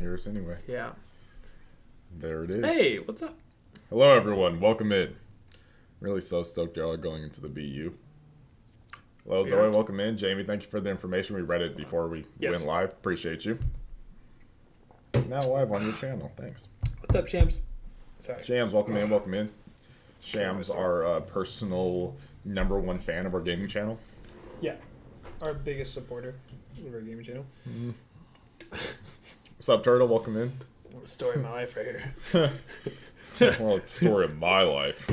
hear us anyway. Yeah. There it is. Hey, what's up? Hello, everyone. Welcome in. Really so stoked y'all are going into the BU. Hello, Zoe. Welcome in. Jamie, thank you for the information. We read it before we went live. Appreciate you. Now live on your channel. Thanks. What's up, Shams? Sorry. Shams, welcome in. Welcome in. Shams, our personal #1 fan of our gaming channel. Yeah. Our biggest supporter of our gaming channel. Mm-hmm. What's up, Turtle? Welcome in. Story of my life right here. Well, it's the story of my life.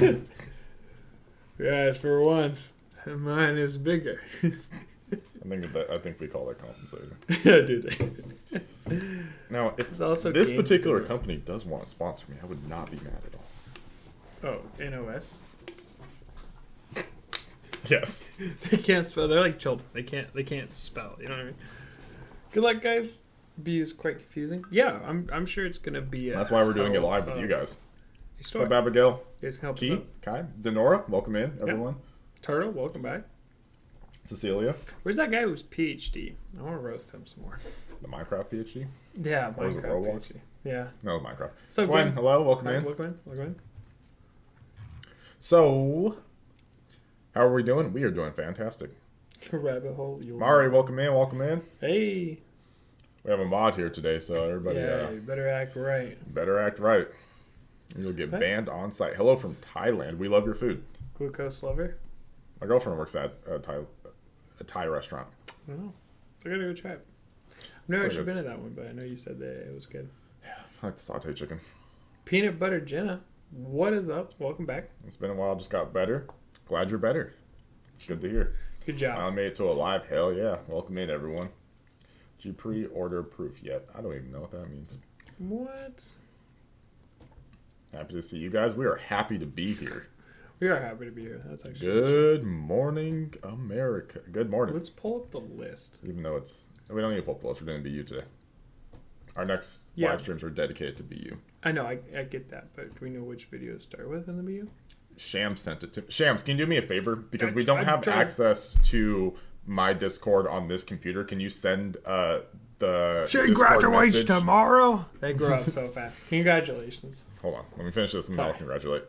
Yes, for once. Mine is bigger. I think we call that compensating. Yeah, dude. Now, if also this particular company does want to sponsor me, I would not be mad at all. Oh, NOS? Yes. They can't spell. They're like children. They can't spell. You know what I mean? Good luck, guys. B is quite confusing. Yeah, I'm sure it's gonna be. That's why we're doing it live with you guys. What's up, Abigail? You guys can help Key, us out. Kai, Denora, welcome in, everyone. Yeah. Turtle, welcome back. Cecilia. Where's that guy who's PhD? I want to roast him some more. The Minecraft PhD? Yeah, or was it Minecraft PhD. Yeah. No, it's Minecraft. So Gwen, hello, welcome in. Welcome in. So, how are we doing? We are doing fantastic. Rabbit hole. Mari, welcome in. Hey. We have a mod here today, so everybody. Yeah, you better act right. Better act right. You'll get banned on site. Hello from Thailand. We love your food. Glucose lover. My girlfriend works at a Thai restaurant. I don't know. I gotta go try it. I've never actually been to that one, but I know you said that it was good. Yeah, I like the sauteed chicken. Peanut butter Jenna. What is up? Welcome back. It's been a while. Just got better. Glad you're better. It's good to hear. Good job. I made it to a live. Hell yeah. Welcome in, everyone. Did you pre-order proof yet? I don't even know what that means. What? Happy to see you guys. We are happy to be here. We are happy to be here. That's actually good morning, America. Good morning. Let's pull up the list. Even though we don't need to pull up the list. We're doing BU today. Our next live streams are dedicated to BU. I know. I get that, but do we know which video to start with in the BU? Shams sent it to Shams. Can you do me a favor because we don't have access to my Discord on this computer? Can you send the she graduates tomorrow? They grow up so fast. Congratulations. Hold on. Let me finish this and then I'll congratulate.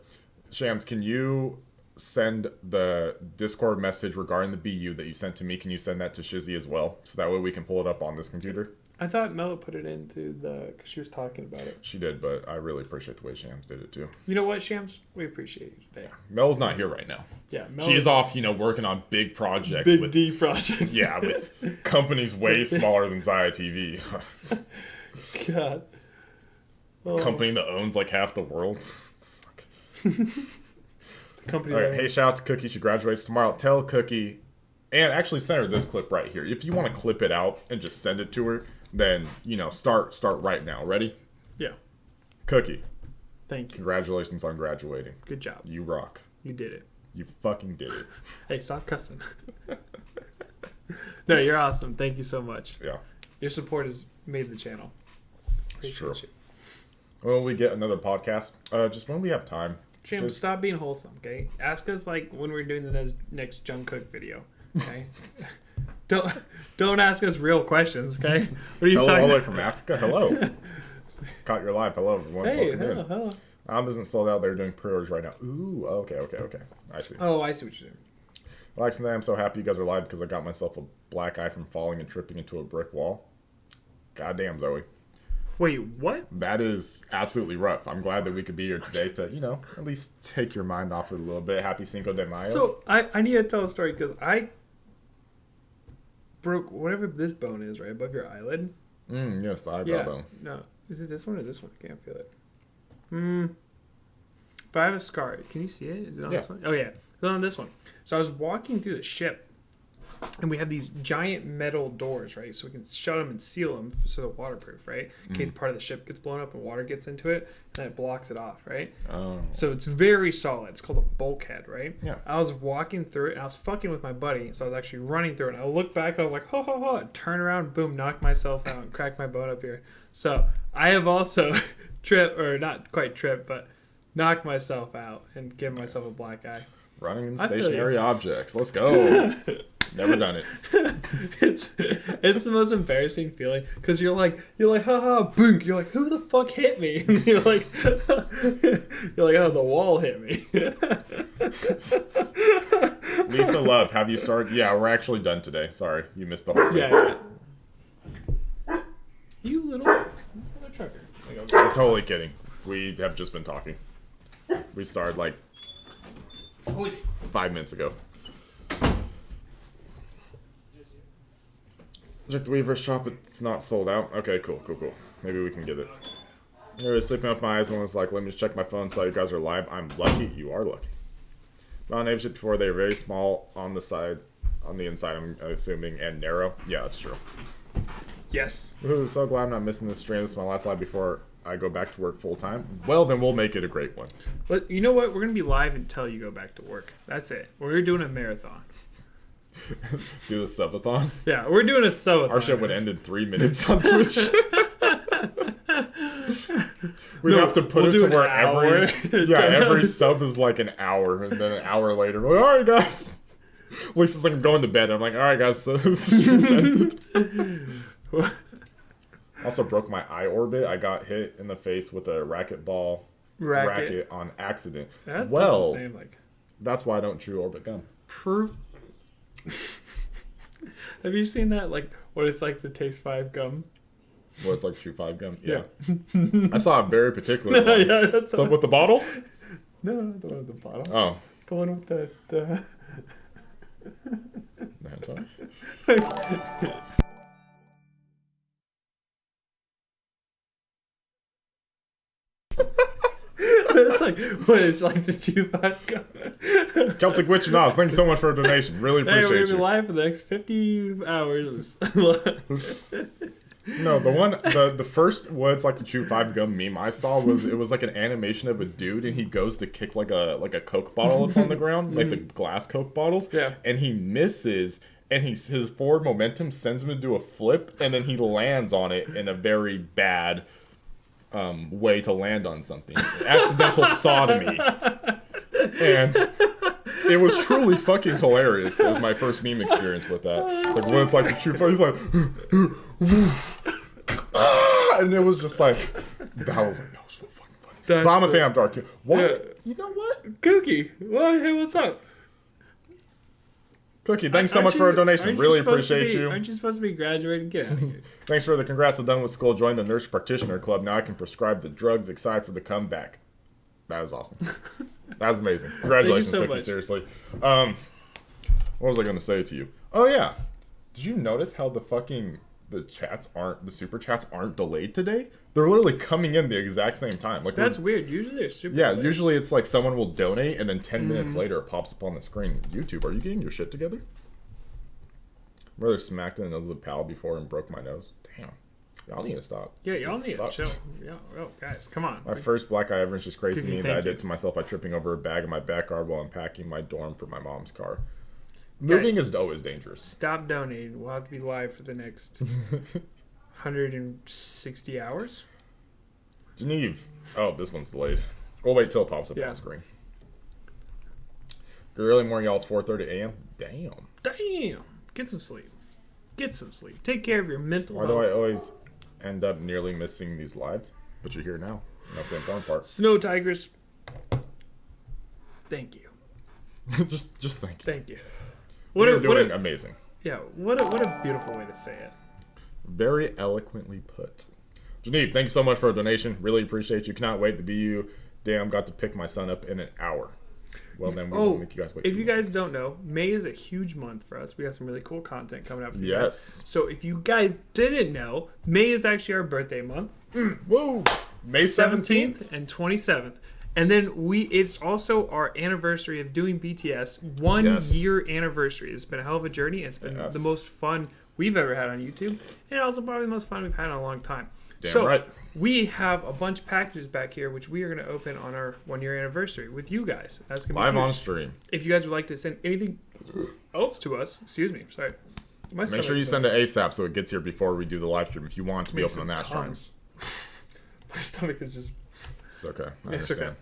Shams, can you send the Discord message regarding the BU that you sent to me? Can you send that to Shizzy as well? So that way we can pull it up on this computer. I thought Mel put it into because she was talking about it. She did, but I really appreciate the way Shams did it too. You know what, Shams? We appreciate you today. Yeah. Mel's not here right now. Yeah, she's off, working on big projects. Big D projects. Yeah, with companies way smaller than Ziah TV. God. Oh. Company that owns like half the world. Company. All right, hey, shout out to Cookie. She graduates tomorrow. Tell Cookie, and actually send her this clip right here. If you want to clip it out and just send it to her, then start right now. Ready? Yeah. Cookie. Thank you. Congratulations on graduating. Good job. You rock. You did it. You fucking did it. Hey, stop cussing. No, you're awesome. Thank you so much. Yeah. Your support has made the channel. Appreciate you. When we get another podcast, just when we have time. James, stop being wholesome, okay? Ask us like when we're doing the next Junk Cook video, okay? don't ask us real questions, okay? What are you talking all the way from Africa? Hello. Caught your live. Hello, everyone. Hey, hello. I'm isn't sold out. They're doing pre-orders right now. Ooh, okay. I see. Oh, I see what you're doing. Alex and I, I'm so happy you guys are live because I got myself a black eye from falling and tripping into a brick wall. Goddamn, Zoe. Wait, what? That is absolutely rough. I'm glad that we could be here today to, at least take your mind off it a little bit. Happy Cinco de Mayo. So, I need to tell a story because I broke whatever this bone is, right above your eyelid. Yes, the eyebrow bone. No. Is it this one or this one? I can't feel it. But I have a scar. Can you see it? Is it on this one? Oh, yeah. It's on this one. So I was walking through the ship. And we have these giant metal doors, right? So we can shut them and seal them so they're waterproof, right? In case part of the ship gets blown up and water gets into it, and then it blocks it off, right? Oh. So it's very solid. It's called a bulkhead, right? Yeah. I was walking through it, and I was fucking with my buddy, so I was actually running through it. And I looked back, I was like, ho, ho, ho, turn around, boom, knocked myself out and cracked my bone up here. So I have also tripped, or not quite tripped, but knocked myself out and given myself a black eye. Running in stationary objects. Let's go. Never done it. It's the most embarrassing feeling because you're like haha boonk. You're like, who the fuck hit me? And you're like oh, the wall hit me. Lisa Love, have you started? Yeah, we're actually done today. Sorry, you missed the whole thing. Yeah. You little trucker. I'm totally kidding. We have just been talking. We started like 5 minutes ago. Check the Weaver shop, it's not sold out. Okay, cool. Maybe we can get it. I was sleeping with my eyes and was like, let me just check my phone, so you guys are live. I'm lucky. You are lucky. On neighborhood before, they were very small on the side, on the inside, I'm assuming, and narrow. Yeah, that's true. Yes. Ooh, so glad I'm not missing this stream. This is my last live before I go back to work full time. Well, then we'll make it a great one. But you know what? We're going to be live until you go back to work. That's it. We're doing a marathon. Do the subathon? Yeah, we're doing a subathon. Our show would end in 3 minutes on Twitch. We have to put it to where every sub is like an hour, and then an hour later, we're like, all right, guys. Lisa's like, I'm going to bed. I'm like, all right, guys, so the stream's ended. Also broke my eye orbit. I got hit in the face with a racquetball racket on accident. That that's why I don't chew orbit gum. Proof. Have you seen that? Like, what it's like to taste 5 gum? What it's like to chew 5 gum? Yeah. I saw a very particular one. Yeah, that's the one with the bottle? No, not the one with the bottle. Oh. The one with the... It's like what it's like to chew 5 gum. Celtic Witch and Oz, thank you so much for a donation. Really appreciate we're you. gonna be live for the next 50 hours. No, the first what it's like to chew 5 gum meme I saw was it was like an animation of a dude and he goes to kick like a Coke bottle that's on the ground, like the glass Coke bottles. Yeah. And he misses and his forward momentum sends him to do a flip and then he lands on it in a very bad way to land on something. Accidental sodomy. And it was truly fucking hilarious. It was my first meme experience with that. Like what it's like to chew. He's like, and it was just like, that was so fucking funny. But I'm a fan of Dark. What? Yeah. You know what? Cookie. Well, hey, what's up? Cookie, thanks so much for a donation. Really appreciate you. Aren't you supposed to be graduating? Get out of here. Thanks for the congrats. I'm done with school. Joined the nurse practitioner club. Now I can prescribe the drugs. Excited for the comeback. That was awesome. That was amazing. Congratulations, so Cookie. much. Seriously. What was I going to say to you? Oh yeah. Did you notice how the super chats aren't delayed today? They're literally coming in the exact same time. Like that's weird. Usually they're super. Yeah, delayed. usually it's like someone will donate and then 10 minutes later it pops up on the screen. YouTube, are you getting your shit together? Brother smacked in the nose of the pal before and broke my nose. Damn. Y'all need to stop. Yeah, y'all need to chill. Yeah, oh, guys, come on. My first black eye ever is just crazy to me that I did to myself by tripping over a bag in my backyard while unpacking my dorm for my mom's car. Moving is always dangerous. Stop donating. We'll have to be live for the next 160 hours. Geneve. Oh, this one's delayed. We'll wait till it pops up on the screen. Good early morning, y'all. It's 4:30 a.m. Damn. Get some sleep. Take care of your mental health. Why do I always end up nearly missing these live? But you're here now. That's the important part. Snow Tigers. Thank you. just thank you. Thank you. You're doing amazing. Yeah, what a beautiful way to say it. Very eloquently put. Geneve, thank you so much for a donation. Really appreciate you. Cannot wait to be you. Damn, got to pick my son up in an hour. Well, then we won't make you guys wait. If you guys don't know, May is a huge month for us. We got some really cool content coming up for you guys. So if you guys didn't know, May is actually our birthday month. Woo! May 17th and 27th. And then it's also our anniversary of doing BTS. 1 year anniversary. It's been a hell of a journey. It's been the most fun we've ever had on YouTube. And also probably the most fun we've had in a long time. Damn right. We have a bunch of packages back here, which we are going to open on our 1 year anniversary with you guys. That's going to be live on stream. If you guys would like to send anything else to us, excuse me, sorry. Make sure you send it ASAP so it gets here before we do the live stream if you want it to be open on that stream. My stomach is just... It's okay. I understand. Okay.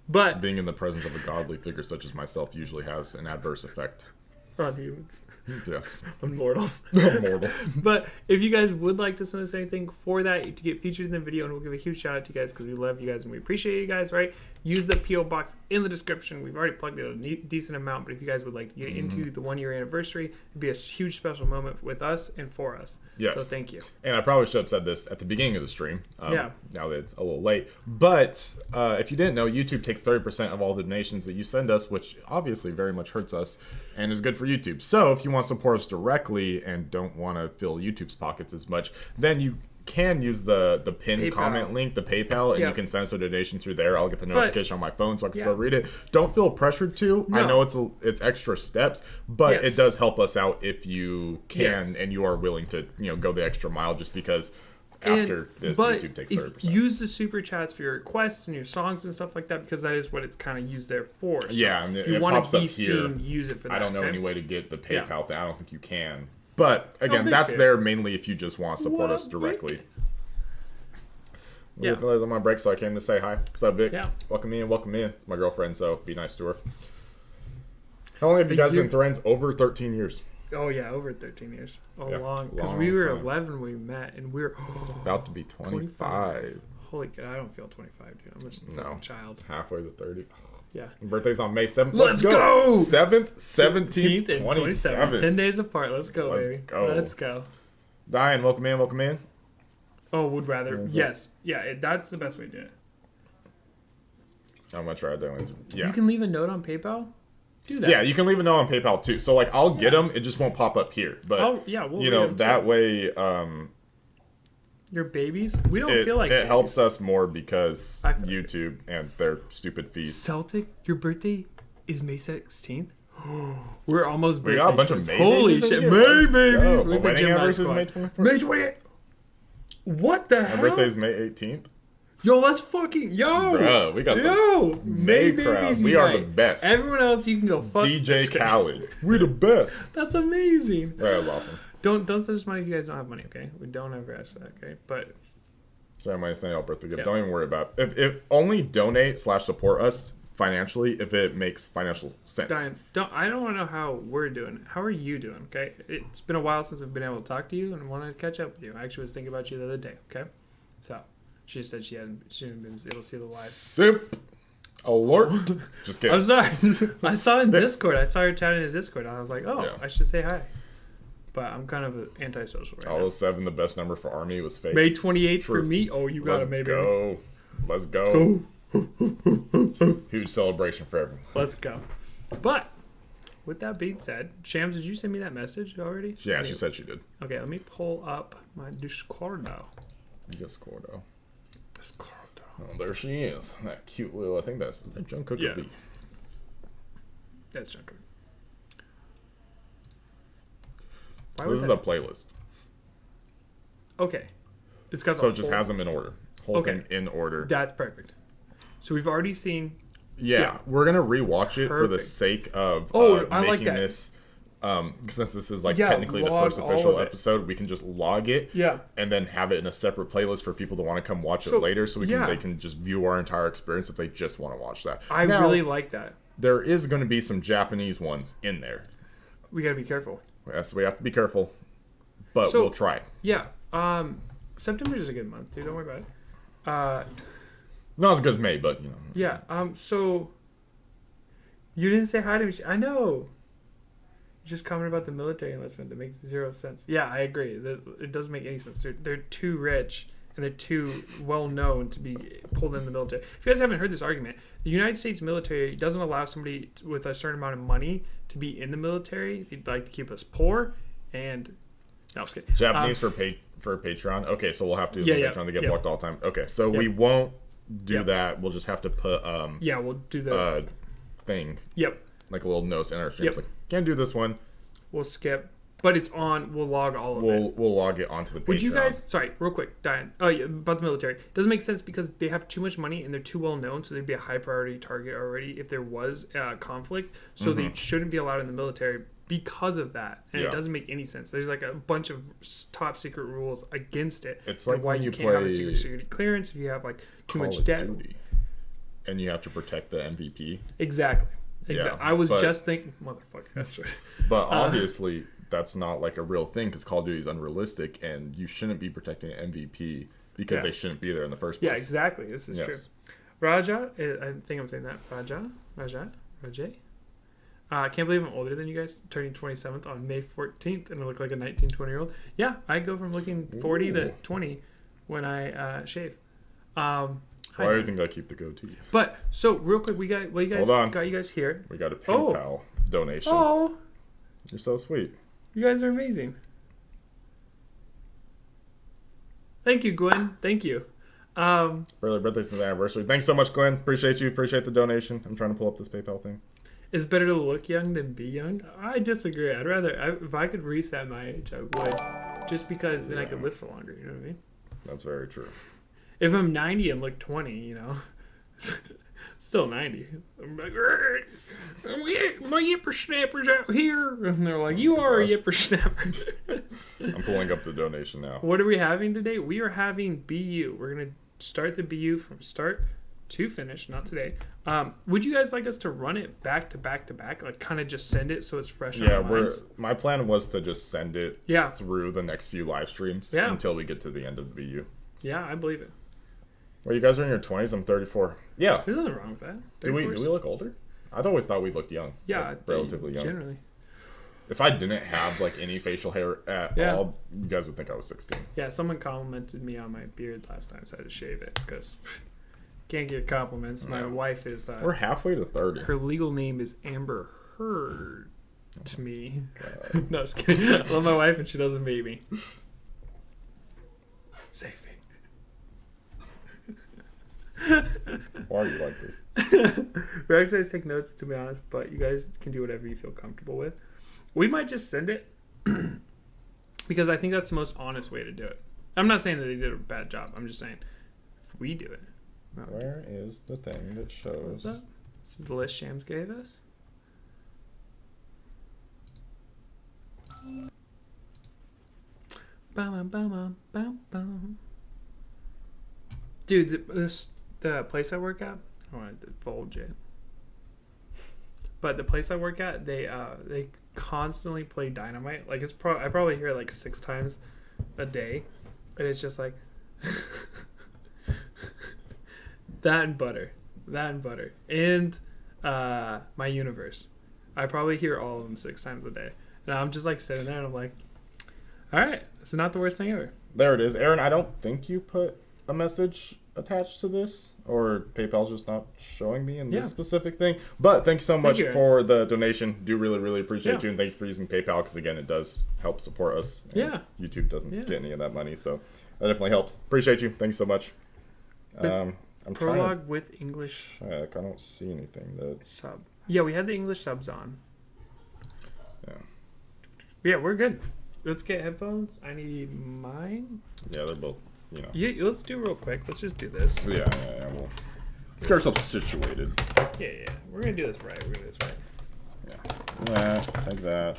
But being in the presence of a godly figure such as myself usually has an adverse effect on humans. Yes. Immortals. Immortals. But if you guys would like to send us anything for that to get featured in the video, and we'll give a huge shout out to you guys because we love you guys and we appreciate you guys, right? Use the P.O. box in the description. We've already plugged it a decent amount, but if you guys would like to get into the 1 year anniversary, it'd be a huge special moment with us and for us. Yes. So thank you. And I probably should have said this at the beginning of the stream. Yeah. Now that it's a little late. But if you didn't know, YouTube takes 30% of all the donations that you send us, which obviously very much hurts us and is good for YouTube. So if you want to support us directly and don't want to fill YouTube's pockets as much, then you can use the pinned PayPal. comment link, the PayPal, and Yep. you can send us a donation through there. I'll get the notification on my phone so I can Yeah. still read it. Don't feel pressured to. No. I know it's extra steps, but Yes. it does help us out if you can Yes. and you are willing to go the extra mile, just because after this but YouTube takes if 30%. use the super chats for your requests and your songs and stuff like that, because that is what it's kind of used there for. So Yeah, and if you it want pops to up be here. seen, use it for that. I don't know okay? any way to get the Yeah. PayPal thing. I don't think you can. But again, fix that's it. there mainly if you just want to support What us up, directly. Yeah. I feel like on my break, so I came to say hi. What's up, Vic? Yeah. Welcome in, welcome in. It's my girlfriend, so be nice to her. How long have you But guys you- been friends? Over 13 years. Oh yeah, over 13 years. Yeah, Long. Because long we were time. 11 when we met, and we were About to be 25. Holy God, I don't feel 25, dude. I'm just a fucking child. Halfway to 30. Yeah. Birthday's on May 7th. Let's go! 7th, 17th, and 27th. 10 days apart. Let's go, Let's baby. go. Let's go. Diane, welcome in, welcome in. Oh, would rather. Is it? Yes. Yeah, that's the best way to do it. How much are I doing? Yeah. You can leave a note on PayPal. Do that. Yeah, you can leave a note on PayPal too. So like, I'll get them. It just won't pop up here. But Oh, yeah. We'll you read know them, that too. way, Your babies? We don't it, feel like it babies. helps us more because I feel like YouTube and their stupid fees. Celtic, your birthday is May 16th. We're almost We birthday got a bunch twins. of May Holy babies in shit. here. May Let's babies. go. With My the wedding Gemini anniversary is squad. May 21st. May 28th. What the My hell? birthday's May 18th. Yo, let's fucking Bruh, we got yo May crowd. babies We are the unite. best. Everyone else, you can go fuck. DJ Just kidding. Khaled. We're the best. That's amazing. That was awesome. Don't send us money if you guys don't have money. Okay, we don't ever ask for that. Okay, but So I might send y'all a birthday gift. Yeah. Don't even worry about it. If only donate / support us financially if it makes financial sense. Diane, I don't want to know how we're doing. How are you doing? Okay, it's been a while since I've been able to talk to you, and I wanted to catch up with you. I actually was thinking about you the other day. Okay, so she said she hadn't been able to see the live. Simp alert. Just kidding. I'm sorry. I saw in Discord. I saw her chatting in Discord. And I was like, oh, Yeah. I should say hi. But I'm kind of antisocial right now. 007, the best number for Army was fake. May 28th for True. me. Oh, you got Let's it, maybe. go. Let's go. Go. Huge celebration for everyone. Let's go. But with that being said, Shams, did you send me that message already? Yeah, she said she did. Okay, let me pull up my Discord now. Discordo. Discord. Oh, there she is. That cute little. I think is that Jungkook Yeah. or B? That's Junker. So this is a playlist. Okay. It's got So the it just whole- has them in order. Whole Okay. thing in order. That's perfect. So we've already seen. Yeah, we're gonna rewatch it for the Perfect. sake of I like making that. this. Since this is like Yeah, technically the log first all official of it. episode, we can just log it. Yeah. And then have it in a separate playlist for people to want to come watch it So, later, so yeah. they can just view our entire experience if they just want to watch that. I Now, really like that. there is going to be some Japanese ones in there. We got to be careful. Yes, we have to be careful, but So- we'll try. Yeah. September is a good month, dude. Don't worry about it. Not as good as May, but you know. Yeah. So you didn't say hi to me. I know. You just commented about the military enlistment. That makes zero sense. Yeah, I agree. It doesn't make any sense. They're too rich and they're too well known to be pulled in the military. If you guys haven't heard this argument, the United States military doesn't allow somebody with a certain amount of money to be in the military. They'd like to keep us poor and. No, I was kidding. Japanese for Patreon. Okay, so we'll have to do Yeah, Patreon. They get yeah. blocked all the time. Okay, so Yep. we won't do Yep. that. We'll just have to put Yeah, we'll do the. thing Yep. like a little note in our streams. Yep. Like, can't do this one. We'll skip. But it's on. We'll log all of it. We'll log it onto the Patreon. Would you guys? Sorry, real quick, Diane. Oh yeah, about the military. Doesn't make sense because they have too much money and they're too well known, so they'd be a high priority target already if there was conflict. So they shouldn't be allowed in the military because of that, and Yeah. it doesn't make any sense. There's like a bunch of top secret rules against it. It's for like why when you you can't have a play secret security clearance if you have like too Call much of debt. Duty, and you have to protect the MVP. Exactly. Yeah, I was but- just thinking, motherfucker. That's right. But obviously, that's not like a real thing because Call of Duty is unrealistic, and you shouldn't be protecting an MVP because they shouldn't be there in the first place. Yeah, exactly. This is true. Raja, I think I'm saying that. Rajay. I can't believe I'm older than you guys, turning 27th on May 14th, and I look like a 19, 20-year-old. Yeah, I go from looking 40 to 20 when I shave. Why do you think I keep the goatee? But, so, real quick, we got you guys here. We got a PayPal donation. Oh. You're so sweet. You guys are amazing. Thank you, Gwen. Thank you. Early birthday since the anniversary. Thanks so much, Gwen. Appreciate you. Appreciate the donation. I'm trying to pull up this PayPal thing. It's better to look young than be young. I disagree. I'd rather, if I could reset my age, I would. Just because then I could live for longer. You know what I mean? That's very true. If I'm 90 and look 20, you know, still 90. I'm like, my yipper-snappers out here. And they're like, you are a yipper-snapper. I'm pulling up the donation now. What are we having today? We are having BU. We're going to start the BU from start to finish, not today. Would you guys like us to run it back to back to back? Like kind of just send it so it's fresh on our minds? My plan was to just send it through the next few live streams until we get to the end of the BU. Yeah, I believe it. Well, you guys are in your 20s. I'm 34. Yeah. There's nothing wrong with that. Do we look older? I've always thought we looked young. Yeah. Like, relatively young. Generally. If I didn't have like any facial hair at all, you guys would think I was 16. Yeah, someone complimented me on my beard last time, so I had to shave it because can't get compliments. My wife is... We're halfway to 30. Her legal name is Amber Heard to me. No, just kidding. I love my wife and she doesn't beat me. Safe. Why are you like this? We're actually going to take notes, to be honest, but you guys can do whatever you feel comfortable with. We might just send it because I think that's the most honest way to do it. I'm not saying that they did a bad job. I'm just saying if we do it. Where is the thing that shows? This is the list Shams gave us. Dude, the place I work at, I want to divulge it. But the place I work at, they constantly play Dynamite. Like I probably hear it like 6 times a day, and it's just like that and butter, and My Universe. I probably hear all of them 6 times a day, and I'm just like sitting there and I'm like, all right, it's not the worst thing ever. There it is, Aaron. I don't think you put a message attached to this, or PayPal's just not showing me in this specific thing. But thanks so much for the donation. Do really, really appreciate you, and thank you for using PayPal because again, it does help support us. And YouTube doesn't get any of that money, so that definitely helps. Appreciate you. Thanks so much. I'm prologue with English. Check. I don't see anything that sub. Yeah, we had the English subs on. Yeah, we're good. Let's get headphones. I need mine. Yeah, they're both. You know. Yeah, let's do real quick. Let's just do this. Yeah. We'll get ourselves situated. Yeah. We're gonna do this right. Yeah. Take that.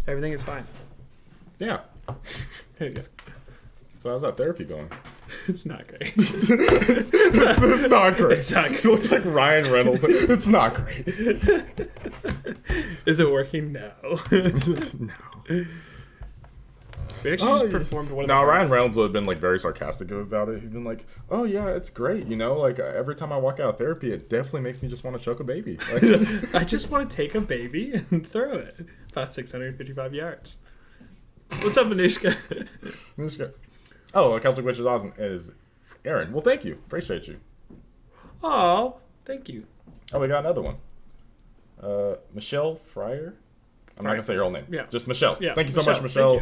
Everything is fine. Yeah. There you go. So how's that therapy going? It's not great. It's not great. It's not great. It looks like Ryan Reynolds. It's not great. Is it working? No. No. We actually just performed one of the Ryan Reynolds would have been like very sarcastic about it. He'd been like, "Oh yeah, it's great. You know, like every time I walk out of therapy, it definitely makes me just want to choke a baby. Like, I just want to take a baby and throw it about 655 yards." What's up, Anushka? Oh, Celtic Witch is awesome. Is Aaron? Well, thank you. Appreciate you. Oh, thank you. Oh, we got another one. Michelle Fryer. I'm not gonna say your whole name. Yeah. Just Michelle. Yeah. Thank you so much, Michelle.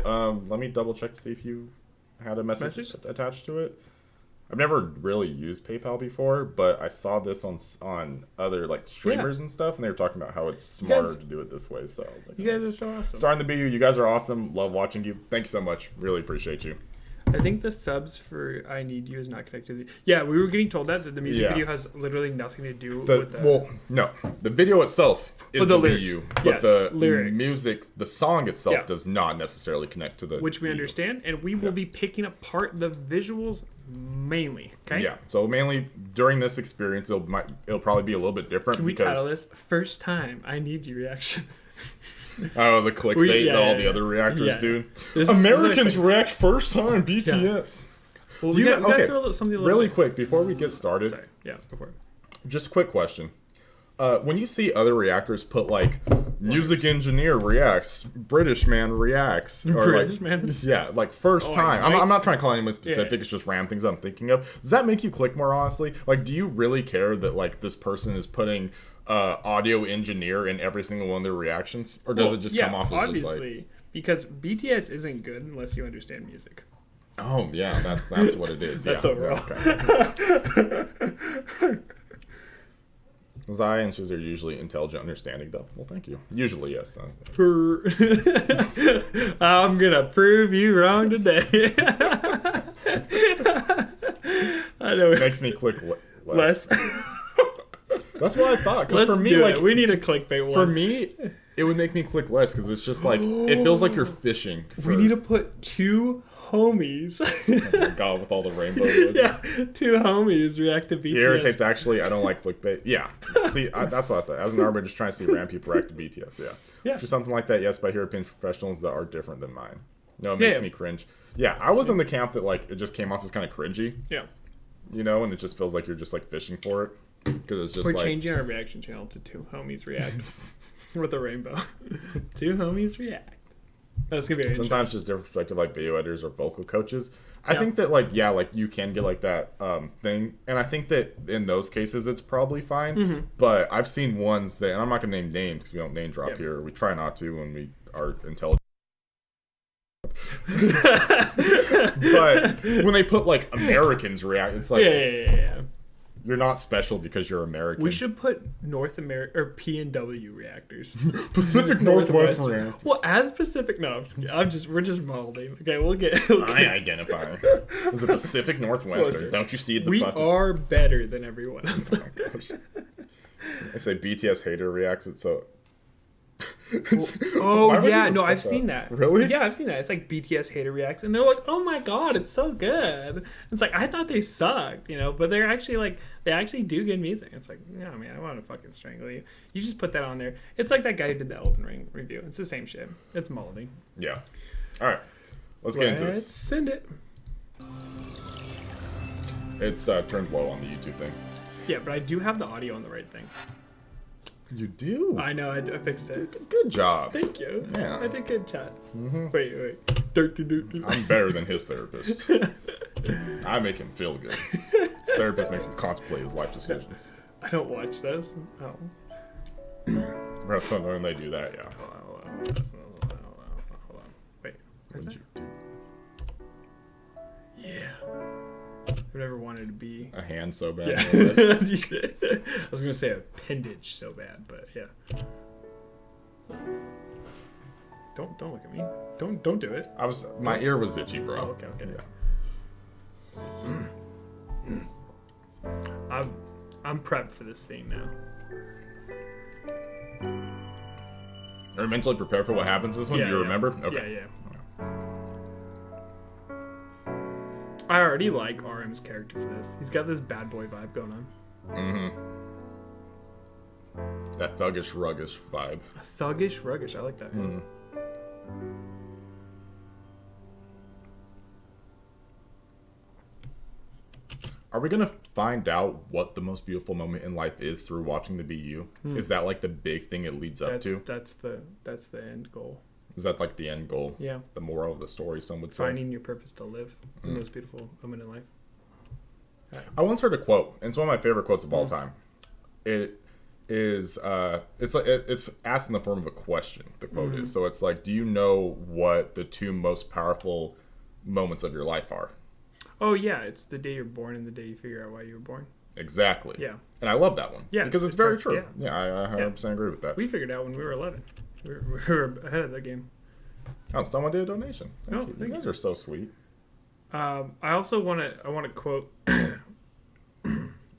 Let me double check to see if you had a message attached to it. I've never really used PayPal before, but I saw this on other like streamers and stuff, and they were talking about how it's smarter to do it this way. So I was like, you guys are so awesome. Starting the BU, you guys are awesome. Love watching you. Thank you so much. Really appreciate you. I think the subs for I Need You is not connected to the... Yeah, we were getting told that the music video has literally nothing to do with that. Well, no. The video itself is the lyrics. VU, but the lyrics. music, the song itself does not necessarily connect to the Which we VU. understand, and we will be picking apart the visuals mainly, okay? Yeah, so mainly during this experience, it'll probably be a little bit different. Can we title this First Time I Need You Reaction? Oh, the clickbait that all the other reactors do. Americans react first time BTS. Well, we gotta throw something really quick before we get started. Sorry. Yeah, go for it. Just a quick question. When you see other reactors put like music engineer reacts, British man reacts, or British man, like first time. I'm not trying to call anyone specific. It's just random things I'm thinking of. Does that make you click more honestly? Like, do you really care that like this person is putting audio engineer in every single one of their reactions, or does it just come off as obviously, just like because BTS isn't good unless you understand music. Oh yeah, that's what it is. That's overall. Okay. Ziah and Shiz are usually intelligent, understanding, though. Well, thank you. Usually, yes. I'm gonna prove you wrong today. I know it makes me click less. That's what I thought. Because for me, like, we need a clickbait one. For me, it would make me click less because it's just like it feels like you're fishing. We need to put two homies. Oh my god, with all the rainbow logos. Yeah, two homies react to BTS. It irritates, actually. I don't like clickbait. Yeah. See, that's what I thought. As an arbiter, just trying to see random people react to BTS. Yeah. For something like that, yes, by European professionals that are different than mine. No, it makes me cringe. Yeah, I was in the camp that, like, it just came off as kind of cringy. Yeah. You know, and it just feels like you're just, like, fishing for it. Because it's just We're changing our reaction channel to two homies react with a rainbow. Two homies react. That's gonna be sometimes just different perspective, like video editors or vocal coaches. I think that like you can get like that thing, and I think that in those cases it's probably fine. Mm-hmm. But I've seen ones that, and I'm not gonna name names because we don't name drop here. We try not to when we are intelligent. But when they put like Americans react, it's like you're not special because you're American. We should put North America or P&W reactors. Pacific Northwest react. Well, as Pacific, no, we're just molding. Okay, we'll get. I identify as the Pacific Northwestern. Don't you see the? We are better than everyone else. Oh my gosh. I say BTS hater reacts it so. I've seen that. Really? Yeah, I've seen that. It's like BTS hater reacts, and they're like, "Oh my god, it's so good." It's like I thought they sucked, but they're actually like they actually do good music. It's like, no man, I want to fucking strangle you. You just put that on there. It's like that guy who did the Elden Ring review. It's the same shit. It's molding. Yeah. All right, let's get into this. Let's send it. It's turned low on the YouTube thing. Yeah, but I do have the audio on the right thing. You do? I know, I fixed it. Good job. Thank you. Yeah. I did good chat. Mm-hmm. Wait. I'm better than his therapist. I make him feel good. His therapist makes him contemplate his life decisions. I don't watch this. Oh. That's so when they do that, yeah. Hold on. Wait. What did you do? Yeah. I've never wanted to be a hand so bad. Yeah. I was gonna say appendage so bad, but yeah. Don't look at me. Don't do it. My ear was itchy, bro. Oh, okay. Yeah. I'm prepped for this scene now. Are you mentally prepared for what happens this one? Do you remember? Okay. Yeah. I already like RM's character for this. He's got this bad boy vibe going on. Mm-hmm. That thuggish, ruggish vibe. Thuggish, ruggish. I like that. Mm-hmm. Are we gonna find out what the most beautiful moment in life is through watching the BU? Is that like the big thing it leads up to? That's the end goal. Is that like the end goal? Yeah. The moral of the story, some would say. Finding your purpose to live is the most beautiful moment in life. Right. I once heard a quote, and it's one of my favorite quotes of all time. It is it's asked in the form of a question. The quote is, so it's like, do you know what the two most powerful moments of your life are? Oh yeah, it's the day you're born and the day you figure out why you were born. Exactly. Yeah. And I love that one. Yeah, because it's very true. Yeah, I 100% agree with that. We figured out when we were 11. We were ahead of the game. Oh, someone did a donation. Thank you. Thank You guys are so sweet. I also want to quote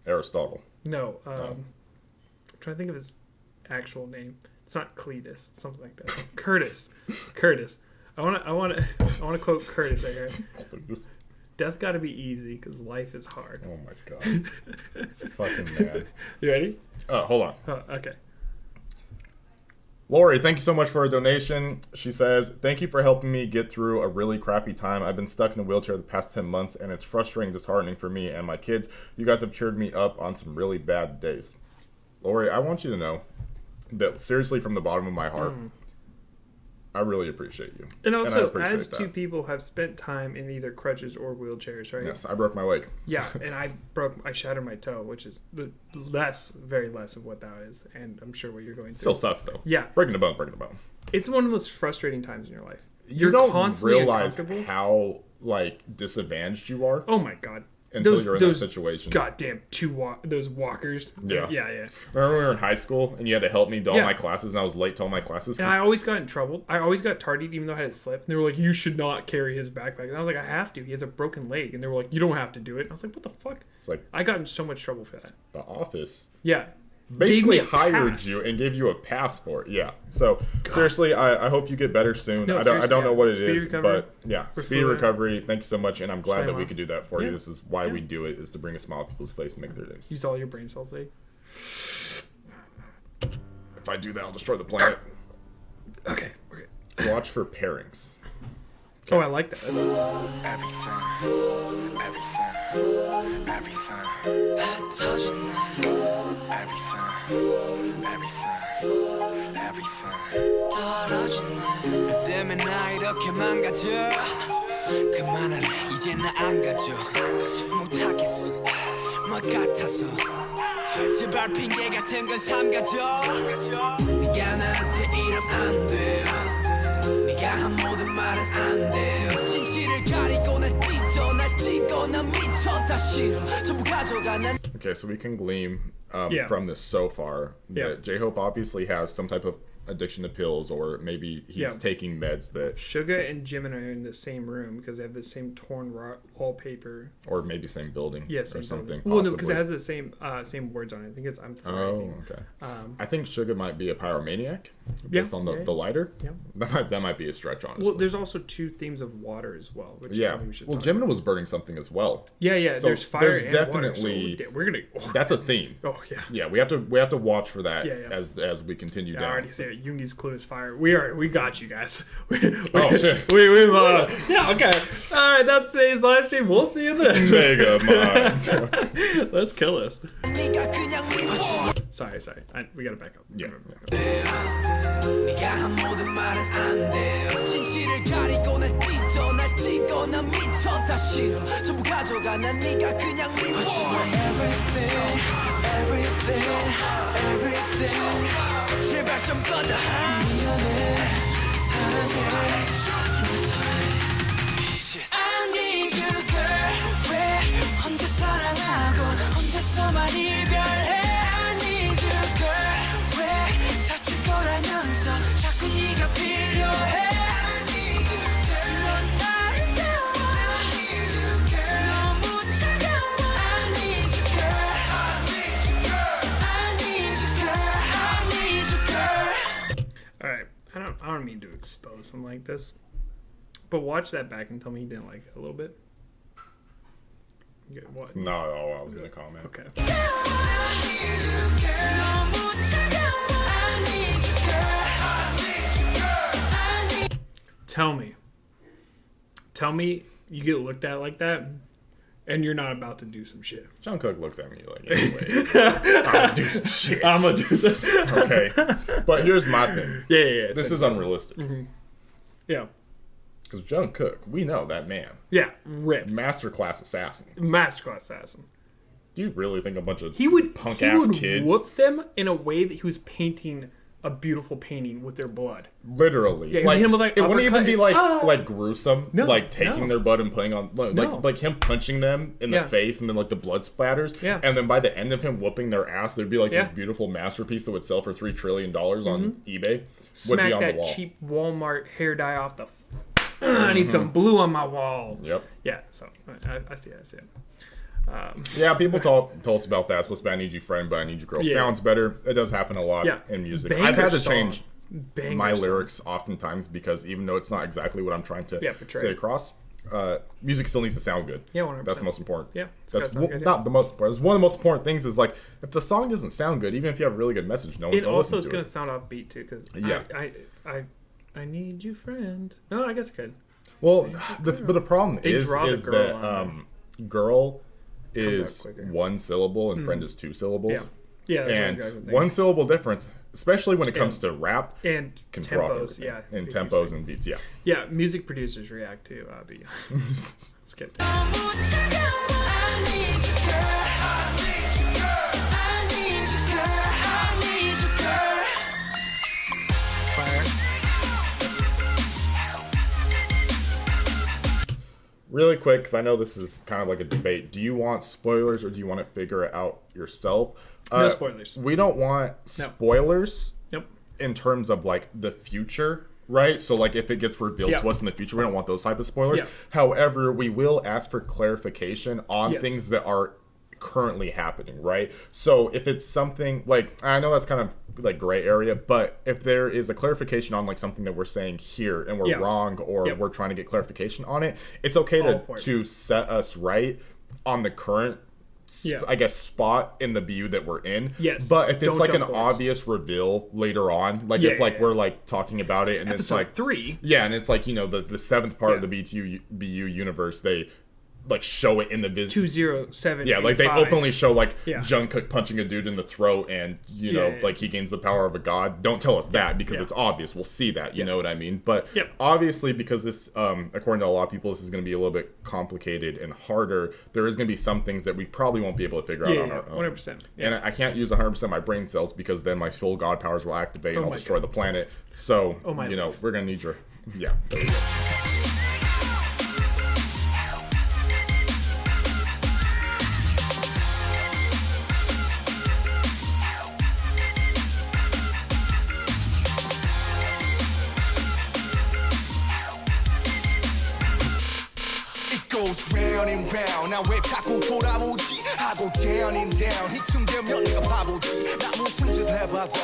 Aristotle. No, I'm trying to think of his actual name. It's not Cletus, it's something like that. Curtis. I want to quote Curtis right here. Death got to be easy because life is hard. Oh my god, it's fucking mad. You ready? Hold on. Oh, okay. Lori, thank you so much for a donation. She says, thank you for helping me get through a really crappy time. I've been stuck in a wheelchair the past 10 months, and it's frustrating, disheartening for me and my kids. You guys have cheered me up on some really bad days. Lori, I want you to know that seriously from the bottom of my heart, I really appreciate you. And also, as that. two people have spent time in either crutches or wheelchairs, right? Yes, I broke my leg. Yeah, and I shattered my toe, which is very less of what that is, and I'm sure what you're going through. Still sucks though. Yeah. Breaking the bone. It's one of the most frustrating times in your life. You don't realize how, disadvantaged you are. Oh my god. Until you're in that situation. Goddamn those walkers. Yeah. Yeah. Remember we were in high school and you had to help me do all my classes and I was late to all my classes? And I always got in trouble. I always got tardied even though I had a slip. And they were like, you should not carry his backpack. And I was like, I have to. He has a broken leg. And they were like, you don't have to do it. And I was like, what the fuck? It's like I got in so much trouble for that. The office. Yeah. Basically hired you and gave you a passport. Yeah. So seriously, I hope you get better soon. No, I don't know what it speedy is, recovery. but yeah, speedy recovery. Thank you so much, and I'm glad that we could do that for you. This is why we do it, is to bring a smile to people's face and make their days. Use all your brain cells, eh? If I do that, I'll destroy the planet. Okay. Watch for pairings. Okay. Oh, I like that. 때문에 나 이렇게 망가져 그만할래 이제 나 안 가져 못하겠어 뭐 같아서 제발 핑계 같은 건 삼가져 네가 나한테 이러면 안 돼요 네가 한 모든 말은 안 돼요 진실을 가리고 날 찢어 날 찢고 난 미쳐 다 싫어 전부 가져가 난. Okay, so we can glean from this so far that J-Hope obviously has some type of addiction to pills, or maybe he's taking meds that... Suga and Jimin are in the same room because they have the same torn wallpaper. Or maybe same building. Yes, or something. Well, no, because it has the same words on it. I think it's I'm thriving. Oh, okay. I think Suga might be a pyromaniac based on the lighter. Yeah. That might be a stretch, honestly. Well, there's also two themes of water as well. Which is something we should Jimin was burning something as well. Yeah. So there's fire and definitely, water. So we're gonna. That's a theme. Oh yeah. Yeah, we have to watch for that as we continue down. I already said it. Jungi's clue is fire. We got you guys. Oh shit. We yeah. Okay. All right. That's today's live stream. We'll see you in the next. Mega mind. Let's kill us. Sorry. We gotta back up. Yeah. 네가 한 모든 말은 안 돼요 진실을 가리고 날 찢어 날 찢고 난 미쳐 다 싫어 전부 가져가 난 네가 그냥 미워 everything 제발 좀 꺼져 미안해 사랑해 I need you girl 왜 혼자 사랑하고 혼자서만 이별해 I need you girl 왜 다칠 걸 알면서 자꾸 네가 필요해 I need you girl 넌 아름다워 I need you girl 너무 차가워 I need you girl I need you girl I need you girl All right. I don't mean to expose him like this, but watch that back and tell me you didn't like it a little bit. Okay, what? Not at all. I was gonna comment. Okay. Tell me you get looked at like that and you're not about to do some shit. Jungkook looks at me like, anyway, I'm gonna do some shit. I'm gonna do some. Okay, but here's my thing. Yeah. This is unrealistic. Mm-hmm. Yeah. Because Jungkook, we know that man. Yeah, ripped. Masterclass assassin. Masterclass assassin. Do you really think a bunch of punk ass kids whoop them in a way that he was painting a beautiful painting with their blood? Literally. Yeah, like, him with, like, it wouldn't even be like gruesome. No, like taking their blood and putting on like him punching them in the face and then like the blood splatters. Yeah. And then by the end of him whooping their ass, there'd be like this beautiful masterpiece that would sell for $3 trillion on eBay. Smack would be on that the wall. cheap Walmart hair dye off the I need some blue on my wall. Yep. Yeah, so I see it. Yeah, people told us about that. It's supposed to be I Need You Friend, but I Need You Girl. Sounds better. It does happen a lot in music. Banger I've had to song. change my Song. lyrics oftentimes because even though it's not exactly what I'm trying to portray. say across, music still needs to sound good. Yeah, 100%. That's the most important. Yeah, that's not the most important. It's one of the most important things is like if the song doesn't sound good, even if you have a really good message, no one's gonna listen to it. It's gonna sound offbeat too, because I need you, friend. No, I guess it could. Well, but the problem is girl that girl is one syllable and friend is two syllables. Yeah, and one syllable difference, especially when it comes to rap and can tempos, and tempos and beats, yeah. Music producers react to beat. Let's get there. Really quick, because I know this is kind of like a debate. Do you want spoilers or do you want to figure it out yourself? No spoilers. We don't want spoilers in terms of like the future, right? So like if it gets revealed to us in the future, we don't want those type of spoilers. However, we will ask for clarification on things that are currently happening, right? So if it's something like, I know that's kind of like gray area, but if there is a clarification on like something that we're saying here and we're wrong or we're trying to get clarification on it, it's okay to set us right on the current I guess spot in the BU that we're in. Yes. But if it's like an obvious reveal later on, like if like we're like talking about it and Episode it's like 3. Yeah, and it's like, you know, the seventh part of the BU universe, they like show it in the 207. Yeah, like they openly show like Jungkook punching a dude in the throat and you know like he gains the power of a god. Don't tell us that because it's obvious. We'll see that, you know what I mean? But obviously because this according to a lot of people this is going to be a little bit complicated and harder, there is going to be some things that we probably won't be able to figure out on our own. 100%. And I can't use 100% of my brain cells because then my full god powers will activate and I'll destroy the planet. So, you know, we're going to need your there we go. Goes round and round. 나 왜 자꾸 돌아오지? 하고 down and down. 이쯤 되면 내가 바보지. 나 무슨 짓을 해봐도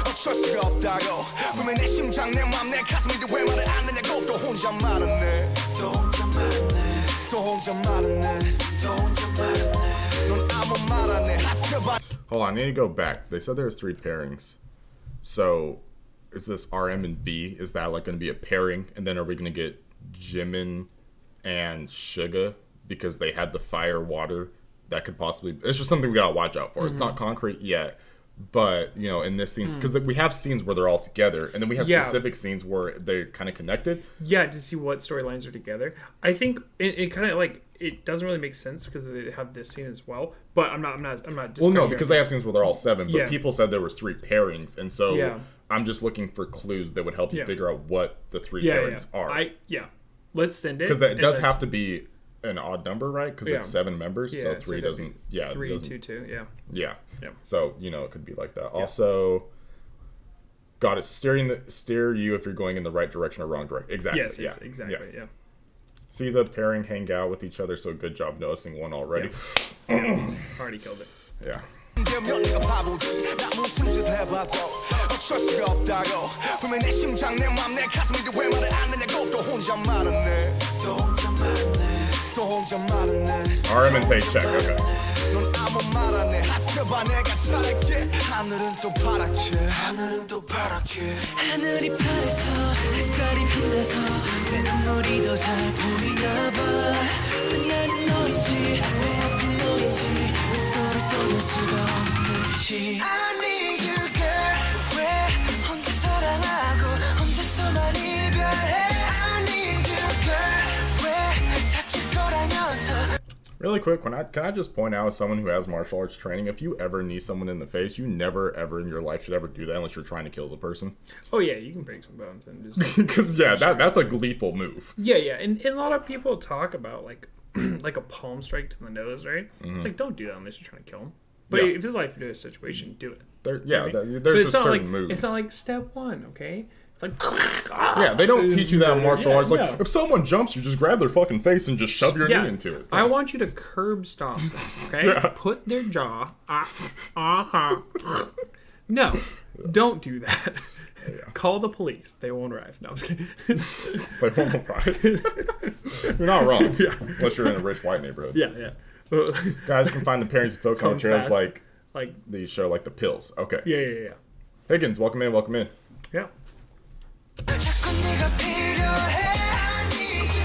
어쩔 수가 없다고. 분명 내 심장, 내 맘, 내 가슴인데 왜 말을 안 하냐고. 또 혼자 말았네. 또 혼자 말았네. 또 혼자 말았네. 또 혼자 말았네. 넌 아무 말 안 해. 하셔봐. Hold on, I need to go back. They said there's 3 pairings. So, is this RM and B? Is that like going to be a pairing? And then are we going to get Jimin and Suga because they had the fire water that could possibly it's just something we gotta watch out for. It's not concrete yet, but you know in this scene because we have scenes where they're all together and then we have specific scenes where they're kind of connected to see what storylines are together. I think it kind of like it doesn't really make sense because they have this scene as well, but I'm not well no because they have scenes where they're all 7 but people said there was 3 pairings and so I'm just looking for clues that would help you figure out what the 3 pairings are. Let's send it because that does have to be an odd number, right? Because it's 7 members, so 3 doesn't. 3, doesn't, 2, 2. Yeah. So you know it could be like that. Also, got it. Steer you if you're going in the right direction or wrong direction. Exactly. Yes. Exactly. Yeah. See the pairing hang out with each other. So good job noticing one already. Already killed it. Yeah. 되면 내가 바보지. 나 무슨 짓을 해봐도 어쩔 수가 없다고. 분명 내 심장, 내 맘, 내 가슴인데 왜 말을 안 하냐고. 또 혼자 말았네. 또 혼자 말았네. 또 혼자 말았네. RM and paycheck. Okay. 넌 아무 말 안 해. 하셔봐 내가 잘할게. 하늘은 또 파랗게. 하늘은 또 파랗게. 하늘이 파래서 햇살이 빛나서 내 눈물이 더 잘 보이나 봐. 왜 나는 너인지 왜 하필 너인지 너를 떠날 수가 없는지. I need you girl. 왜 혼자 사랑하고 혼자서만 이별해. I need you girl. 왜 다칠 거라면서. Really quick, can I just point out as someone who has martial arts training, if you ever knee someone in the face, you never ever in your life should ever do that unless you're trying to kill the person. Oh yeah, you can break some bones and just because that's a lethal move. Yeah, and a lot of people talk about like like a palm strike to the nose, right? It's like don't do that unless you're trying to kill him. But if it's like a situation, do it. There's just certain moves. It's not like step 1, okay? It's like Yeah, they don't teach you that in martial arts. Like, yeah. if someone jumps, you just grab their fucking face and just shove your knee into it. I want you to curb stomp them, okay? Yeah. Put their jaw. No, don't do that. Yeah. Call the police. They won't arrive. No, I'm just kidding. They won't arrive. You're not wrong. Yeah. Unless you're in a rich white neighborhood. Yeah. Guys can find the parents and folks on Come trails fast. like the show, like the pills. Okay. Yeah. Higgins, welcome in. Yeah. 자꾸 네가 필요해 I need you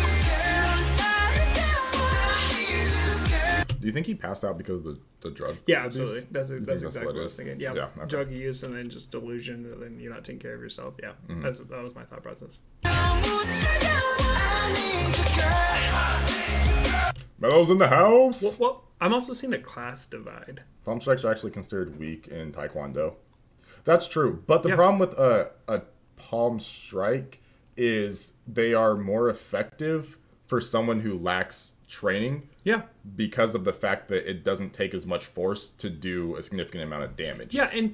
girl Do you think he passed out because of the drug? Yeah, use? absolutely. That's You think exactly what I was thinking. Yeah, okay. drug use and then just delusion, and then you're not taking care of yourself. Yeah, that was my thought process. 너무 차가워 I need you girl Mello's in the house. Well, I'm also seeing a class divide. Palm strikes are actually considered weak in Taekwondo. That's true. But the Yeah. problem with a palm strike is they are more effective for someone who lacks training Yeah. because of the fact that it doesn't take as much force to do a significant amount of damage. Yeah, and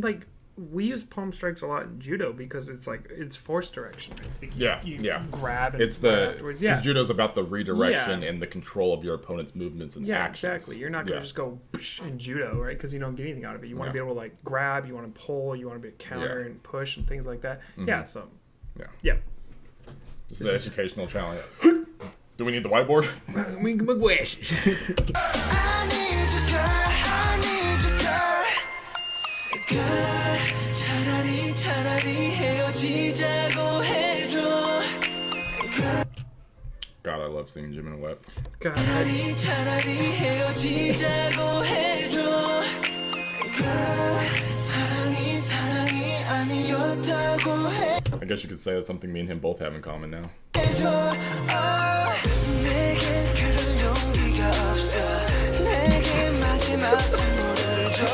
like we use palm strikes a lot in judo because it's force direction. Right? Like you grab and It's the afterwards. because Yeah. judo's about the redirection Yeah. and the control of your opponent's movements and Yeah, actions. exactly. You're not gonna just go in judo, right? Because you don't get anything out of it. You want to be able to like grab, you want to pull, you want to be counter and push and things like that. Yeah. So. Yeah. Yeah. This is the educational challenge. Do we need the whiteboard? I need you girl 차라리 헤어지자고 해줘 God, I love seeing Jim in a wet. God. 차라리 헤어지자고 해줘 girl 사랑이 아니었다고 I guess you could say that's something me and him both have in common now. 해줘 내겐 그럴 용기가 없어 내게 마지막 선물을 줘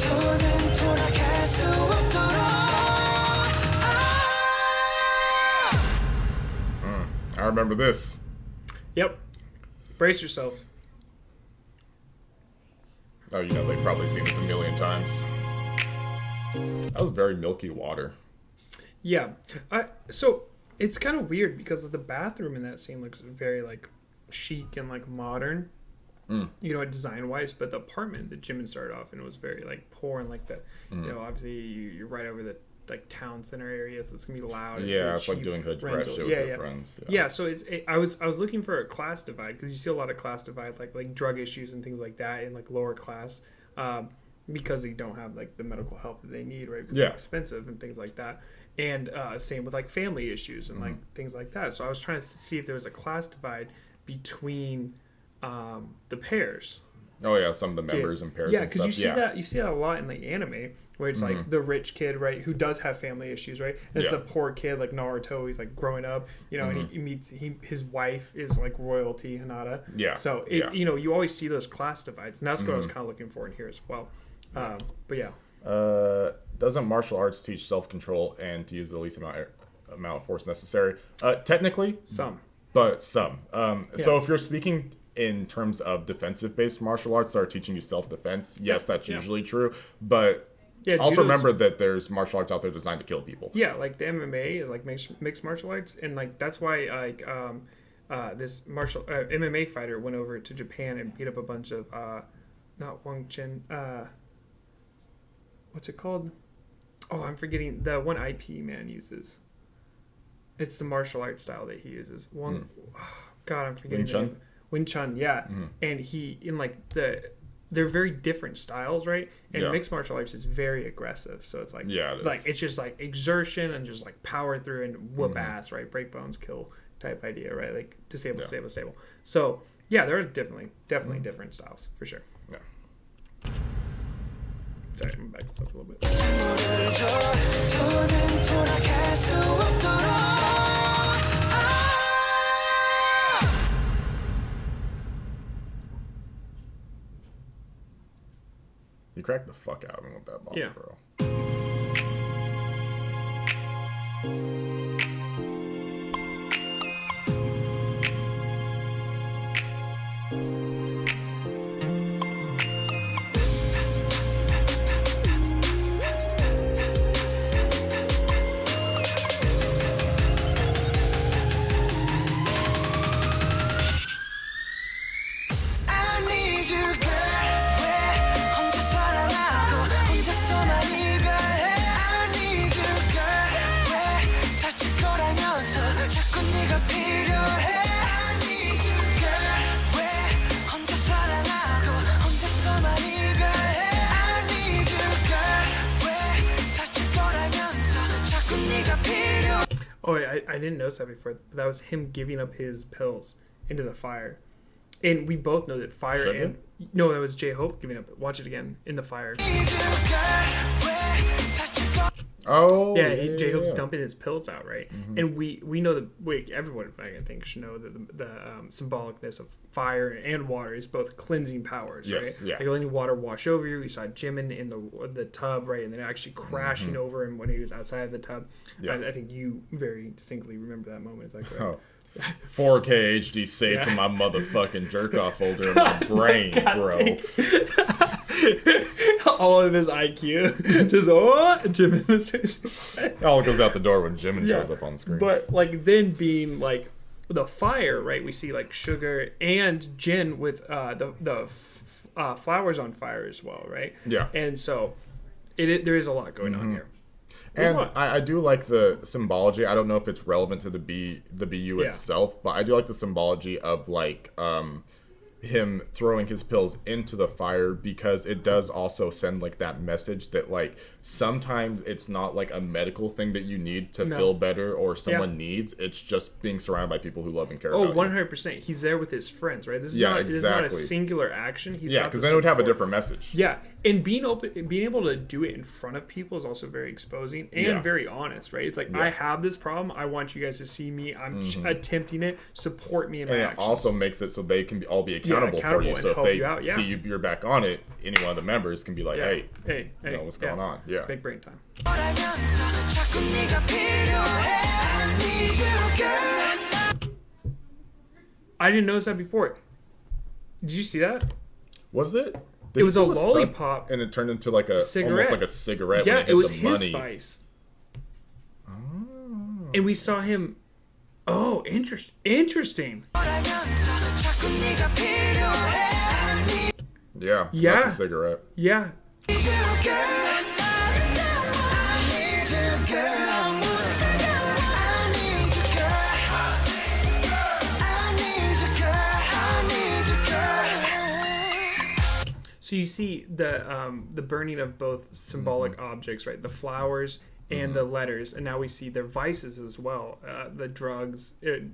더는 돌아갈 수 없도록 I remember this. Yep. Brace yourselves. Oh, you know, they've probably seen this a million times. That was very milky water. Yeah. So it's kind of weird because the bathroom in that scene looks very like chic and like modern, you know, design wise. But the apartment that Jimin started off in was very like poor and like the, you know, obviously you're right over the like town center area, so it's gonna be loud. Yeah, it's like doing hood rat shit with your friends. Yeah, so I was looking for a class divide because you see a lot of class divide like drug issues and things like that in like lower class, because they don't have like the medical help that they need, right? Because they're expensive and things like that. And same with like family issues and like things like that. So I was trying to see if there was a class divide between the pairs. Oh yeah, some of the members in Paris. Yeah, because you see that a lot in the anime where it's like the rich kid, right, who does have family issues, right? And it's the poor kid like Naruto. He's like growing up, you know, and he meets his wife is like royalty, Hinata. Yeah. So you know, you always see those class divides, and that's what I was kind of looking for in here as well. But yeah. Doesn't martial arts teach self-control and to use the least amount of force necessary? Technically, Some. but some. So if you're speaking in terms of defensive-based martial arts that are teaching you self-defense, yes, that's usually true. But also judo's- remember that there's martial arts out there designed to kill people. Yeah, like the MMA is like mixed martial arts, and like that's why like this MMA fighter went over to Japan and beat up a bunch of not Wang Chen, what's it called? Oh, I'm forgetting the one IP man uses. It's the martial arts style that he uses. God, I'm forgetting. Wing Chun? the name. Wing Chun, yeah. And he in like they're very different styles, right? And mixed martial arts is very aggressive, so it's like Yeah, it is. like it's just like exertion and just like power through and whoop ass, right? Break bones, kill type idea, right? Like disable. So yeah, there are definitely different styles for sure. Yeah. Sorry, I'm back this up a little bit. 선물을 줘 더는 돌아갈 수 없도록 You cracked the fuck out of me with that ball, Yeah. bro. didn't notice that before. But that was him giving up his pills into the fire. And we both know that fire Shouldn't and... No, that was J-Hope giving up. Watch it again. In the fire. Oh, Yeah, J-Hope's dumping his pills out, right? And we know that... Wait, everyone, I think, should know that the symbolicness of fire and water is both cleansing powers, Yes, right? yeah. Like letting water wash over you. We saw Jimin in the tub, right? And then actually crashing over him when he was outside of the tub. Yeah. I think you very distinctly remember that moment. Is that correct? Oh. 4K HD saved to my motherfucking jerk off folder in my brain, bro. All of his IQ. Just, Jimin in his face. It all goes out the door when Jimin shows up on screen. But like then being like the fire, right? We see like Sugar and Jin with the flowers on fire as well, right? Yeah. And so there is a lot going on here. And I do like the symbology. I don't know if it's relevant to the BU itself, but I do like the symbology of like him throwing his pills into the fire, because it does also send like that message that like sometimes it's not like a medical thing that you need to feel better or someone needs. It's just being surrounded by people who love and care about you. 100%. He's there with his friends, right? This is Exactly. This is not a singular action. Because then it would have a different message. Yeah, and being able to do it in front of people is also very exposing and very honest, right? It's like, I have this problem. I want you guys to see me. I'm attempting it. Support me in my actions. And it also makes it so they can all be accountable for you. So if they see you're back on it, any one of the members can be like, hey, you know what's going on. Yeah. Big brain time. I didn't notice that before. Did you see that? Was it? It was a lollipop, and it turned into like a cigarette. Almost like a cigarette. Yeah, when it was the his money. vice. Oh. And we saw him. Oh, interesting. Yeah, that's a cigarette. Yeah. So you see the burning of both symbolic objects, right? The flowers and the letters, and now we see their vices as well. The drugs,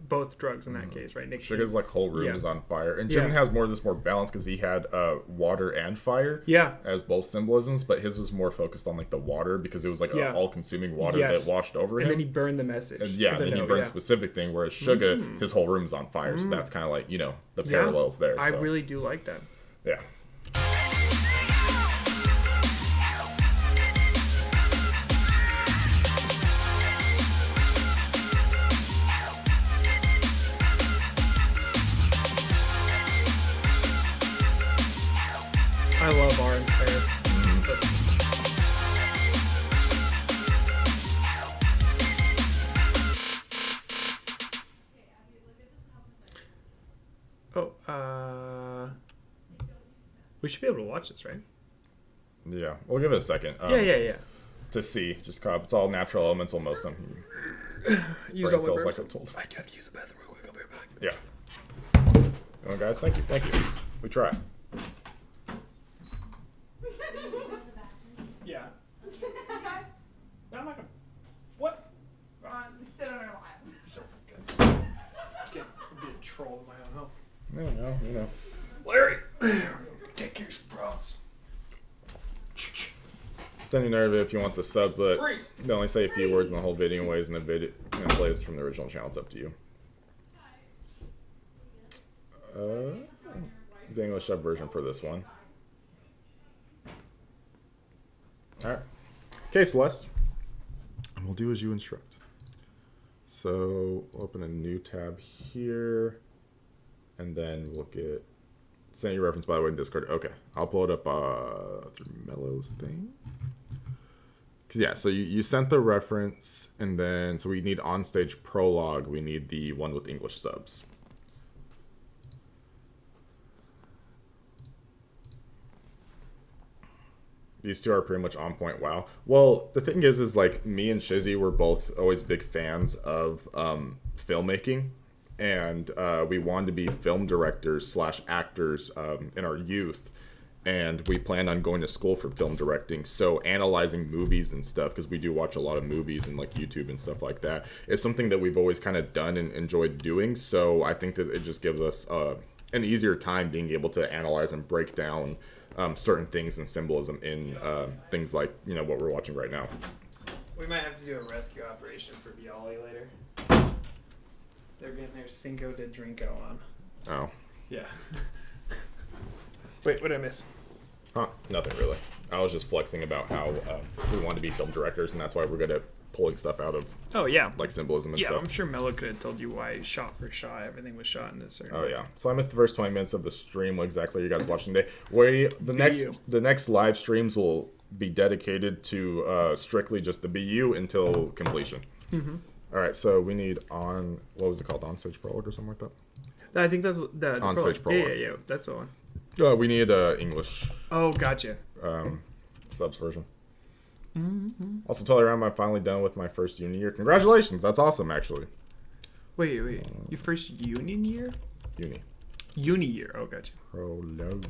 both drugs in that case, right? Sugar's like whole room is on fire, and Jimin has this more balance because he had water and fire, as both symbolisms, but his was more focused on like the water because it was like all-consuming water that washed over him. And then he burned the message. And then he burned a specific thing, whereas Sugar, his whole room is on fire, so that's kind of like the parallels there. So. I really do like that. Yeah. I love Arm's hair. We should be able to watch this, right? Yeah, we'll give it a second. Yeah. To see, just it's all natural elemental most of them. Use all my like burps. I told. I have to use the bathroom real quick. I'll be right back. Yeah. Come on, guys. Thank you. We try. Yeah. No, I'm not gonna. What? Sit on our lap. Get be a troll in my own home. You know. Larry, take care of some problems. Send you nerve if you want the sub, but Freeze. they only say a few words in the whole video anyways, and the video and plays from the original channel. It's up to you. The English dub version for this one. Alright. Okay, Celeste. And we'll do as you instruct. So, we'll open a new tab here. And then we'll get... Send your reference, by the way, in Discord. Okay. I'll pull it up through Mello's thing. Yeah, so you sent the reference, and then... So we need on-stage prologue. We need the one with English subs. These two are pretty much on point. Wow. Well, the thing is like me and Shizzy were both always big fans of filmmaking, and we wanted to be film directors / actors in our youth, and we plan on going to school for film directing. So analyzing movies and stuff, because we do watch a lot of movies and like YouTube and stuff like that, is something that we've always kind of done and enjoyed doing. So I think that it just gives us an easier time being able to analyze and break down certain things and symbolism in things like, you know, what we're watching right now. We might have to do a rescue operation for Bialy later. They're getting their Cinco de Drinko on. Oh. Yeah. Wait, what did I miss? Huh, nothing really. I was just flexing about how we want to be film directors, and that's why we're good at pulling stuff out of like symbolism and stuff. Yeah, I'm sure Mello could have told you why shot for shot everything was shot in a certain way. Yeah. So I missed the first 20 minutes of the stream. What exactly are you guys watching today? The next live streams will be dedicated to strictly just the BU until completion. Mm-hmm. All right, so we need what was it called? On-stage prologue or something like that? I think that's what the on-stage prologue. Yeah, that's the one. We need English. Oh, gotcha. Subs version. Mm-hmm. Also, tell everyone I'm finally done with my first uni year. Congratulations, that's awesome, actually. Wait. Your first union year? Uni year. Oh, gotcha. Prologue.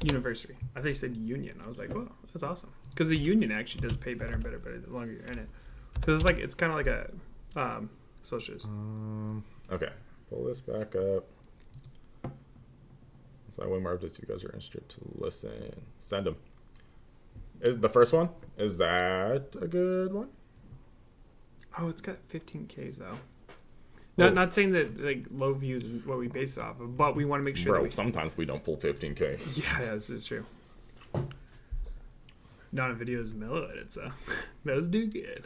University. I thought you said union. I was like, whoa, that's awesome. Because the union actually does pay better and better the longer you're in it. Because it's kind of like a socialist. Okay, pull this back up. So way more updates you guys are interested to listen. Send them. The first one, is that a good one? Oh, it's got 15Ks though. Not saying that like low views is what we base it off of, but we want to make sure. Bro, sometimes we don't pull 15K. Yeah, this is true. Not a video is mellow edit, so those do good.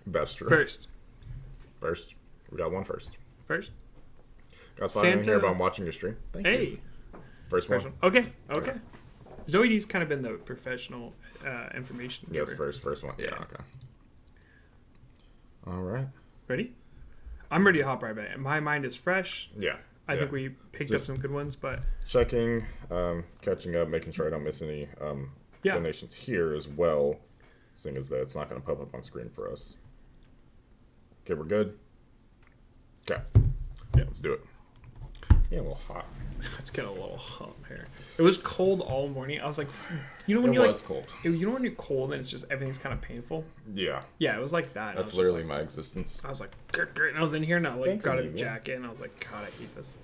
That's true. First. We got one first. Guys, finally here about watching your stream. Thank you. First one. Okay. Zoe D's kind of been the professional information giver. Yes, first one. Yeah, okay. All right. Ready? I'm ready to hop right back. My mind is fresh. Yeah. I think we picked up some good ones, but... Checking, catching up, making sure I don't miss any donations here as well, seeing as that it's not going to pop up on screen for us. Okay, we're good? Okay. Yeah, let's do it. It's getting a little hot. It's getting a little hot here. It was cold all morning. I was like, you know when cold. You know when you're cold and it's just everything's kind of painful. Yeah. Yeah, it was like that. That's literally my existence. I was like, grr, and I was in here and I got a jacket and I was like, God, I hate this.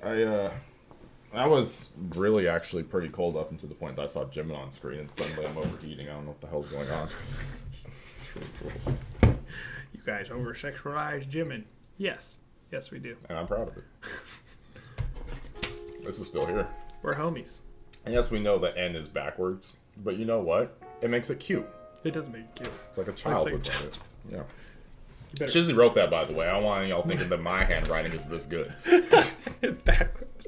I was really actually pretty cold up until the point that I saw Jimin on screen and suddenly I'm overheating. I don't know what the hell's going on. You guys over-sexualize Jimin. Yes, we do. And I'm proud of it. This is still here. We're homies. And yes, we know the N is backwards, but you know what? It makes it cute. It does make it cute. It's like a child would write it. Yeah. Shizzy wrote that, by the way. I don't want y'all thinking that my handwriting is this good. Backwards.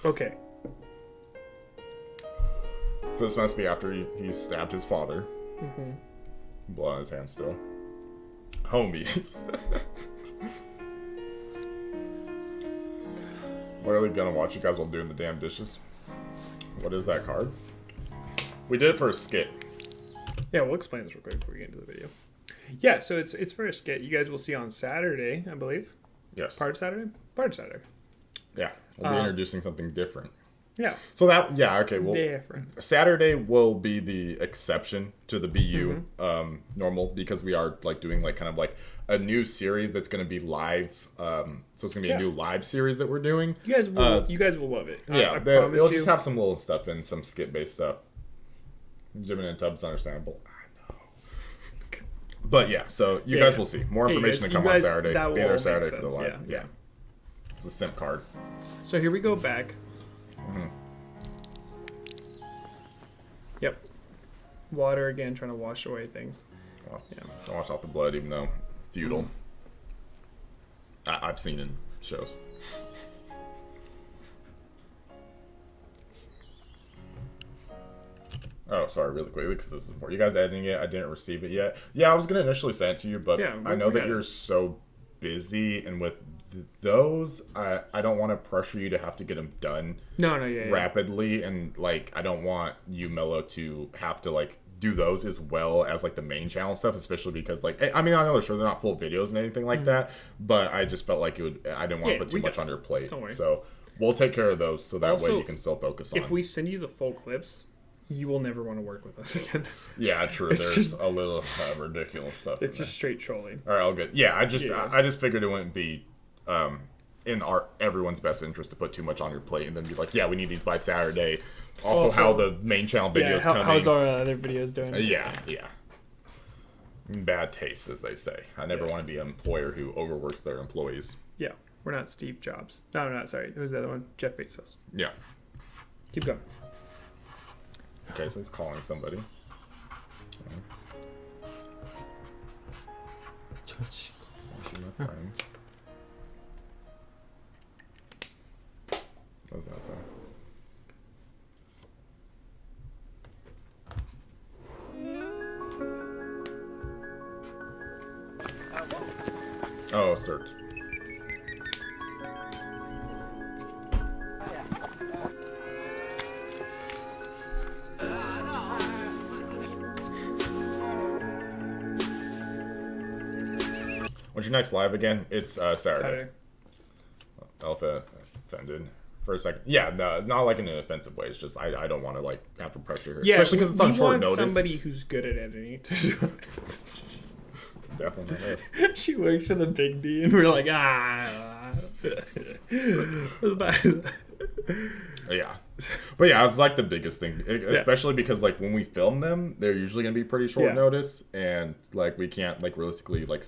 Okay. So this must be after he stabbed his father. Mm-hmm. Blood on his hand still. Homies. What are they gonna watch you guys while doing the damn dishes? What is that card? We did it for a skit. Yeah, we'll explain this real quick before we get into the video. Yeah, so it's for a skit. You guys will see on Saturday, I believe. Yes. Part of Saturday? Part of Saturday. Yeah. We'll be introducing something different. Yeah. So okay, well, different. Saturday will be the exception to the BU normal, because we are like doing like kind of like a new series that's going to be live. So it's going to be a new live series that we're doing. You guys will love it. Yeah, they'll just have some little stuff in, some skit-based stuff. Jimin and Tubbs, understandable. I know. But yeah, so you guys will see. More information to come on Saturday. Be there Saturday for the live. Yeah. It's the simp card. So here we go back. Mm-hmm. Yep. Water again, trying to wash away things. Well, don't wash out the blood, even though feudal. I've seen in shows. Oh, sorry, really quickly, because this is more. You guys editing it? I didn't receive it yet. Yeah, I was gonna initially send it to you, but I know that you're so busy, and with those, I don't want to pressure you to have to get them done. Rapidly, and like I don't want you, Mello, to have to like do those as well as like the main channel stuff, especially because like I mean I know they're not full videos and anything like that, but I just felt like it would. I didn't want to put too much on your plate. So we'll take care of those so that Also, way you can still focus on. If we send you the full clips, you will never want to work with us again. Yeah, true. There's a little ridiculous stuff. It's just straight trolling. All right, all good. Yeah, I just figured it wouldn't be in everyone's best interest to put too much on your plate and then be like, yeah, we need these by Saturday. Also, how the main channel videos coming. How's our other videos doing? Yeah. Bad taste, as they say. I never want to be an employer who overworks their employees. Yeah, we're not Steve Jobs. No, not sorry. Who's the other one? Jeff Bezos. Yeah. Keep going. Okay, so he's calling somebody. My friends. What was that say? Oh, cert. When's your next live again? It's Saturday. Alpha offended for a second. Yeah, no, not like in an offensive way. It's just I don't want to like have to pressure her, especially because it's on short notice. Somebody who's good at editing to do it. Definitely is. She works for the big D, and we're like, Yeah, but yeah, it's like the biggest thing, especially because like when we film them, they're usually gonna be pretty short notice, and like we can't like realistically like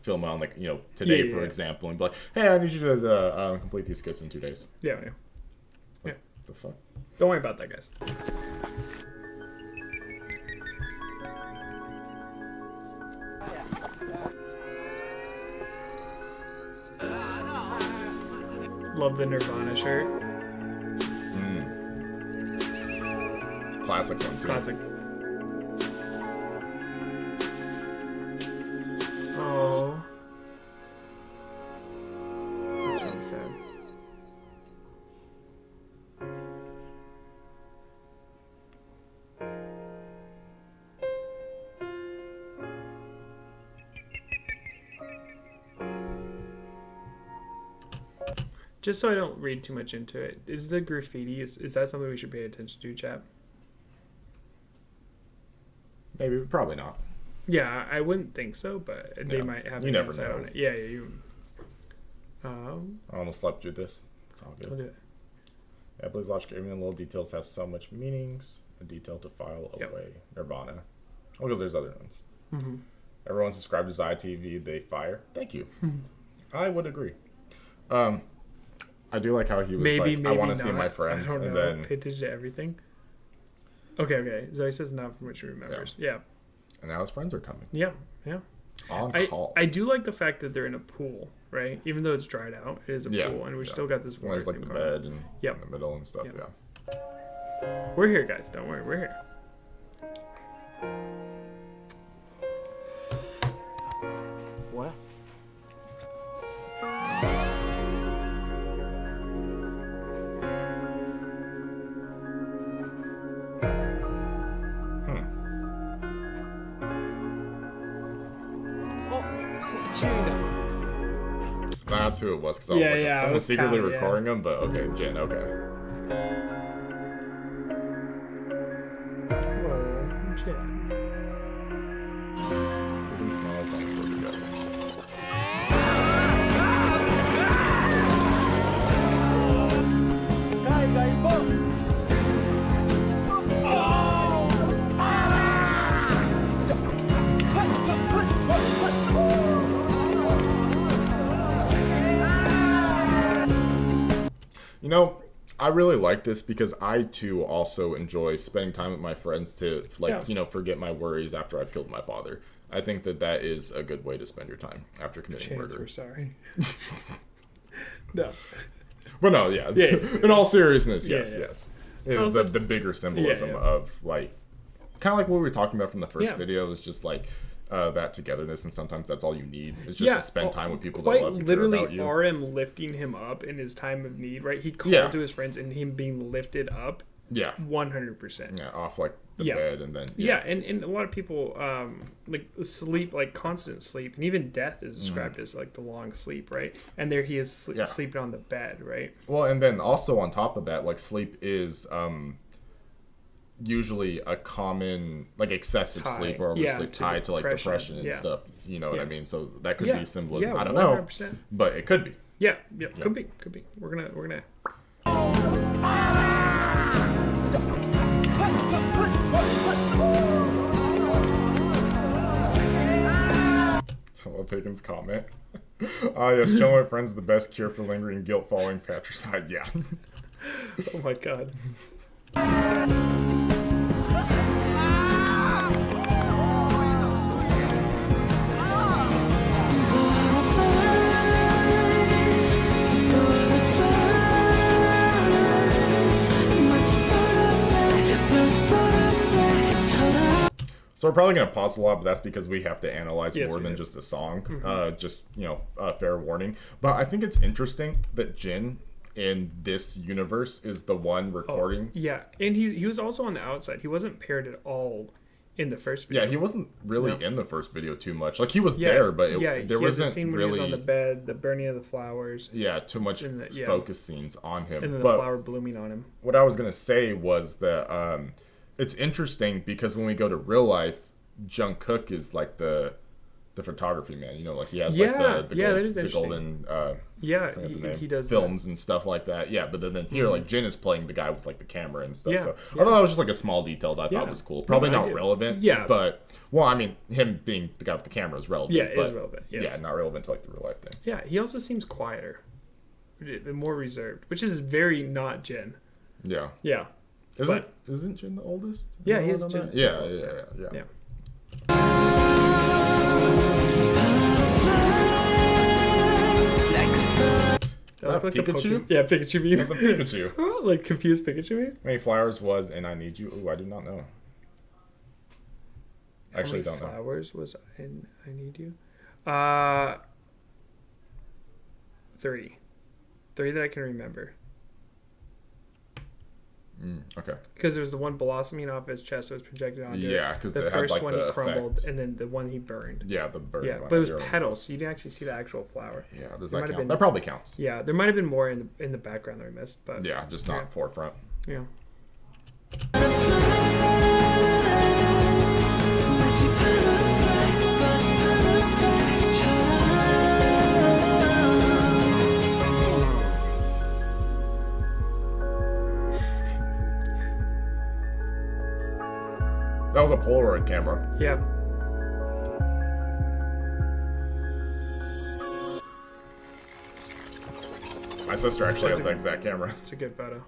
film on like today for example, and be like, hey, I need you to complete these skits in 2 days. Yeah. The fuck? Don't worry about that, guys. Love the Nirvana shirt. Classic one too. Classic. Oh. That's really sad. Just so I don't read too much into it, is the graffiti, is that something we should pay attention to, chat? Maybe, probably not. Yeah, I wouldn't think so, but they might have an insight on it. Yeah, you. I almost slept through this. It's all good. I'll do it. Yeah, Blaze Logic, even in little details, has so much meanings. A detail to file away. Nirvana. Oh, because there's other ones. Mm-hmm. Everyone subscribed to Ziah TV. They fire. Thank you. I would agree. I do like how he was maybe I want to see my friends. I don't and know. then Pay attention to everything. Okay. Zoe says not from which she remembers. Yeah. And now his friends are coming. Yeah. On call. I do like the fact that they're in a pool, right? Even though it's dried out, it is a pool, and we still got this water. There's like the bed and in the middle and stuff. Yep. We're here, guys. Don't worry. We're here. What? That's who it was, because I was like, someone secretly recording him, but okay, Jen, okay. Whoa, Jen. These smiles on work together. You know, I really like this because I too also enjoy spending time with my friends to forget my worries after I've killed my father. I think that is a good way to spend your time after committing murder. We're sorry. No. But no, yeah. In all seriousness, yes. Is the bigger symbolism of like kind of like what we were talking about from the first video is just like that togetherness, and sometimes that's all you need is just to spend time with people that love you, literally care about you. RM lifting him up in his time of need, right? He called to his friends and him being lifted up. 100%. Yeah, off like the bed, and then and a lot of people like sleep, like constant sleep, and even death is described as like the long sleep, right? And there he is sleeping on the bed, right? Well, and then also on top of that, like sleep is usually a common, like excessive sleep or oversleep tied to like depression and stuff. You know what I mean? So that could be symbolism. Yeah, I don't 100%. know, but it could be. Yeah, could be. We're gonna. I love Higgins' comment. Yes, chilling with friends is the best cure for lingering guilt following patricide. Yeah. Oh my god. So we're probably going to pause a lot, but that's because we have to analyze more than just a song. Just, fair warning. But I think it's interesting that Jin in this universe is the one recording. Yeah, and he was also on the outside. He wasn't paired at all in the first video. Yeah, he wasn't really in the first video too much. Like, he was there, but there wasn't the scene when really... he was on the bed, the burning of the flowers. Yeah, too much focus scenes on him. And then the flower blooming on him. What I was going to say was that it's interesting because when we go to real life, Jungkook is like the photography man, like he has the golden he does films that. And stuff like that. Yeah, but then here like Jin is playing the guy with like the camera and stuff. So I thought that was just like a small detail that I thought was cool. Probably not relevant. Yeah, but him being the guy with the camera is relevant. Yeah, it is relevant. Yes. Yeah, not relevant to like the real life thing. Yeah, he also seems quieter, more reserved, which is very not Jin. Yeah. Yeah. Isn't Jin the oldest? Yeah, he is Jin. Yeah. Like Pikachu? Yeah, Pikachu meme. That's a Pikachu. Like confused Pikachu meme? How many flowers was and I Need You? Ooh, I do not know. Actually, don't know. Flowers was in I Need You? 3. 3 that I can remember. Okay. Because there was the one blossoming off his chest that was projected onto Yeah, because the first had, like, one the he crumbled, effect. and then the one he burned. Yeah, the burn. Yeah, but it was petals, so you didn't actually see the actual flower. Yeah, does that count? That probably counts. Yeah, there might have been more in the background that we missed, but yeah, just not forefront. Yeah. That was a Polaroid camera. Yeah. My sister actually has the exact camera. It's a good photo.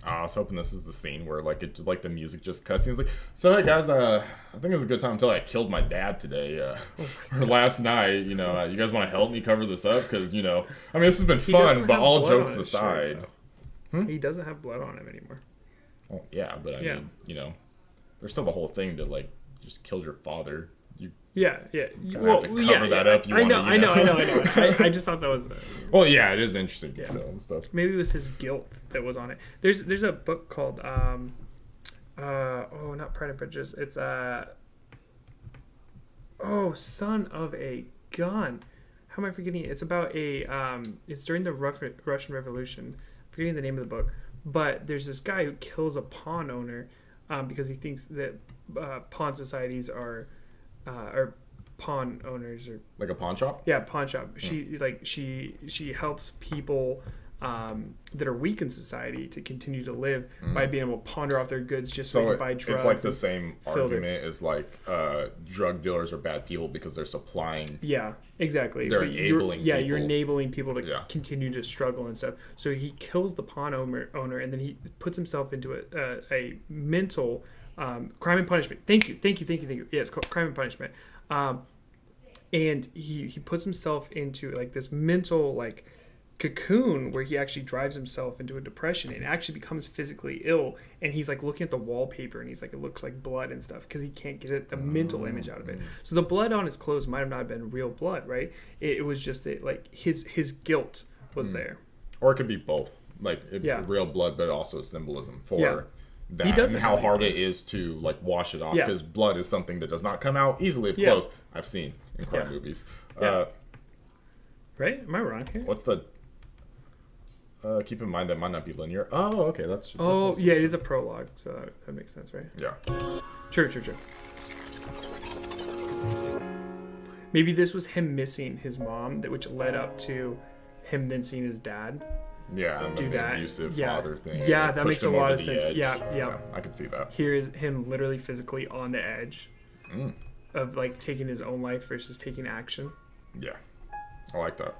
I was hoping this is the scene where like the music just cuts. He's like, "So hey guys, I think it's a good time until I killed my dad today, or last night. You guys want to help me cover this up? Because this has been fun, but all jokes aside, he doesn't have blood on him anymore. Oh yeah, but I mean, there's still the whole thing that like just killed your father. Yeah. Well, have to cover that up. I know. I just thought that was. Well, yeah, it is interesting detail and stuff. Maybe it was his guilt that was on it. There's a book called not Pride and Prejudice. It's Son of a Gun. How am I forgetting it? It's about it's during the Russian Revolution. I'm forgetting the name of the book, but there's this guy who kills a pawn owner because he thinks that pawn societies are pawn owners, or like a pawn shop. Yeah, pawn shop. She helps people that are weak in society to continue to live by being able to pawn off their goods just so they can buy drugs. It's like the same argument as like drug dealers are bad people because they're supplying. Yeah, exactly. They're enabling people. You're enabling people to continue to struggle and stuff. So he kills the pawn owner, and then he puts himself into a mental crime and punishment. Thank you. Yeah, it's called crime and punishment. And he puts himself into like this mental Cocoon, where he actually drives himself into a depression and actually becomes physically ill, and he's like looking at the wallpaper and he's like, it looks like blood and stuff because he can't get the mental image out of it. So the blood on his clothes might have not been real blood, right? It was just that like his guilt was there. Or it could be both, like Yeah. real blood, but also symbolism for Yeah. that, He doesn't and how have hard anything. it is to like wash it off, Yeah. because blood is something that does not come out easily of Yeah. clothes. I've seen in crime Yeah. movies. Yeah. Right? Am I wrong here? What's the? Keep in mind that might not be linear. Oh, okay, that's. Oh, that's yeah, it is a prologue, so that makes sense, right? yeah. True. Maybe this was him missing his mom, which led up to him then seeing his dad Yeah, and do the that. abusive Yeah. father thing. Yeah, It that pushed makes a him lot over of the sense. edge. Yeah. I can see that. Here is him literally physically on the edge of like taking his own life versus taking action. Yeah, I like that.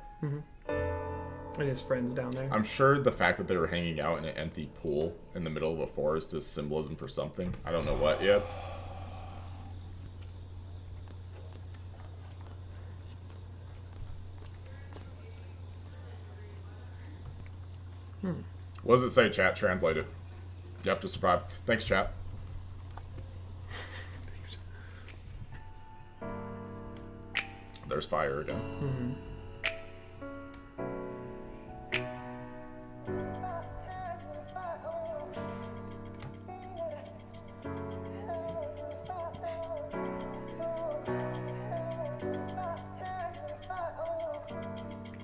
And his friends down there. I'm sure the fact that they were hanging out in an empty pool in the middle of a forest is symbolism for something. I don't know what yet. What does it say, chat? Translate it. You have to survive. Thanks, chat. There's fire again.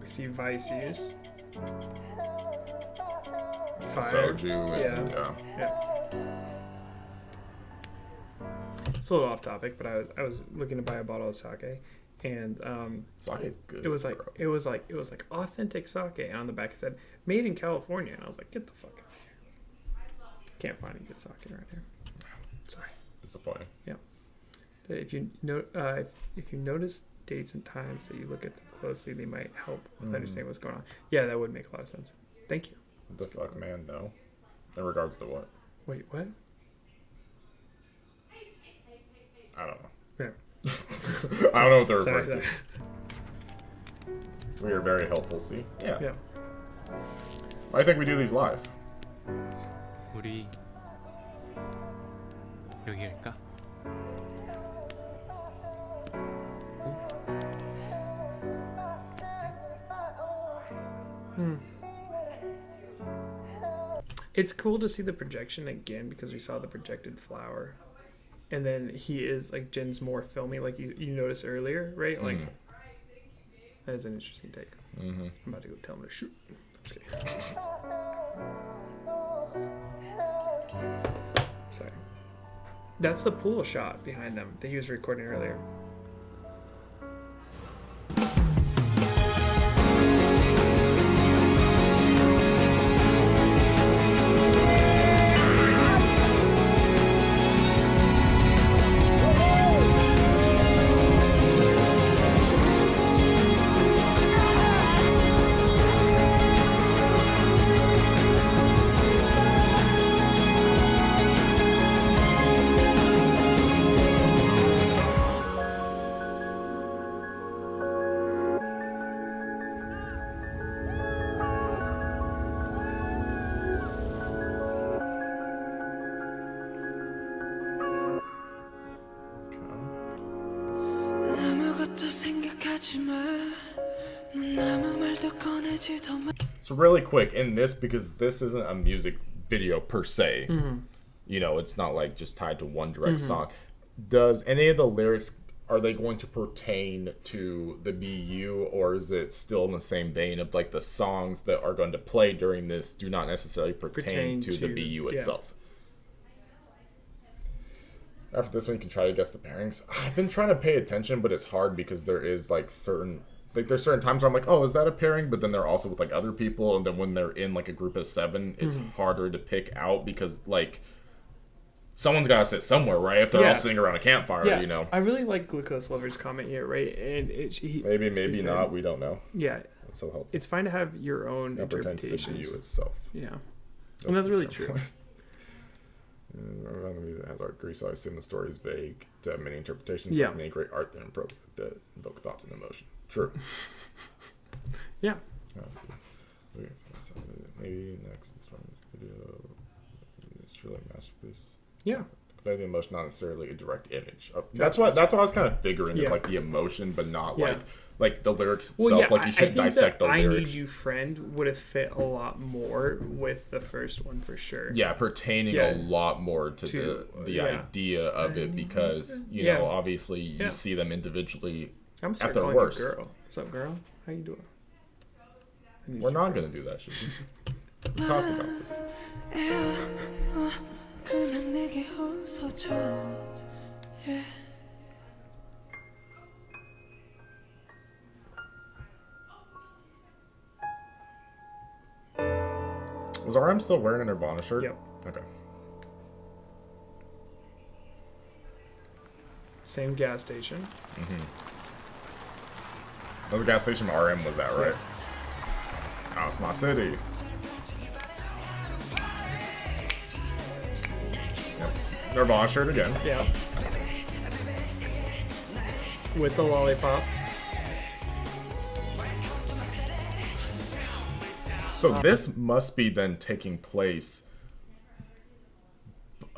We see vice use. Fire. Soju. And, Yeah. It's a little off topic, but I was looking to buy a bottle of sake, and Sake's good. it was like bro. it was like authentic sake, and on the back it said made in California, and I was like, get the fuck out of here. Can't find any good sake right here. Sorry. Disappointing. If you if you notice dates and times that you look at them closely, they might help with understanding what's going on. Yeah, that would make a lot of sense. Thank you. What the fuck, man? No. In regards to what? Wait, what? I don't know. Yeah. I don't know what they're Sorry, referring to. We are very helpful, see? Yeah. Yeah. Why do you think we do these live? 우리 여기일까? It's cool to see the projection again because we saw the projected flower. And then he is like Jin's more filmy, like you noticed earlier, right? Like that is an interesting take. I'm about to go tell him to shoot. I'm just kidding. Sorry. That's the pool shot behind them that he was recording earlier. 아무것도 생각하지 마. 넌 아무 말도 꺼내지도 마. So really quick, in this, because this isn't a music video per se, you know, it's not like just tied to one direct song. Does any of the lyrics, are they going to pertain to the BU, or is it still in the same vein of like the songs that are going to play during this do not necessarily pertain to the BU itself? After this one, you can try to guess the pairings. I've been trying to pay attention, but it's hard because there is like there's certain times where I'm like, oh, is that a pairing? But then they're also with like other people, and then when they're in like a group of 7, it's harder to pick out because like someone's got to sit somewhere, right? If they're all sitting around a campfire, you know. I really like Glucose Lover's comment here, right? And Maybe he not. said- We don't know. Yeah, It's so helpful. it's fine to have your own It pertains to the interpretations. BU itself. Yeah, and that's really the true. point. It has art degree, so I assume the story is vague to have many interpretations. Yeah. Like many great art that invoke thoughts and emotion. True. Yeah. Maybe next video. It's truly a masterpiece. Yeah. Convey the emotion, not necessarily a direct image. That's what I was kind of figuring is Yeah. like the emotion, but not Yeah. like the lyrics itself. Well, yeah, like you should dissect the I lyrics. Need You Friend would have fit a lot more with the first one for sure. Yeah, pertaining Yeah. a lot more to the yeah. idea of it because you Yeah. know obviously you Yeah. see them individually I'm at start their calling worst. you girl. What's up, girl? How you doing? We're not gonna do that shit. We talked about this. 그냥 내게 웃어줘. Yeah. Was RM still wearing a Nirvana shirt? Yep. Okay. Same gas station. That was the gas station RM was at, right? Oh, it's my city. Yep. Nirvana shirt again. Yeah. With the lollipop. So this must be then taking place.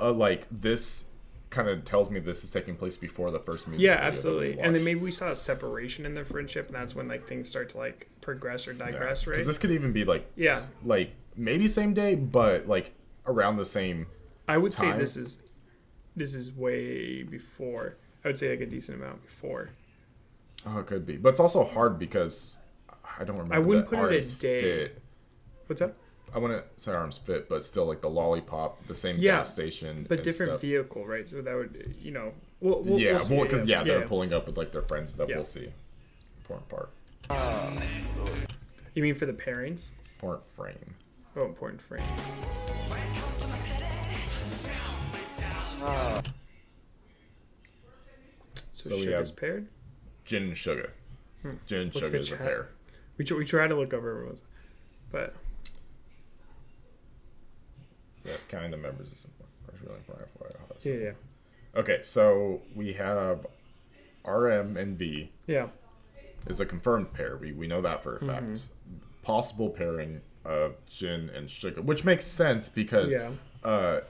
Like this kind of tells me this is taking place before the first music. Yeah, video that we absolutely. And then watched. maybe we saw a separation in their friendship, and that's when like things start to like progress or digress, right? Because this could even be like Yeah. like maybe same day, but like around the same. I would say time. this is way before. I would say like a decent amount before. Oh, it could be, but it's also hard because I don't remember. I wouldn't that put it Arms a day. Fit. What's up? I wouldn't say Arms Fit, but still like the lollipop, the same Yeah, gas station, But and different stuff. vehicle, right? So that would, we'll Yeah, see. well, because they're pulling up with like their friends and stuff. Yeah. We'll see. Important part. You mean for the pairings? Important frame. Oh, important frame. So So we Sugar's have- paired. Gin and sugar. Gin and Look at sugar the is a chat. pair. We try to look over everyone's, but Yes, counting the members is important. It's really important. yeah. Okay, so we have RM and V Yeah. is a confirmed pair. We know that for a fact. Mm-hmm. Possible pairing of Jin and Sugar, which makes sense because Yeah.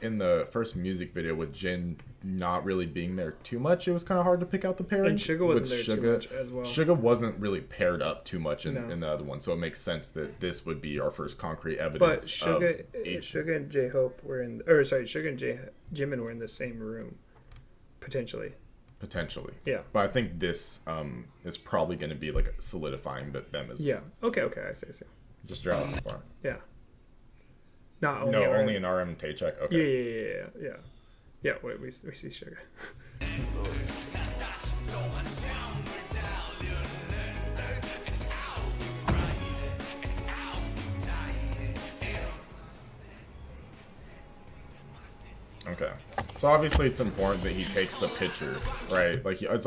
in the first music video with Jin not really being there too much, it was kind of hard to pick out the pairing. And Sugar wasn't With there too much as well. Sugar wasn't really paired up too much in, No. in the other one, so it makes sense that this would be our first concrete But evidence. Sugar, of Sugar and J Hope were in, Sugar and Jimin were in the same room, potentially. potentially. Yeah. But I think this is probably going to be like solidifying that them as Yeah. Okay. I see. just draw out so far. Yeah. Not only. No, RM. only in RM and Taycheck. Okay. Yeah. Yeah. Wait, we see Sugar. Okay. So obviously it's important that he takes the picture, right? Like it's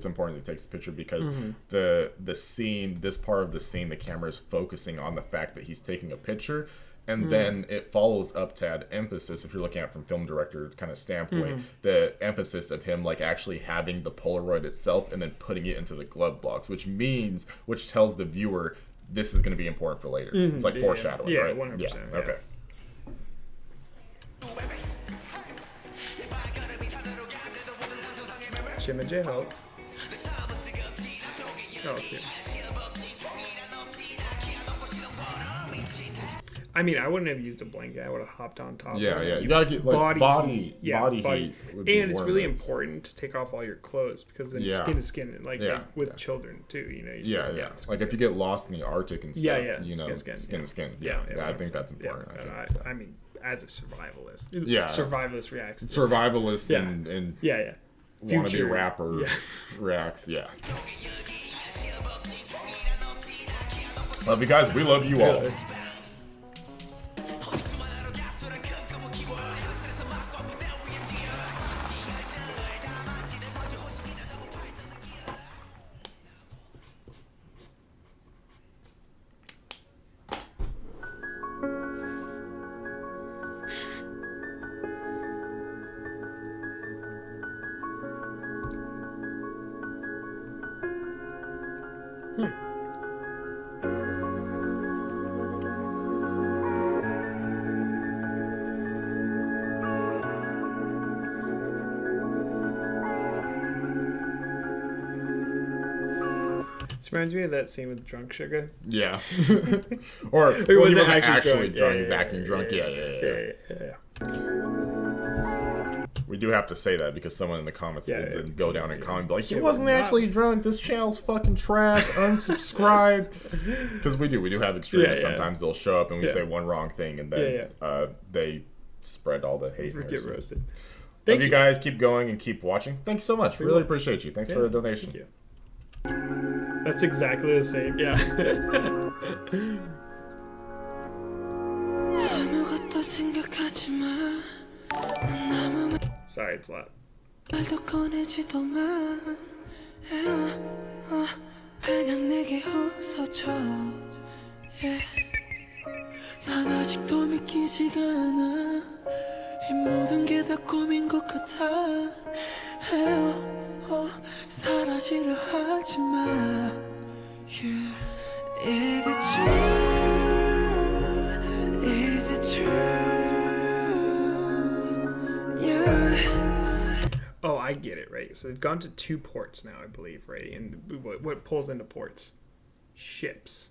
important that he takes the picture because the scene, this part of the scene, the camera is focusing on the fact that he's taking a picture, and then it follows up to add emphasis. If you're looking at it from film director kind of standpoint, the emphasis of him like actually having the Polaroid itself and then putting it into the glove box, which tells the viewer this is going to be important for later. It's like foreshadowing, Yeah, right? 100%, yeah. Okay. Jim and J Hope. Oh, cute. I mean, I wouldn't have used a blanket. I would have hopped on top. Yeah, of it. yeah. You gotta get like body heat would be and it's warm really up. important to take off all your clothes because then Yeah. skin to skin, like with Yeah. children too. You're Yeah, supposed- yeah. Like if you get lost in the Arctic and stuff, Yeah. you know, Skin skin yeah. to skin. Yeah, I think that's important. Yeah, I and think. I mean, as a survivalist, Yeah. survivalist reacts. to this. Survivalist Yeah. and Yeah. wannabe Future- rapper Yeah. reacts. Yeah. Love you guys. We love you all. reminds me of that scene with Drunk Sugar. Yeah. Or It well, he wasn't wasn't actually actually drunk. drunk. He's acting drunk. Yeah. We do have to say that because someone in the comments will then go down and comment and be like, he wasn't actually drunk. This channel's fucking trash. Unsubscribe. Because we do have extremists. Sometimes they'll show up and we say one wrong thing and then they spread all the hate. Get roasted. Love you guys. Keep going and keep watching. Thank you so much. Really appreciate you. Thanks for the donation. Thank you. That's exactly the same. Yeah. 아무것도 생각하지 마. 난 아무 Sorry, it's loud. 말도 꺼내지도 마. 그냥 내게 웃어줘. Yeah. 난 아직도 믿기지가 않아. 이 모든 게 다 꿈인 것 같아. 사라지려 하지 마. Yeah. Is it true? Is it true? Yeah. Oh, I get it, right? So they've gone to 2 ports now, I believe, right? And what pulls into ports? Ships.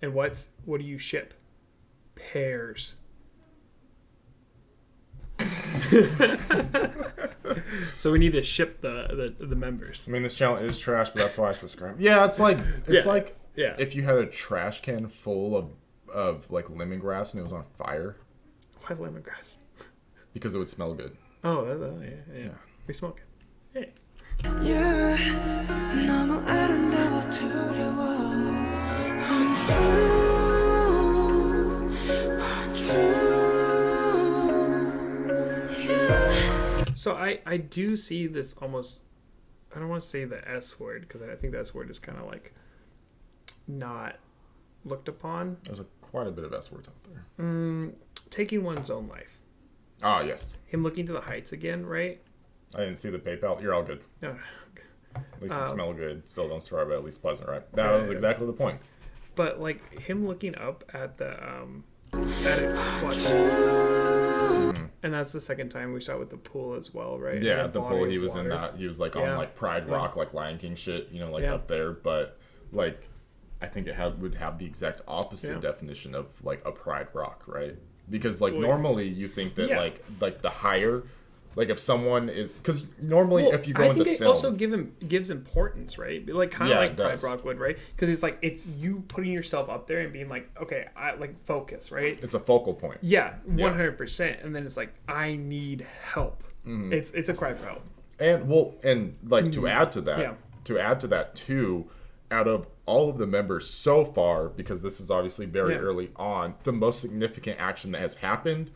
And what do you ship? Pairs. So we need to ship the members. I mean, this channel is trash, but that's why I subscribe. Yeah, it's like if you had a trash can full of like lemongrass and it was on fire. Why lemongrass? Because it would smell good. Oh, yeah. We smoke it. Hey. Yeah. 너무 아름다워 두려워. Untrue. So I do see this almost, I don't want to say the S word because I think the S word is kind of like not looked upon. There's quite a bit of S words out there. Taking one's own life. Ah, yes. Him looking to the heights again, right? I didn't see the PayPal. You're all good. No. At least it smelled good. Still don't survive, but at least pleasant, right? That was exactly the point. But like him looking up at the and that's the second time we saw it with the pool as well, right? Yeah, the pool. He was in that. He was like on like Pride Rock, like Lion King shit, up there. But like, I think it would have the exact opposite definition of like a Pride Rock, right? Because like normally you think that like the higher. Like if someone is, because normally if you go into film, I think it also gives importance, right? Like kind of like Pride Rock would, right? Because it's like it's you putting yourself up there and being like, okay, I like focus, right? It's a focal point. Yeah, 100%. And then it's like I need help. Mm-hmm. It's a cry for help. And to add to that too, out of all of the members so far, because this is obviously very early on, the most significant action that has happened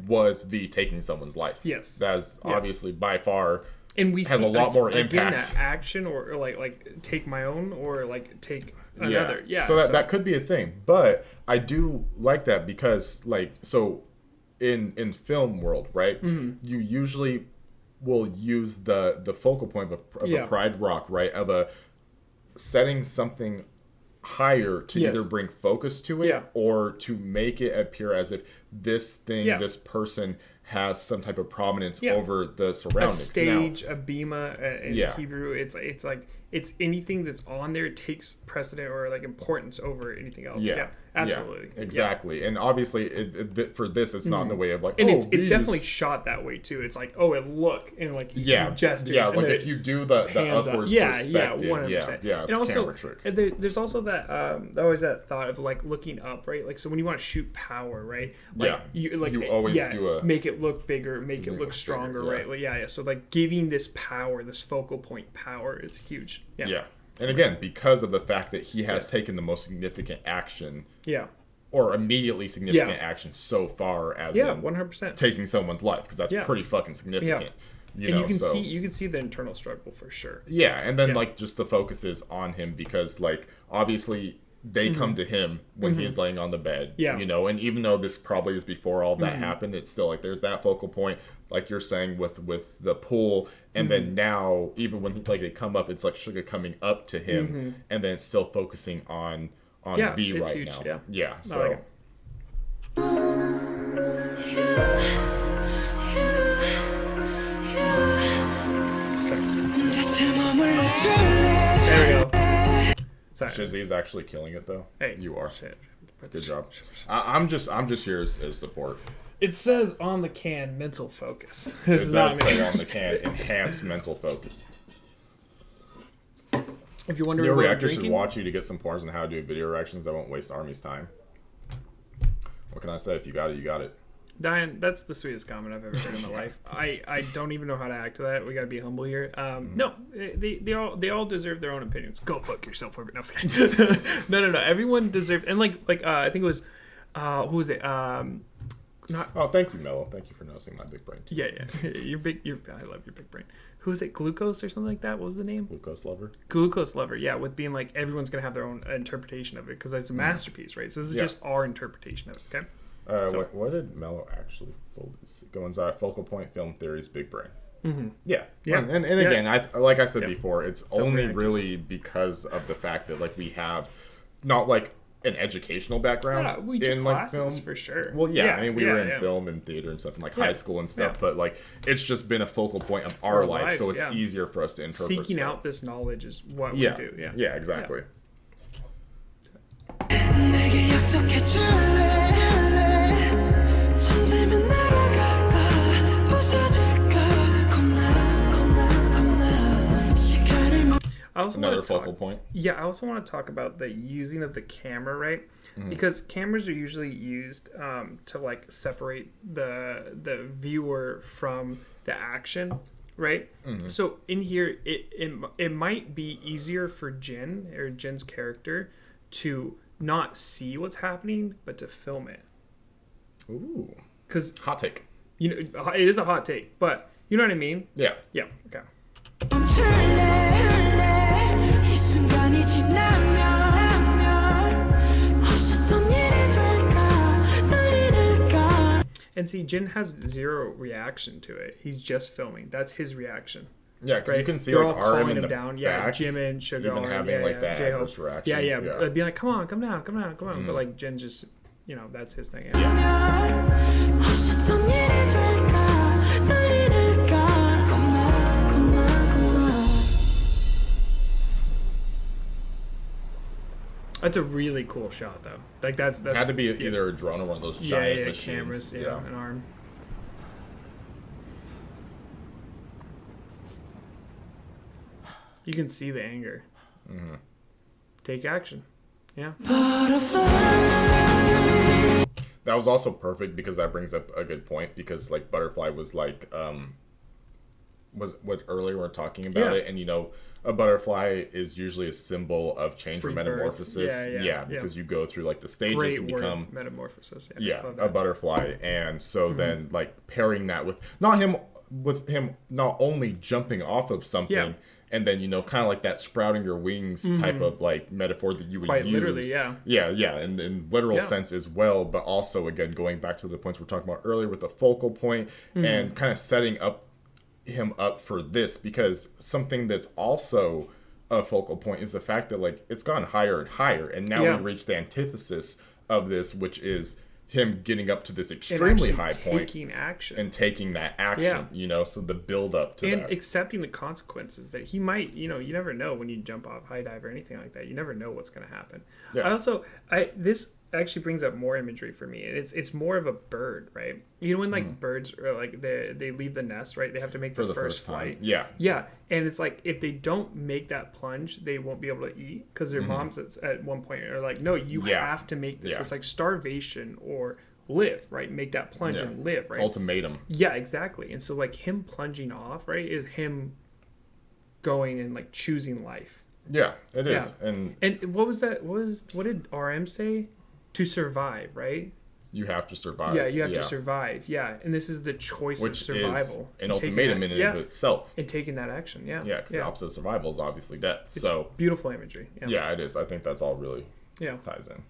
was V taking someone's life. Yes. That's obviously by far and we has a lot more impact. That action or like take my own or like take another. Yeah. So that could be a thing. But I do like that because like so in film world, right? Mm-hmm. You usually will use the focal point of a Pride Rock, right? Of a setting something higher to either bring focus to it or to make it appear as if this thing, this person has some type of prominence over the surroundings. A stage, a bima in Hebrew, it's like it's anything that's on there takes precedent or like importance over anything else. Yeah, absolutely. Yeah, exactly. And obviously for this, it's not in the way of like, and it's definitely shot that way too. It's like, oh, it look and like gestures. Yeah, like if you do the upwards perspective. 100%. Yeah, it's and also camera trick. There's also that always that thought of like looking up, right? Like so when you want to shoot power, right? Like, you always do make it look bigger, make it look stronger, right? Like, so like giving this power, this focal point power is huge. Yeah. And again, because of the fact that he has taken the most significant action, or immediately significant action so far as 100% taking someone's life, because that's pretty fucking significant. You can see the internal struggle for sure. Yeah, and then like just the focus is on him because like obviously they come to him when he's laying on the bed, and even though this probably is before all that happened, it's still like there's that focal point, like you're saying with the pool, and then now even when like they come up, it's like Sugar coming up to him, and then it's still focusing on B right huge, now. Yeah, so. I like it. There we go. Sorry. Shizzy's actually killing it though. Hey, you are. Shit. Good job. I'm just here as support. It says on the can, mental focus. This It is not does me. say on the can, enhanced mental focus. If you're wondering Your what I'm reactor should drinking, watch you to get some points on how to do video reactions that won't waste Army's time. What can I say? If you got it, you got it. Diane, that's the sweetest comment I've ever heard in my life. I don't even know how to act to that. We gotta be humble here. No, they all deserve their own opinions. Go fuck yourself over. No, I'm just kidding. no. Everyone deserves, and like I think it was, who was it? Not. Oh, thank you, Mello. Thank you for noticing my big brain. Yeah. You're big. I love your big brain. Who was it? Glucose or something like that? What was the name? Glucose lover. Glucose lover. Yeah, with being like everyone's gonna have their own interpretation of it because it's a masterpiece, right? So this is just our interpretation of it. Okay. What did Mello actually go inside? Focal point, film theories, big brain. Mm-hmm. Yeah. And again, like I said before, it's only really because of the fact that like we have not like an educational background we took in like classes film for sure. Well, I mean we were in film and theater and stuff in like high school and stuff, but like it's just been a focal point of our life, so it's easier for us to interpret. Seeking stuff. out this knowledge is what we do. Yeah, exactly. 내게 약속해줄래 손 내면 날아갈까 부서질까 겁나 시간을 멈 I also Another want to focal point. Yeah, I also want to talk about the using of the camera, right? Because cameras are usually used to like separate the viewer from the action, right? So in here, it might be easier for Jin's character to not see what's happening, but to film it. Ooh. Because Hot take. you know it is a hot take, but you know what I mean? Yeah. Yeah. Okay. 멈출래 이 순간이 지나면 없었던 일이 될까 널 잃을까 And see, Jin has zero reaction to it. He's just filming. That's his reaction. Yeah, because Right? you can see They're like all RM calling in him the down. back, Yeah, Jimin, Sugar, even having like that J-Hope. adverse reaction. Yeah. Being like, come on. But like Jin just, that's his thing. Yeah. 없었던 일이 될까 널 잃을까 겁나 That's a really cool shot, though. Like that's It had to be either a drone or one of those giant machines. cameras, an arm. You can see the anger. Take action. Yeah. That was also perfect because that brings up a good point because like Butterfly was like was what earlier we were talking about it, and a butterfly is usually a symbol of change or Rebirth. metamorphosis. Yeah. because you go through like the stages Great and word, become metamorphosis. a butterfly, and so then like pairing that with him not only jumping off of something and then kind of like that sprouting your wings type of like metaphor that you would Quite use literally, and in literal sense as well, but also again going back to the points we're talking about earlier with the focal point and kind of setting him up for this, because something that's also a focal point is the fact that like it's gone higher and higher, and now we reach the antithesis of this, which is him getting up to this extremely high point and taking that action, so the build up to and that. Accepting the consequences that he might, you never know when you jump off high dive or anything like that. You never know what's going to happen. This actually brings up more imagery for me. It's more of a bird, right? When like birds are like they leave the nest, right? They have to make the first flight. Yeah. And it's like if they don't make that plunge, they won't be able to eat because their moms at one point are like, no, you have to make this. So it's like starvation or live, right? Make that plunge and live, right? Ultimatum. Yeah, exactly. And so like him plunging off, right, is him going and like choosing life. Yeah, it is. And what was that? What did RM say? To survive, right? you have to survive. Yeah, you have to survive. Yeah, and this is the choice of survival. Is an ultimatum in and of itself. And taking that action, Yeah, because the opposite of survival is obviously death. It's so beautiful imagery. Yeah, it is. I think that's all really ties in.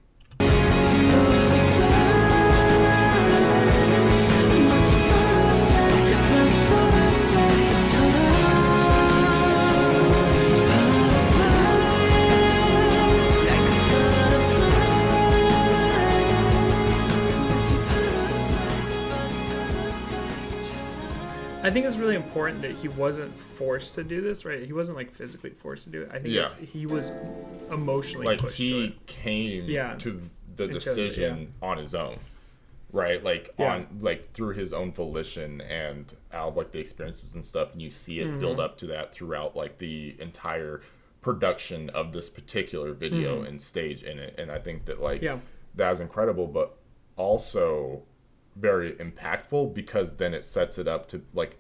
I think it's really important that he wasn't forced to do this, right? He wasn't like physically forced to do it. I think he was emotionally like pushed to he it. came to the And chose it, decision on his own, right? Like on like through his own volition and out of like the experiences and stuff, and you see it build up to that throughout like the entire production of this particular video and stage in it. And I think that like that is incredible, but also very impactful, because then it sets it up to like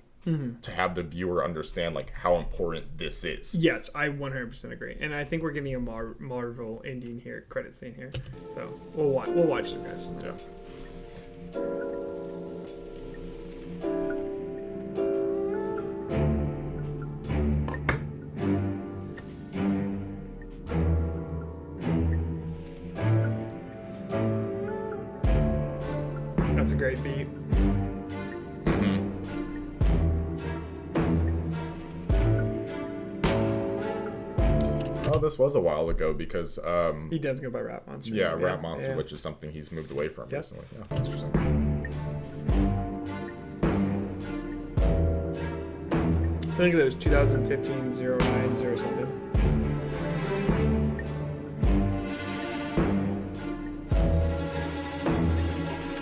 to have the viewer understand like how important this is. Yes, I 100% agree, and I think we're getting a Marvel ending here, credit scene here. So we'll watch them, guys. Yeah. That's a great beat. Oh, this was a while ago, because He does go by Rap Monster. Rap Monster, which is something he's moved away from recently. Yeah, interesting. I think it was 2015 09 0 something.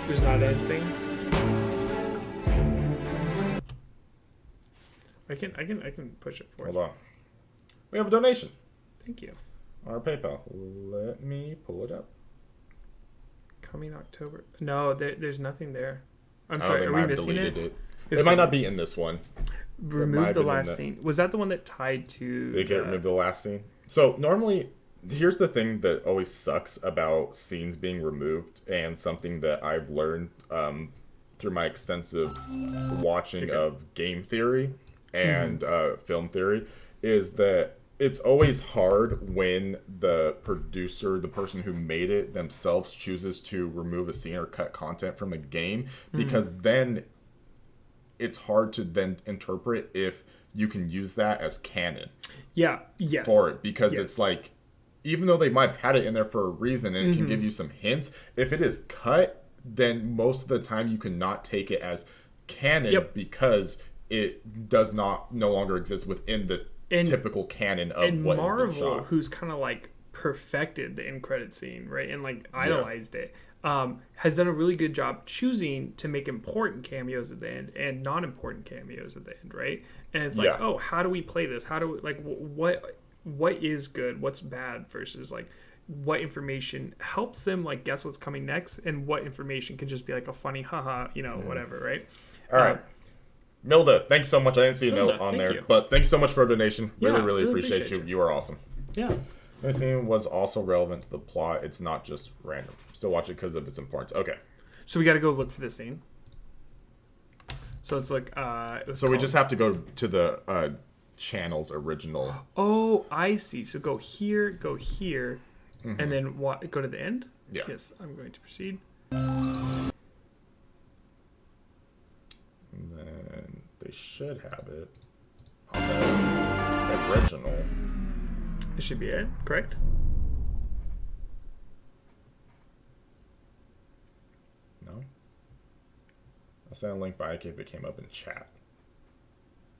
There's not anything. I can push it forward. Hold on. We have a donation. Thank you. Our PayPal. Let me pull it up. Coming October. No, there's nothing there. I'm Oh, sorry. they Are might we have missing deleted it? It might not be in this one. Remove the last scene. Was that the one that tied to? They can't remove the last scene. So normally, here's the thing that always sucks about scenes being removed, and something that I've learned through my extensive watching of game theory and film theory, is that it's always hard when the producer, the person who made it themselves, chooses to remove a scene or cut content from a game, because then it's hard to then interpret if you can use that as canon for it, because it's like, even though they might have had it in there for a reason and it can give you some hints, if it is cut, then most of the time you cannot take it as canon because it does no longer exist within the typical canon of what Marvel, has been shot. who's kind of like perfected the end credit scene, right, and like idolized it, has done a really good job choosing to make important cameos at the end and non-important cameos at the end, right? And it's like, oh, how do we play this? How do we, like, what is good, what's bad, versus like what information helps them like guess what's coming next, and what information can just be like a funny haha, whatever, right? All right. Milda, thanks so much. I didn't see a note on there, but thanks so much for a donation. Really appreciate you. You are awesome. Yeah. This scene was also relevant to the plot. It's not just random. Still watch it because of its importance. Okay. So we got to go look for this scene. So it's like, so we just have to go to the channel's original. Oh, I see. So go here, and then go to the end? Yeah. Yes, I'm going to proceed. And then they should have it on the original. It should be it, correct? No? I sent a link by IK if it came up in chat.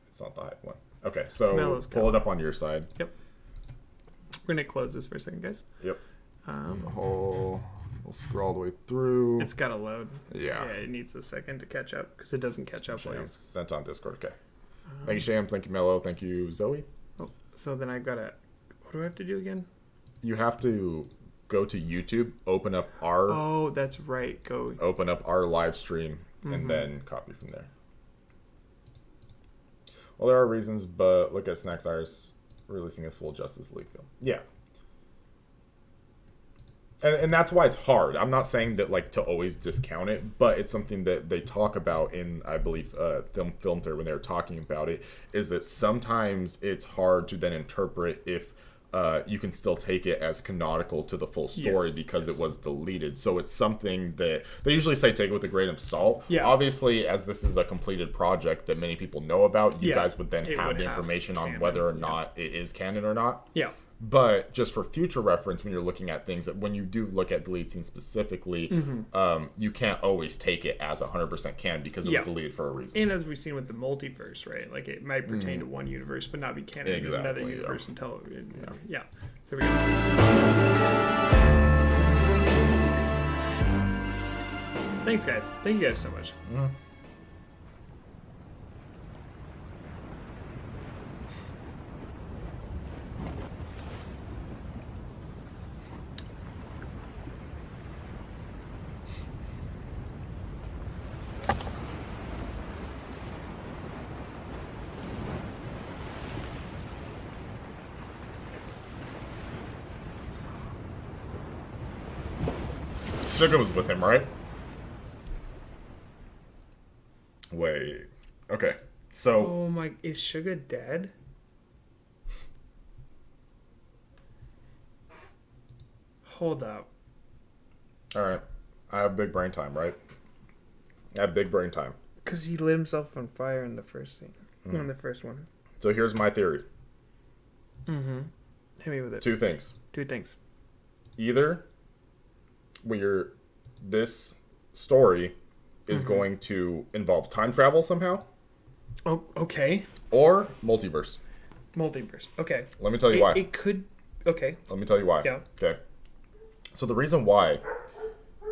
It's not the hype one. Okay, so pull it up on your side. Yep. We're going to close this for a second, guys. Yep. We'll scroll all the way through. It's got to load. Yeah, it needs a second to catch up, because it doesn't catch up later. Sent on Discord, okay. Thank you, Sham. Thank you, Mello. Thank you, Zoe. Oh, so then I got to... What do I have to do again? You have to go to YouTube, open up our... Oh, that's right. Open up our live stream, and then copy from there. Well, there are reasons, but look at Snack Cyrus releasing his full Justice League film. Yeah. And that's why it's hard. I'm not saying that like to always discount it, but it's something that they talk about in, I believe, film theory when they were talking about it, is that sometimes it's hard to then interpret if you can still take it as canonical to the full story because it was deleted. So it's something that they usually say take it with a grain of salt. Yeah. Obviously, as this is a completed project that many people know about, you guys would then have the information on whether or not it is canon or not. Yeah. But just for future reference, when you're looking at things, that when you do look at delete scenes specifically, you can't always take it as 100% canon because it was deleted for a reason. And as we've seen with the multiverse, right? Like it might pertain to one universe, but not be canon to another universe until yeah. So we go. Thanks, guys. Thank you guys so much. Suga was with him, right? Wait. Okay. So. Oh my! Is Suga dead? Hold up. All right. I have big brain time, right? I have big brain time. Because he lit himself on fire in the first scene. In the first one. So here's my theory. Hit me with it. Two things. Two things. Either this story is going to involve time travel somehow. Oh, okay. Or multiverse. Multiverse. Okay. Let me tell you why. It could. Okay. Let me tell you why. Yeah. Okay. So the reason why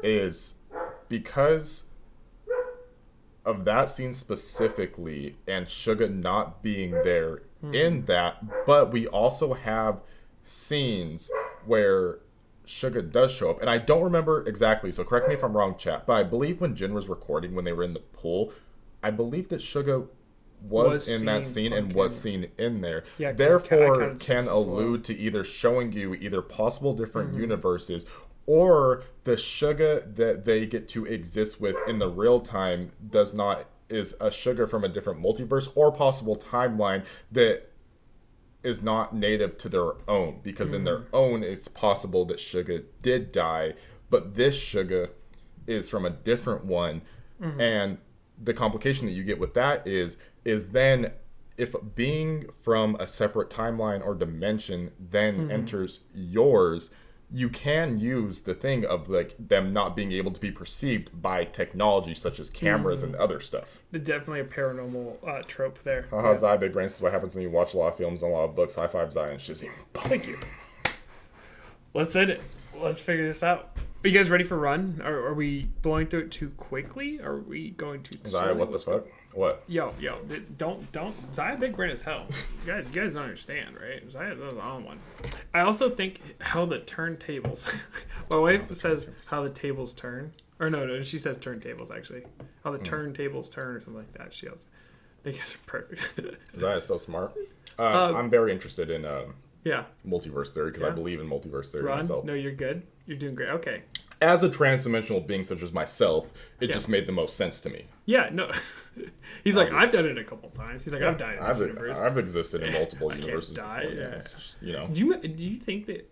is because of that scene specifically and Suga not being there in that, but we also have scenes where Suga does show up, and I don't remember exactly, so correct me if I'm wrong, chat, but I believe when Jin was recording, when they were in the pool, I believe that Suga was in that scene and was seen in there. Yeah, therefore can allude to either showing you either possible different universes or the Suga that they get to exist with in the real time is a Suga from a different multiverse or possible timeline that is not native to their own, because in their own it's possible that Suga did die, but this Suga is from a different one. And the complication that you get with that is then if being from a separate timeline or dimension then enters yours, you can use the thing of like them not being able to be perceived by technology such as cameras and other stuff. Definitely a paranormal trope there. Ziah, big brain. This is what happens when you watch a lot of films and a lot of books. High five, Ziah and Shizzy. Thank you. Let's end it. Let's figure this out. Are you guys ready for run? Are we blowing through it too quickly? Are we going too slowly? Ziah, what the fuck? What? Yo, don't. Ziah big brain as hell. You guys don't understand, right? Ziah is on one. I also think how the turntables. My wife says how the tables turn. Or no, she says turntables actually. How the turntables turn or something like that. She yells. You guys are perfect. Ziah is so smart. I'm very interested in multiverse theory because I believe in multiverse theory myself. No, you're good. You're doing great. Okay. As a transdimensional being such as myself, it just made the most sense to me. Yeah, no. He's like, I've done it a couple times. He's like, I've died in this universe. I've existed in multiple I universes. Can't die. Yeah. You know. Do you think that?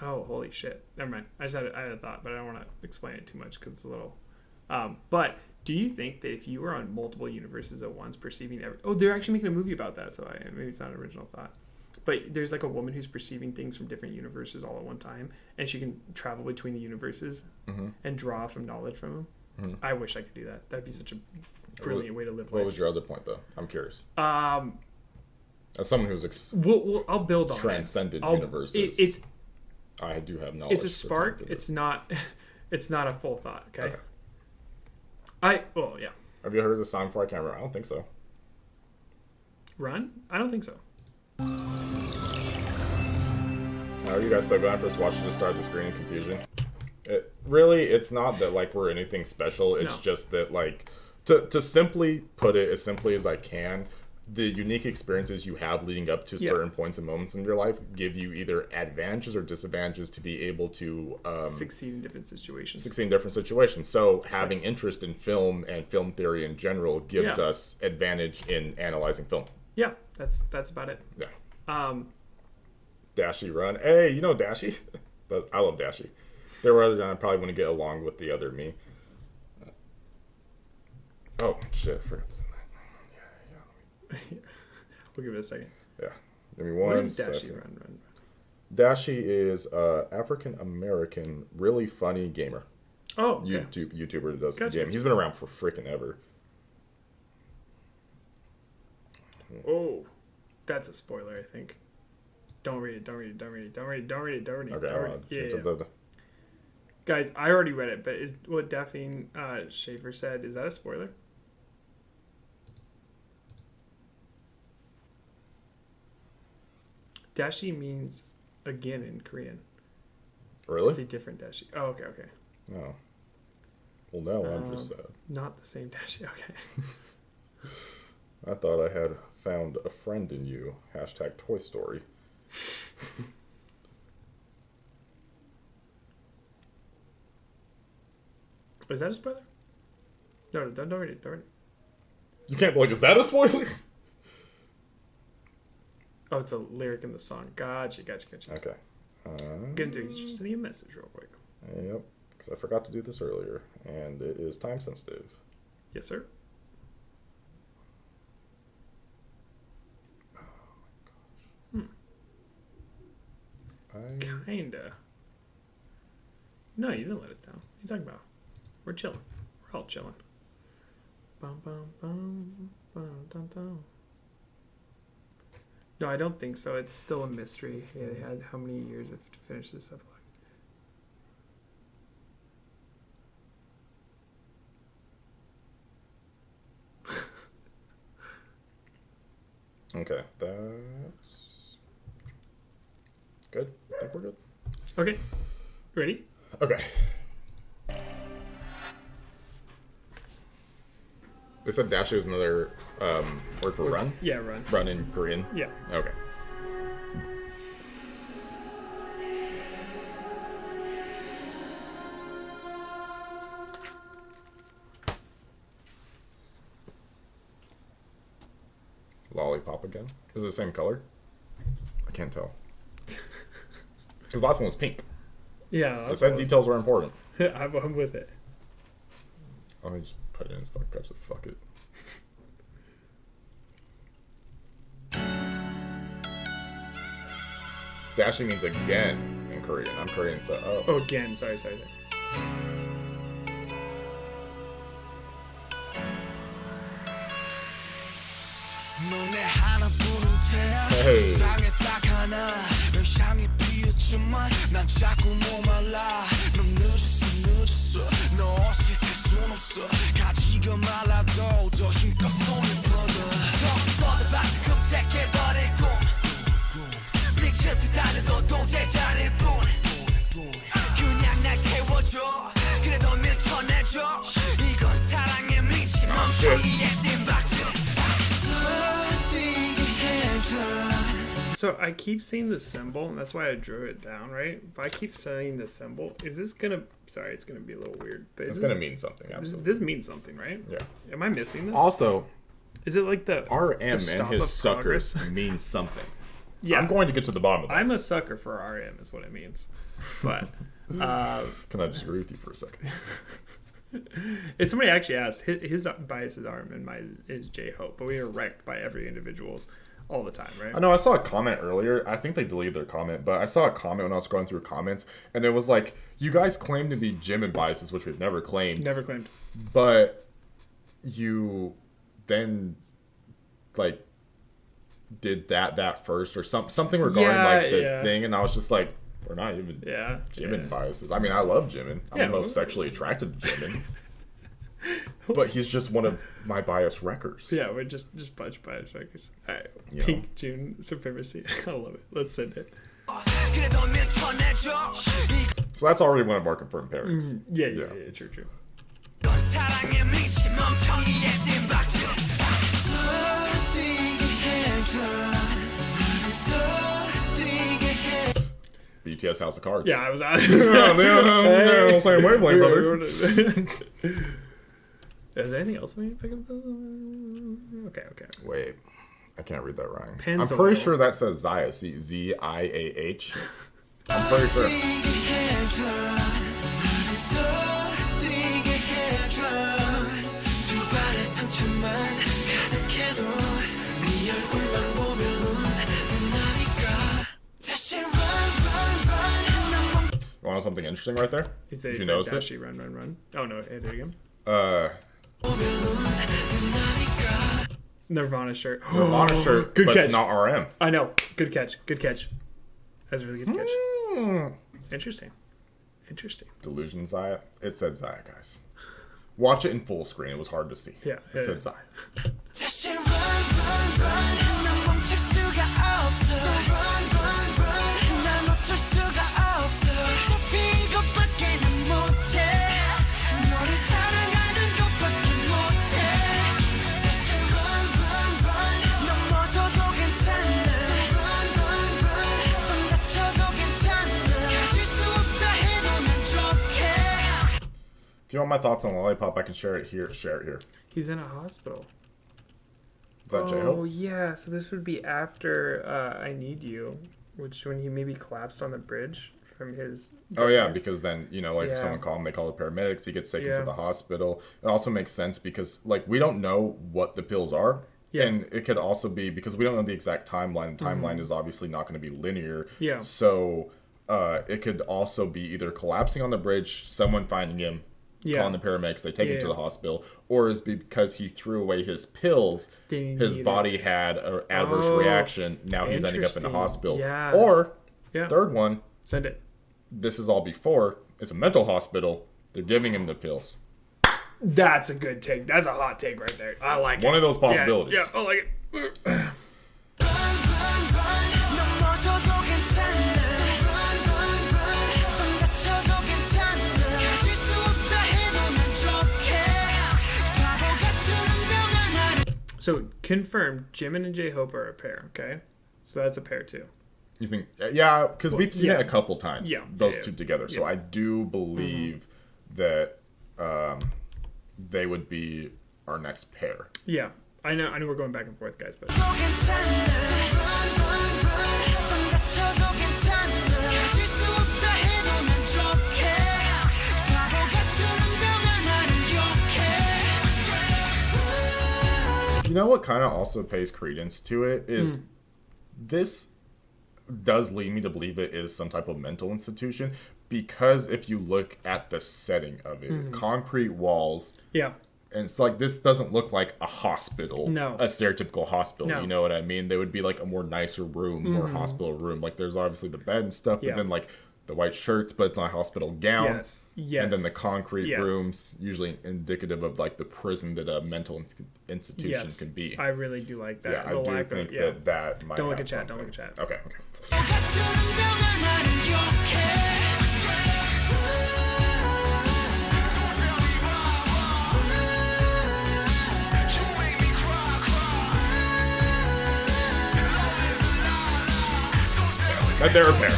Oh, holy shit! Never mind. I had a thought, but I don't want to explain it too much because it's a little. But do you think that if you were on multiple universes at once, perceiving they're actually making a movie about that. So maybe it's not an original thought. But there's like a woman who's perceiving things from different universes all at one time, and she can travel between the universes and draw from knowledge from them. I wish I could do that. That'd be such a brilliant way to live life. What was your other point, though? I'm curious. As someone who's I'll build on transcended universes, I do have knowledge. It's a spark. It's not a full thought. Okay. Yeah. Have you heard of the song before? I can't remember. I don't think so. Run? I don't think so. Are you guys so glad for us watching to start the screen in confusion? It's not that like we're anything special. It's just that like to simply put it as simply as I can, the unique experiences you have leading up to certain points and moments in your life give you either advantages or disadvantages to be able to succeed in different situations. So having interest in film and film theory in general gives us advantage in analyzing film. Yeah, that's about it. Yeah. Dashi run. Hey, you know Dashi? But I love Dashi. There were other times I probably wouldn't get along with the other me. Oh shit! I forgot to send that. We'll give it a second. Yeah. Give me What one is Dashi second. Run? Dashi is a African American, really funny gamer. Oh, okay. YouTuber that does the Gotcha. game. He's been around for freaking ever. Oh, that's a spoiler, I think. Don't read it. Don't read it. Don't read it. Don't read it. Don't read it. Don't read it. Okay. Don't read it. Yeah. Guys, I already read it, but is what Daphne Schaefer said, is that a spoiler? Dashi means again in Korean. Really? It's a different Dashi. Oh, okay, okay. Oh. Well, now I'm just sad. Not the same Dashi, okay. I thought I had found a friend in you. Hashtag Toy Story. Is that a spoiler? No, don't read it. Don't read it. You can't be like, is that a spoiler? Oh, it's a lyric in the song. Gotcha. Okay. Gonna do is just send you a message real quick. Yep. Because I forgot to do this earlier. And it is time sensitive. Yes, sir. Kinda. No, you didn't let us down. What are you talking about? We're chilling. We're all chilling. Bum, bum, bum, bum, dum, dum. No, I don't think so. It's still a mystery. Yeah, they had how many years to finish this epilogue? Okay. That's good. I think we're good. Okay. Ready? Okay. They said dashi is another word for run? Yeah, run. Run in Korean? Yeah. Okay. Lollipop again? Is it the same color? I can't tell. Because last one was pink. Yeah. I said details are important. I'm with it. Let me just put it in fuck cups and fuck it. Dashi means again in Korean. I'm Korean, so Oh, again. Sorry. Hey. So I keep seeing the symbol, and that's why I drew it down, right? But I keep saying the symbol. Is this gonna? Sorry, it's gonna be a little weird, but It's gonna mean something, absolutely. This means something, right? Yeah. Am I missing this? Also, Is it like the RM the and stop his of suckers progress? means something. Yeah, I'm going to get to the bottom of that. I'm a sucker for RM, is what it means. But Can I just agree with you for a second? if somebody actually asked, his bias is RM and mine is J Hope, but we are wrecked by every individual's all the time, right? I know I saw a comment earlier. I think they deleted their comment, but I saw a comment when I was scrolling through comments, and it was like, you guys claim to be Jimin biases, which we've never claimed. Never claimed. But you then like did that first or something regarding like the thing, and I was just like, we're not even Jimin biases. I mean, I love Jimin. I'm Yeah, the most sexually attracted to Jimin. But he's just one of my bias wreckers. Yeah, we're just bunch bias records. All right, You Pink know. June supremacy. I love it. Let's send it. So that's already one of our confirmed parents. Yeah, true. BTS House of Cards. Yeah, I was. Same wavelength, brother. Is there anything else we need to pick up? Okay. Wait, I can't read that right. Pens I'm a pretty little. sure that says Ziah. Z-I-A-H. I'm pretty sure. You want something interesting right there? Did you notice it? Dashi, run. Oh no, hit it again. Nirvana shirt. Nirvana shirt, Good but catch. it's not RM. I know. Good catch. That's a really good catch. Interesting. Delusion Ziah. It said Ziah, guys. Watch it in full screen. It was hard to see. Yeah. It said Ziah. 다시 run, 난 멈출 수가 없어. Run, 난 놓칠 수가 없어. 어차피 이것밖에는 못해. 너를 사랑하는 것밖에 못해. 다시 run, 넘어져도 괜찮아. 좀 다쳐도 괜찮아. 가질 수 없다 해도 만족해. If you want my thoughts on Lollipop, I can share it here. He's in a hospital. Is that J-Hope? Oh yeah, so this would be after I Need You, which when he maybe collapsed on the bridge from his. Oh yeah, brothers. because then like Yeah. someone called him, they call the paramedics. He gets taken Yeah. to the hospital. It also makes sense because like we don't know what the pills are, Yeah. and it could also be because we don't know the exact timeline. The timeline is obviously not going to be linear. Yeah. So it could also be either collapsing on the bridge, someone finding him, Yeah. calling the paramedics, they take him to Yeah. the hospital, or is because he threw away his pills, They his need body had an adverse Oh, reaction. Now he's ending up in the interesting. hospital. Yeah. Or Yeah. third one. Send it. This is all before. It's a mental hospital. They're giving him the pills. That's a good take. That's a hot take right there. I like it. One of those possibilities. Yeah, I like it. 넘어져도 괜찮아. 좀 다쳐도 괜찮아. 가질 수 없다 해도 만족해. 바보 같은 운명은 나를. So confirmed, Jimin and J-Hope are a pair. Okay, so that's a pair too. You think? Yeah, because we've seen yeah. it a couple times. Yeah, Those yeah, two together. So yeah. I do believe that they would be our next pair. Yeah, I know we're going back and forth, guys, but 또 괜찮아. 좀 다쳐도 괜찮아. 가질 수 없다 해도 만족해. 바보 같은 운명은 나를 욕해. You know what kind of also pays credence to it is this does lead me to believe it is some type of mental institution because if you look at the setting of it, concrete walls, yeah, and it's like this doesn't look like a hospital, No. a stereotypical hospital. No. You know what I mean? They would be like a more nicer room, more hospital room. Like there's obviously the bed and stuff, Yeah. but then like the white shirts, but it's not a hospital gown. yes, And then the concrete Yes. rooms, usually indicative of like the prison that a mental institution yes, can be. I really do like that. Yeah, I The do lack think of, yeah. that might Don't look have at chat, don't something. look at chat. Okay. 같은 운명은 나를 욕해. That they're a pair.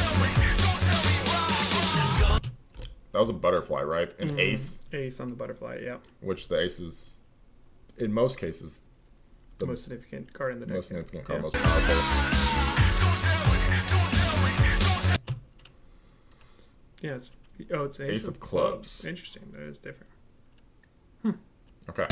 That was a butterfly, right? An ace, Ace on the butterfly, yeah. which the ace is, in most cases, The most significant card in the deck. most significant card, Yeah. most powerful. Yeah, it's Ace of clubs. Interesting. That is different. Okay.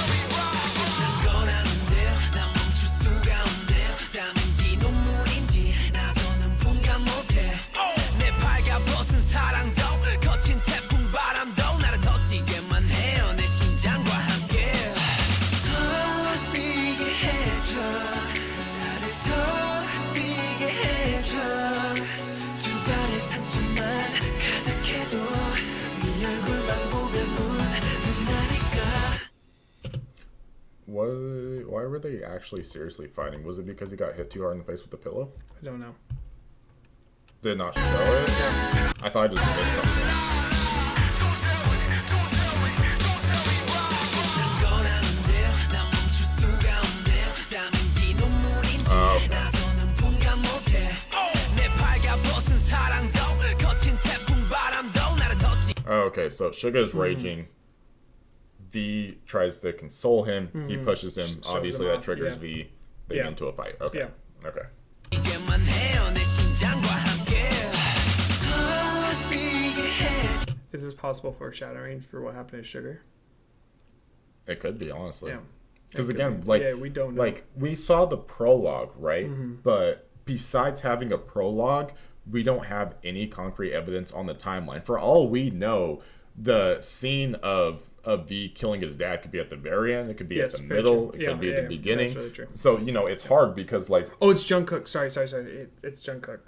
Why were they actually seriously fighting? Was it because he got hit too hard in the face with the pillow? I don't know. Did not show it? I thought I just missed something. Oh, okay, so Suga is raging. V tries to console him. He pushes him. Shows Obviously, him that off, triggers yeah. V. They Yeah. get into a fight. Okay. Yeah. Okay. Is this possible foreshadowing for what happened to Sugar? It could be, honestly. Yeah. Because It could again, be. like, Yeah, we don't know. like we saw the prologue, right? Mm-hmm. But besides having a prologue, we don't have any concrete evidence on the timeline. For all we know, the scene of V killing his dad could be at the very end. It could be at the middle. It could be at the beginning. That's really true. So, you know, it's hard because, like... Oh, it's Jungkook. Sorry. It's Jungkook.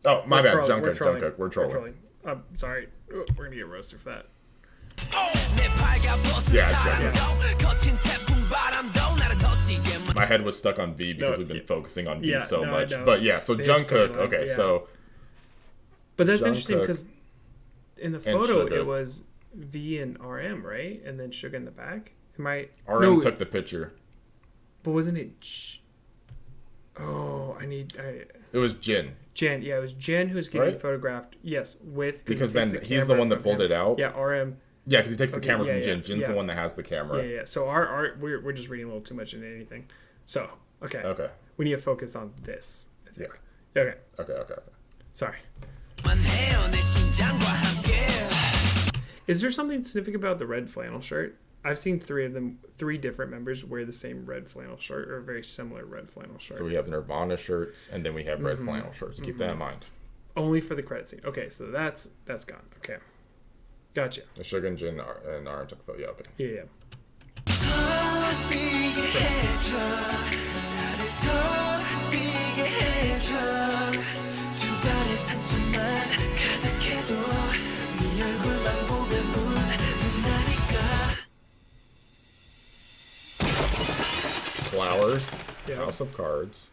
Oh, my bad. Jungkook. We're trolling. I'm sorry. We're going to get roasted for that. Yeah. My head was stuck on V because we've been focusing on V so much. But yeah, so Jungkook. Okay, so... But that's interesting because in the photo it was V and RM, right? And then Suga in the back. RM took the picture. But wasn't it? It was Jin. Jin, yeah, it was Jin who's getting photographed. Yes, because then he's the one that pulled it out. Yeah, RM. Yeah, because he takes the camera from Jin. Jin's the one that has the camera. Yeah. So we're just reading a little too much into anything. So okay. We need to focus on this. I think. Yeah. Okay. Sorry. Is there something significant about the red flannel shirt? I've seen three different members wear the same red flannel shirt or a very similar red flannel shirt. So we have Nirvana shirts and then we have red flannel shirts. Keep that in mind. Only for the credit scene. Okay, so that's gone. Okay. Gotcha. The Suga and Jin and RM took the photo. Yeah, okay. Yeah. Flowers. House of Cards.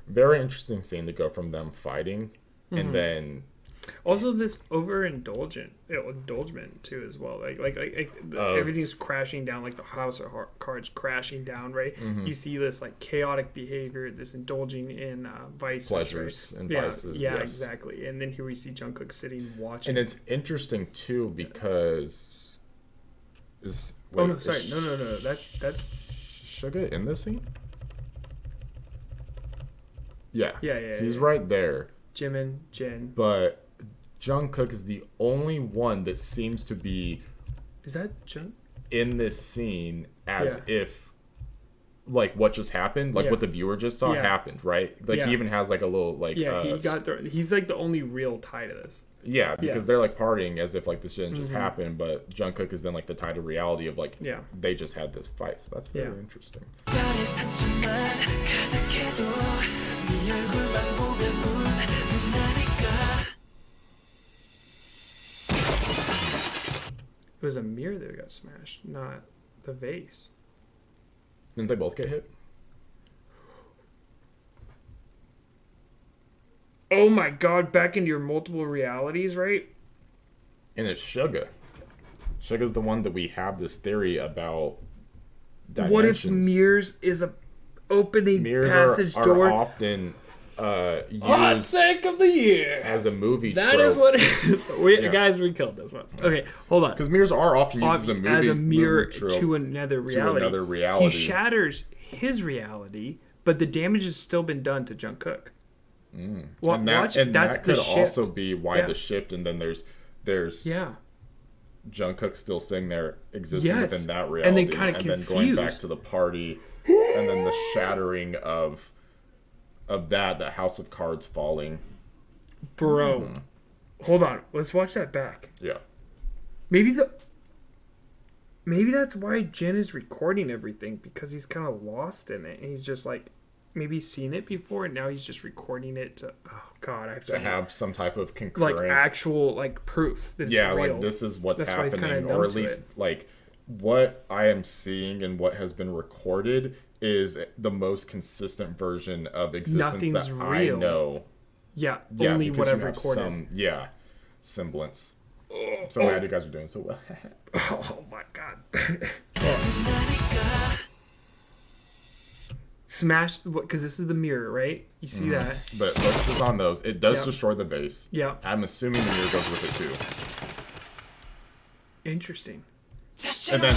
Very interesting scene to go from them fighting and then also this indulgement too as well, like everything's crashing down, like the House of Cards crashing down, right? You see this like chaotic behavior, this indulging in vices, pleasures, right? and vices. Yes. Exactly. And then here we see Jungkook sitting watching, and it's interesting too because no, that's Suga in this scene. Yeah. He's right there. Jimin, Jin. But Jungkook is the only one that seems to be... Is that Jung? In this scene as if, like, what just happened, like what the viewer just saw happened, right? Like, he even has, like, a little, like... he's, like, the only real tie to this. Yeah, because they're, like, partying as if, like, this didn't just happen, but Jungkook is then, like, the tie to reality of, like, they just had this fight. So that's very interesting. It was a mirror that got smashed, not the vase. Didn't they both get hit? Oh my god, back into your multiple realities, right? And it's Suga. Suga's the one that we have this theory about dimensions. What if mirrors is a opening passage are door? Often used hot take of the year as a movie That trope. is what it is. Guys, we killed this one. Okay, hold on. Because mirrors are often used as a mirror trope to another reality. He shatters his reality, but the damage has still been done to Jungkook. Well, and that could also be why the shift, and then there's Jungkook still sitting there existing within that reality, and then kind of confused, going back to the party, and then the shattering of the House of Cards falling. Bro, hold on, let's watch that back. Yeah, maybe that's why Jin is recording everything, because he's kind of lost in it, and he's just like, maybe he's seen it before, and now he's just recording it to I have some type of concurrent, like, actual, like, proof that it's real. Like, this is what's happening, or at least like what I am seeing and what has been recorded is the most consistent version of existence that real. I know. Yeah, only what I've recorded. Semblance. So glad you guys are doing so well. Oh my god. Smash, because this is the mirror, right? You see that? But focus on those. It does destroy the vase. Yeah. I'm assuming the mirror goes with it too. Interesting. And then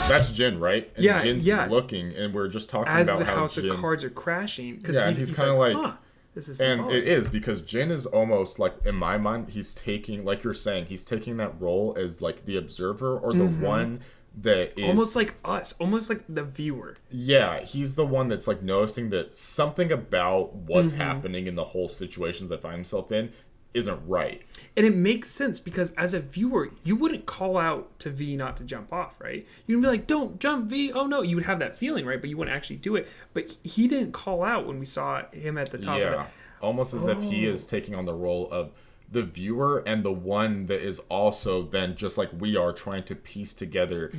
that's Jin, right? And Jin's looking, and we're just talking about how the House Jin... of Cards are crashing. And he's kind of like this is and symbolic. it is, because Jin is almost like, in my mind, he's taking, like you're saying, he's taking that role as like the observer or the one that is almost like us, almost like the viewer. Yeah, he's the one that's like noticing that something about what's happening in the whole situations that find himself in isn't right. And it makes sense because as a viewer, you wouldn't call out to V not to jump off, right? You'd be like, don't jump, V. Oh no, you would have that feeling, right? But you wouldn't actually do it. But he didn't call out when we saw him at the top of it. Almost as if he is taking on the role of the viewer and the one that is also then just like we are trying to piece together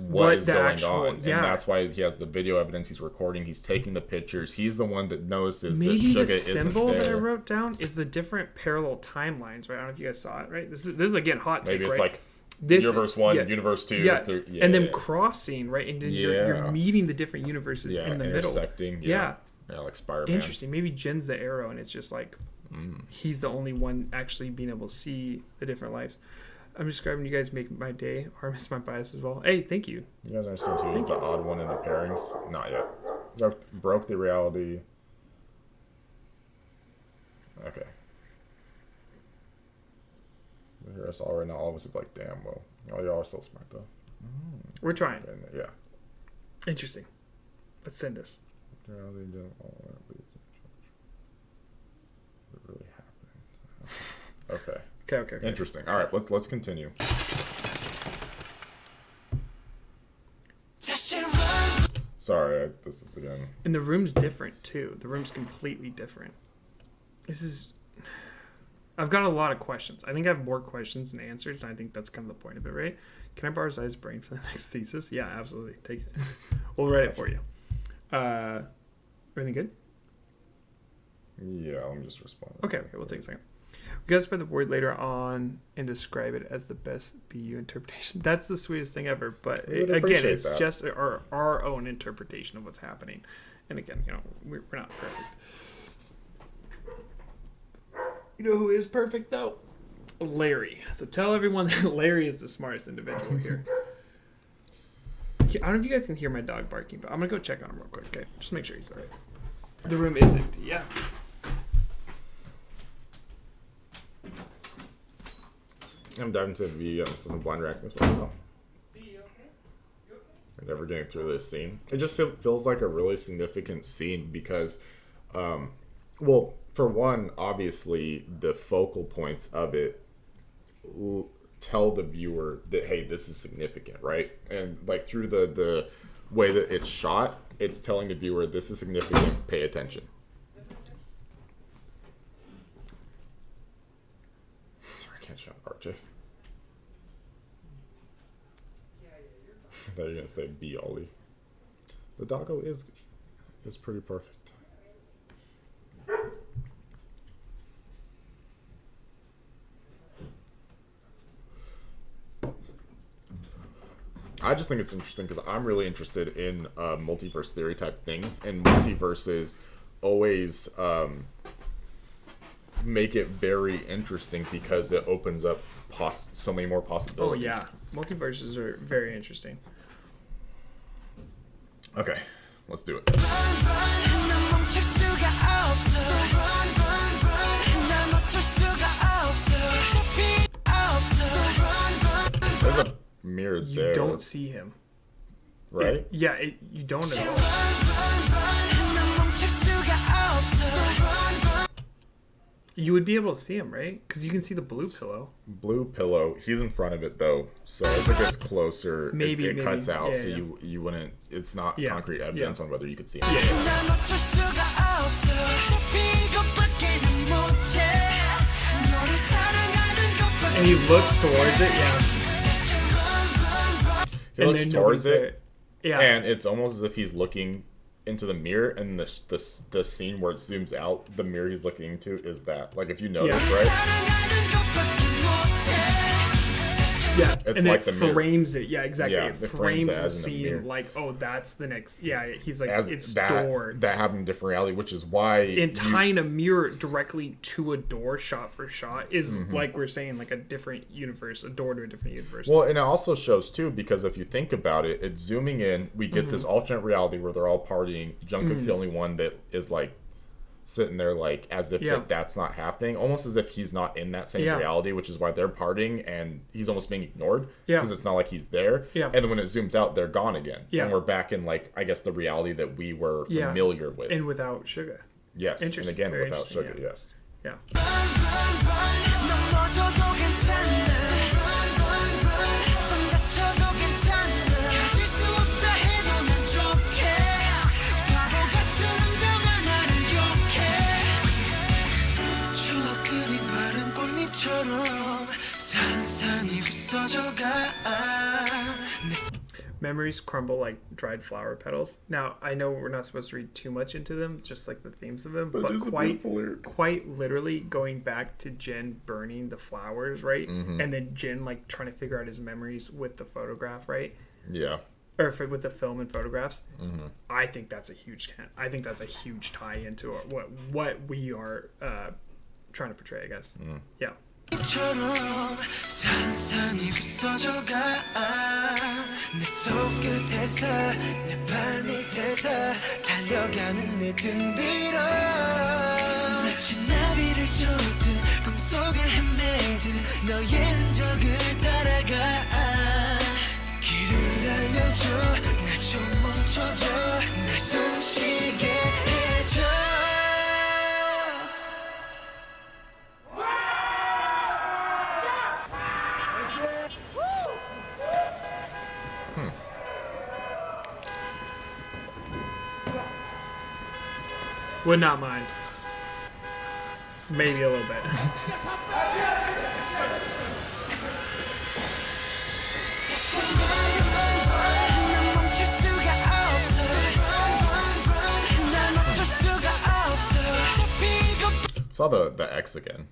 what is going on. And that's why he has the video evidence, he's recording, he's taking the pictures, he's the one that notices that Suga isn't there. Maybe the symbol that I wrote down is the different parallel timelines, right? I don't know if you guys saw it, right? This is again hot take, maybe it's right? like universe 1, universe 2, and then crossing, right? And then you're meeting the different universes in the middle. Yeah, like Spider-Man. Interesting. Maybe Jin's the arrow and it's just like he's the only one actually being able to see the different lives. I'm describing you guys make my day. Harness my bias as well. Hey, thank you. You guys understand too? He's the odd one in the pairings. Not yet. Broke the reality. Okay. Hear us all right now. All of us are like, damn. Well, y'all are still smart though. We're trying. Yeah. Interesting. Let's send this. Reality didn't all really happened. Okay. Interesting. All right, let's continue. Sorry, this is again. And the room's different too. The room's completely different. I've got a lot of questions. I think I have more questions than answers, and I think that's kind of the point of it, right? Can I borrow Ziah's brain for the next thesis? Yeah, absolutely. Take it. We'll write it for you. Everything good? Yeah, let me just respond. Okay, we'll take a second. We gotta spread the word later on and describe it as the best BU interpretation. That's the sweetest thing ever. But again, it's just our own interpretation of what's happening. And again, we're not perfect. You know who is perfect though? Larry. So tell everyone that Larry is the smartest individual here. I don't know if you guys can hear my dog barking, but I'm gonna go check on him real quick. Okay, just make sure he's all right. The room is empty. Yeah. I'm diving into the this is a blind reaction as well. I'm never getting through this scene. It just feels like a really significant scene because, well, for one, obviously the focal points of it tell the viewer that, hey, this is significant, right? And like through the way that it's shot, it's telling the viewer this is significant, pay attention. Sorry, I can't shout RJ. I thought you were gonna say B Ollie. The doggo is pretty perfect. I just think it's interesting because I'm really interested in multiverse theory type things, and multiverses always make it very interesting because it opens up so many more possibilities. Oh yeah, multiverses are very interesting. Okay, let's do it. There's a mirror there. You don't see him. Right? You don't at all. You would be able to see him, right? Because you can see the blue pillow. Blue pillow. He's in front of it though, so as it gets closer, maybe it cuts out, so you wouldn't. It's not concrete evidence on whether you could see him. And he looks towards it. He looks towards it. Yeah. And it's almost as if he's looking into the mirror, and the scene where it zooms out, the mirror he's looking into is that. Like if you notice, right? Yeah, it's and like it the frames mirror. it. Yeah, exactly. Yeah, it frames the scene like, oh, that's the next. Yeah, he's like, it's stored. That happened in a different reality, which is why. And tying a mirror directly to a door, shot for shot, is like we're saying, like a different universe, a door to a different universe. Well, and it also shows too, because if you think about it, it's zooming in. We get this alternate reality where they're all partying. Jungkook's the only one that is like sitting there like as if that's not happening, almost as if he's not in that same reality, which is why they're partying and he's almost being ignored because it's not like he's there. And then when it zooms out, they're gone again. And we're back in like, I guess, the reality that we were familiar with. And without Sugar. Yes, and again without Sugar. Yes. Yeah. Memories crumble like dried flower petals. Now, I know we're not supposed to read too much into them, just like the themes of them, but quite literally going back to Jin burning the flowers, right? And then Jin like trying to figure out his memories with the photograph, right? Yeah. Or with the film and photographs. I think that's a huge tie into what we are trying to portray, I guess. Yeah. Would not mind. Maybe a little bit. Saw the X again.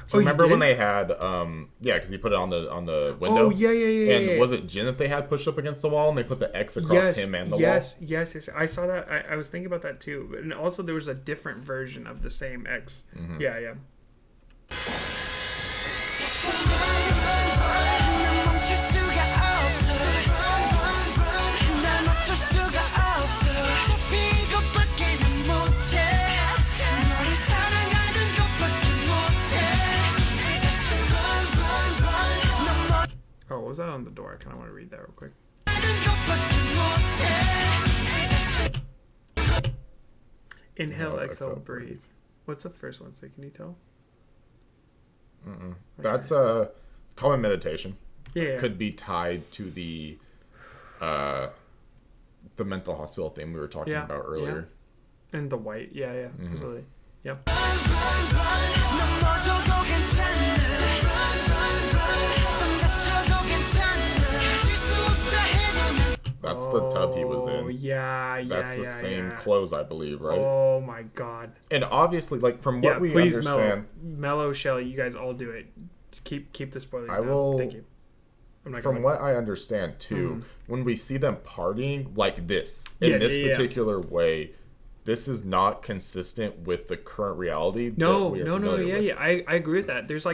So remember when they had because he put it on the window. Oh yeah. And was it Jin that they had pushed up against the wall and they put the X across him and the wall? Yes. I saw that. I was thinking about that too. And also there was a different version of the same X. Yeah. Oh, what was that on the door? I kind of want to read that real quick. Inhale, exhale, breathe. What's the first one? So can you tell? Okay. That's a common meditation. Yeah. Could be tied to the mental hospital thing we were talking about earlier. Yeah. And the white. Yeah. Absolutely. Yeah. That's the tub he was in. Yeah. That's the same clothes, I believe, right? Oh my god. And obviously, like from what we understand, Mellow, Shelly, you guys all do it. Keep the spoilers down. will. Thank you. From what I understand too, when we see them partying like this in this particular way, this is not consistent with the current reality. No. I agree with that. There's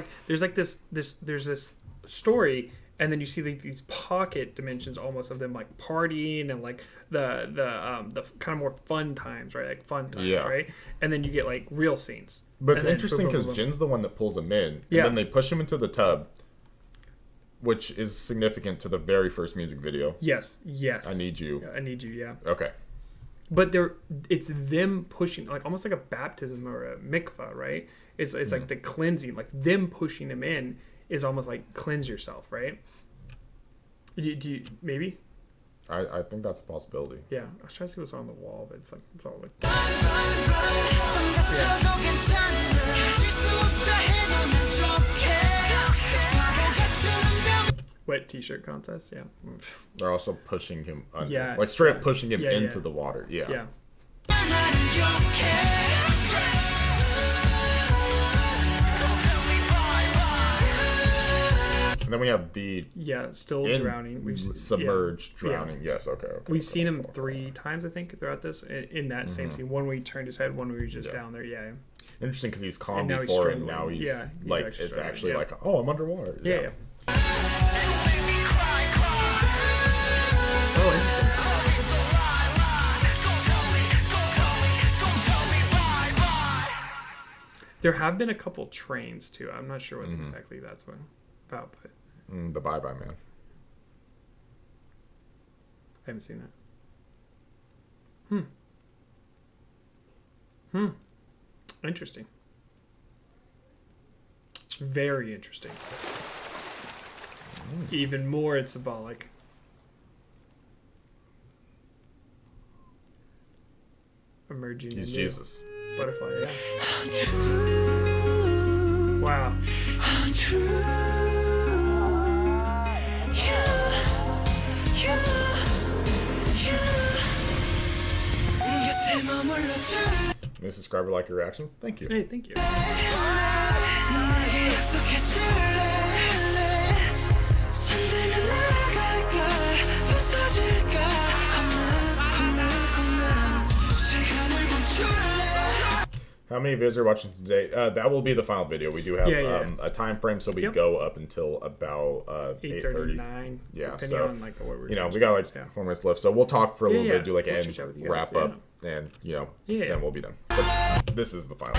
this story, and then you see these pocket dimensions almost of them like partying and like the kind of more fun times, right? Like fun times, right? And then you get like real scenes. But it's interesting because Jin's the one that pulls him in, and then they push him into the tub, which is significant to the very first music video. Yes. I need you. I need you. Yeah. Okay. But it's them pushing, like almost like a baptism or a mikvah, right? It's like the cleansing, like them pushing him in is almost like cleanse yourself, right? Do you maybe? I think that's a possibility. Yeah, I was trying to see what's on the wall, but it's all like. Wet t-shirt contest, yeah. They're also pushing him under. Yeah. Like straight up pushing him into the water. Yeah. Yeah. And then we have the still drowning. Submerged drowning. Yes, okay. We've seen him 3 times, I think, throughout this in that same scene. One where he turned his head, one where he was just down there. Yeah. Interesting because he's calm before, and now he's like it's actually like, oh, I'm underwater. Yeah. There have been a couple trains too. I'm not sure what exactly that's about, but The Bye Bye Man. I haven't seen that. Interesting. Very interesting. Even more, it's symbolic. Emerging. He's into Jesus. Butterfly. Yeah. Wow. New subscriber, like your reactions. Thank you. Hey, thank you. How many videos are watching today? That will be the final video. We do have a time frame, so we go up until about 8:30. Yeah, depending so on like what we're we got like 4 minutes left, so we'll talk for a little bit, do like We'll an chit chat with you wrap guys, up, and then we'll be done. But this is the final.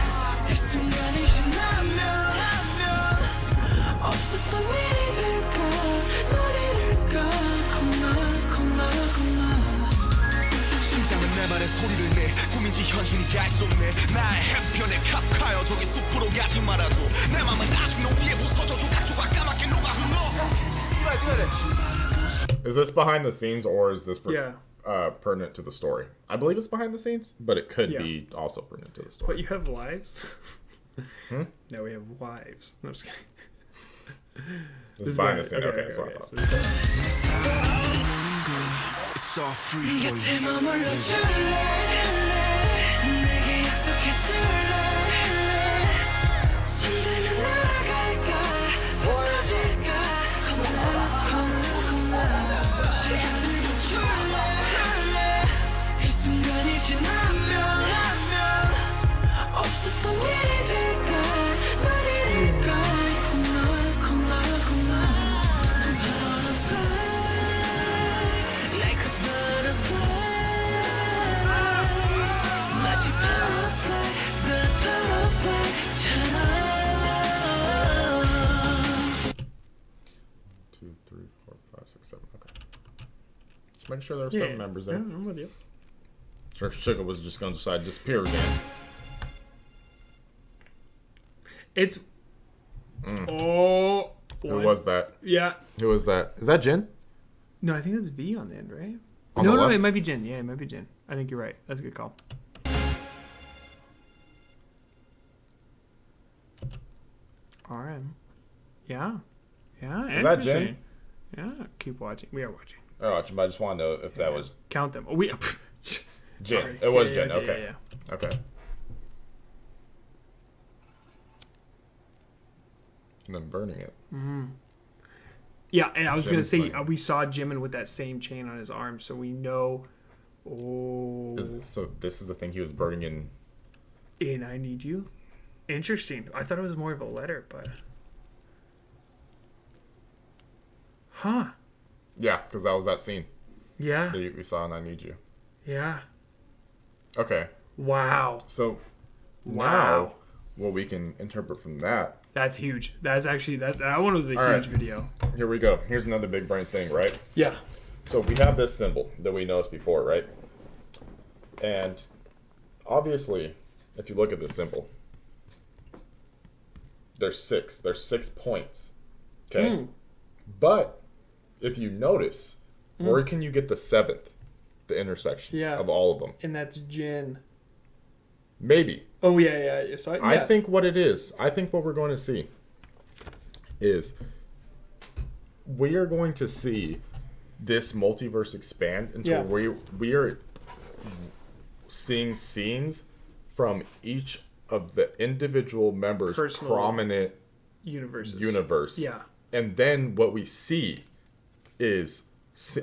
내 말에 소리를 내 꿈인지 현실인지 알 수 없네 나의 한편의 카프카여 저기 숲으로 가지 말아도 내 맘은 아직 노위에 부서져 조각조각 까맣게 녹아 흘러. Is this behind the scenes or is this pertinent to the story? I believe it's behind the scenes, but it could be also pertinent to the story. But you have lives? No, we have wives. No, I'm just kidding. This is behind the scenes. Okay, so I thought. It's all free for you. Just make sure there are 7 members there. Yeah, I'm with you. Sure, if Sugar was just going to decide to disappear again. It's. Oh. Who was that? Yeah. Who was that? Is that Jin? No, I think that's V on the end, right? On no, the no, left? it might be Jin. Yeah, it might be Jin. I think you're right. That's a good call. RM. Yeah. Yeah. Is that Jin? Interesting. Yeah. Keep watching. We are watching. Oh, I just want to know if that was Count them. Oh, we. Jin. Sorry. It was Yeah, Jin. yeah, Okay. yeah. Okay. And then burning it. Yeah, and I was going to say, Jim's we saw Jimin with that same chain on his arm, so we know. Oh. So this is the thing he was burning in. In I Need You? Interesting. I thought it was more of a letter, but. Huh. Yeah, because that was that scene Yeah. that we saw in I Need You. Yeah. Okay. Wow. So Wow. now what we can interpret from that. That's huge. That's actually, that one was a All huge right. video. Here we go. Here's another big brain thing, right? Yeah. So we have this symbol that we noticed before, right? And obviously, if you look at this symbol, there's 6. There's 6 points. Okay? But if you notice, where can you get the 7th? The intersection of all of them. And that's Jin. Maybe. Oh, yeah. So, I think what it is, I think what we're going to see is we are going to see this multiverse expand until we are seeing scenes from each of the individual members' prominent universe. Yeah. And then what we see is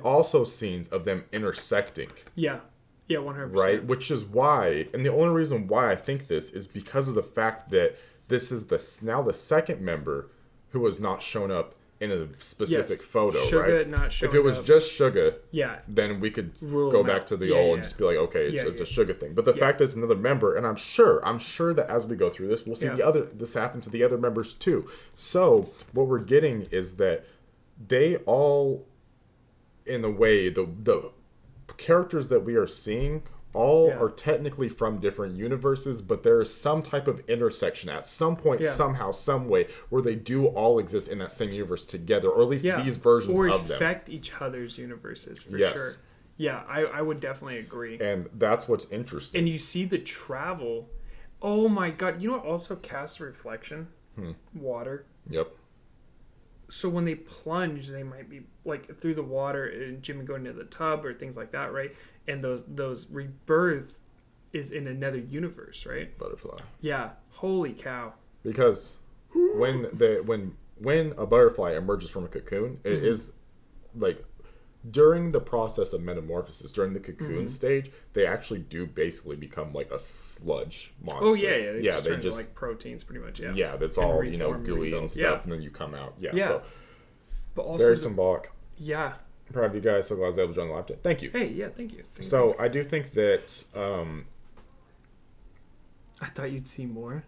also scenes of them intersecting. Yeah. Yeah, 100%. Right? Which is why, and the only reason why I think this is because of the fact that this is now the second member who has not shown up in a specific Yes. photo, Sugar right? not showing If it was up. just sugar, Yeah. then we could Rule go them back out. to the Yeah, old yeah. and just be like, okay, Yeah, it's yeah. a sugar thing. But the fact that it's another member, and I'm sure that as we go through this, we'll see Yeah. this happen to the other members too. So what we're getting is that they all, in a way, the characters that we are seeing all Yeah. are technically from different universes, but there is some type of intersection at some point, Yeah. somehow, some way, where they do all exist in that same universe together, or at least these versions or of them. affect each other's universes for Yes. sure. Yeah, I would definitely agree. And that's what's interesting. And you see the travel. Oh my god! You know what also casts reflection? Water. Yep. So when they plunge, they might be like through the water and Jimmy going into the tub or things like that, right? And those rebirth is in another universe, right? Butterfly. Yeah. Holy cow. Because when a butterfly emerges from a cocoon, it is like during the process of metamorphosis, during the cocoon stage, they actually do basically become like a sludge monster. Oh yeah. They just turn into just like proteins, pretty much. Yeah. yeah, that's And all reform, gooey rebuild. and stuff, Yeah. and then you come out. Yeah. Yeah. So But also, very symbolic. yeah. I'm proud of you guys. So glad I was able to join the live chat. Thank you. Hey, yeah. Thank you. So I do think that I thought you'd see more.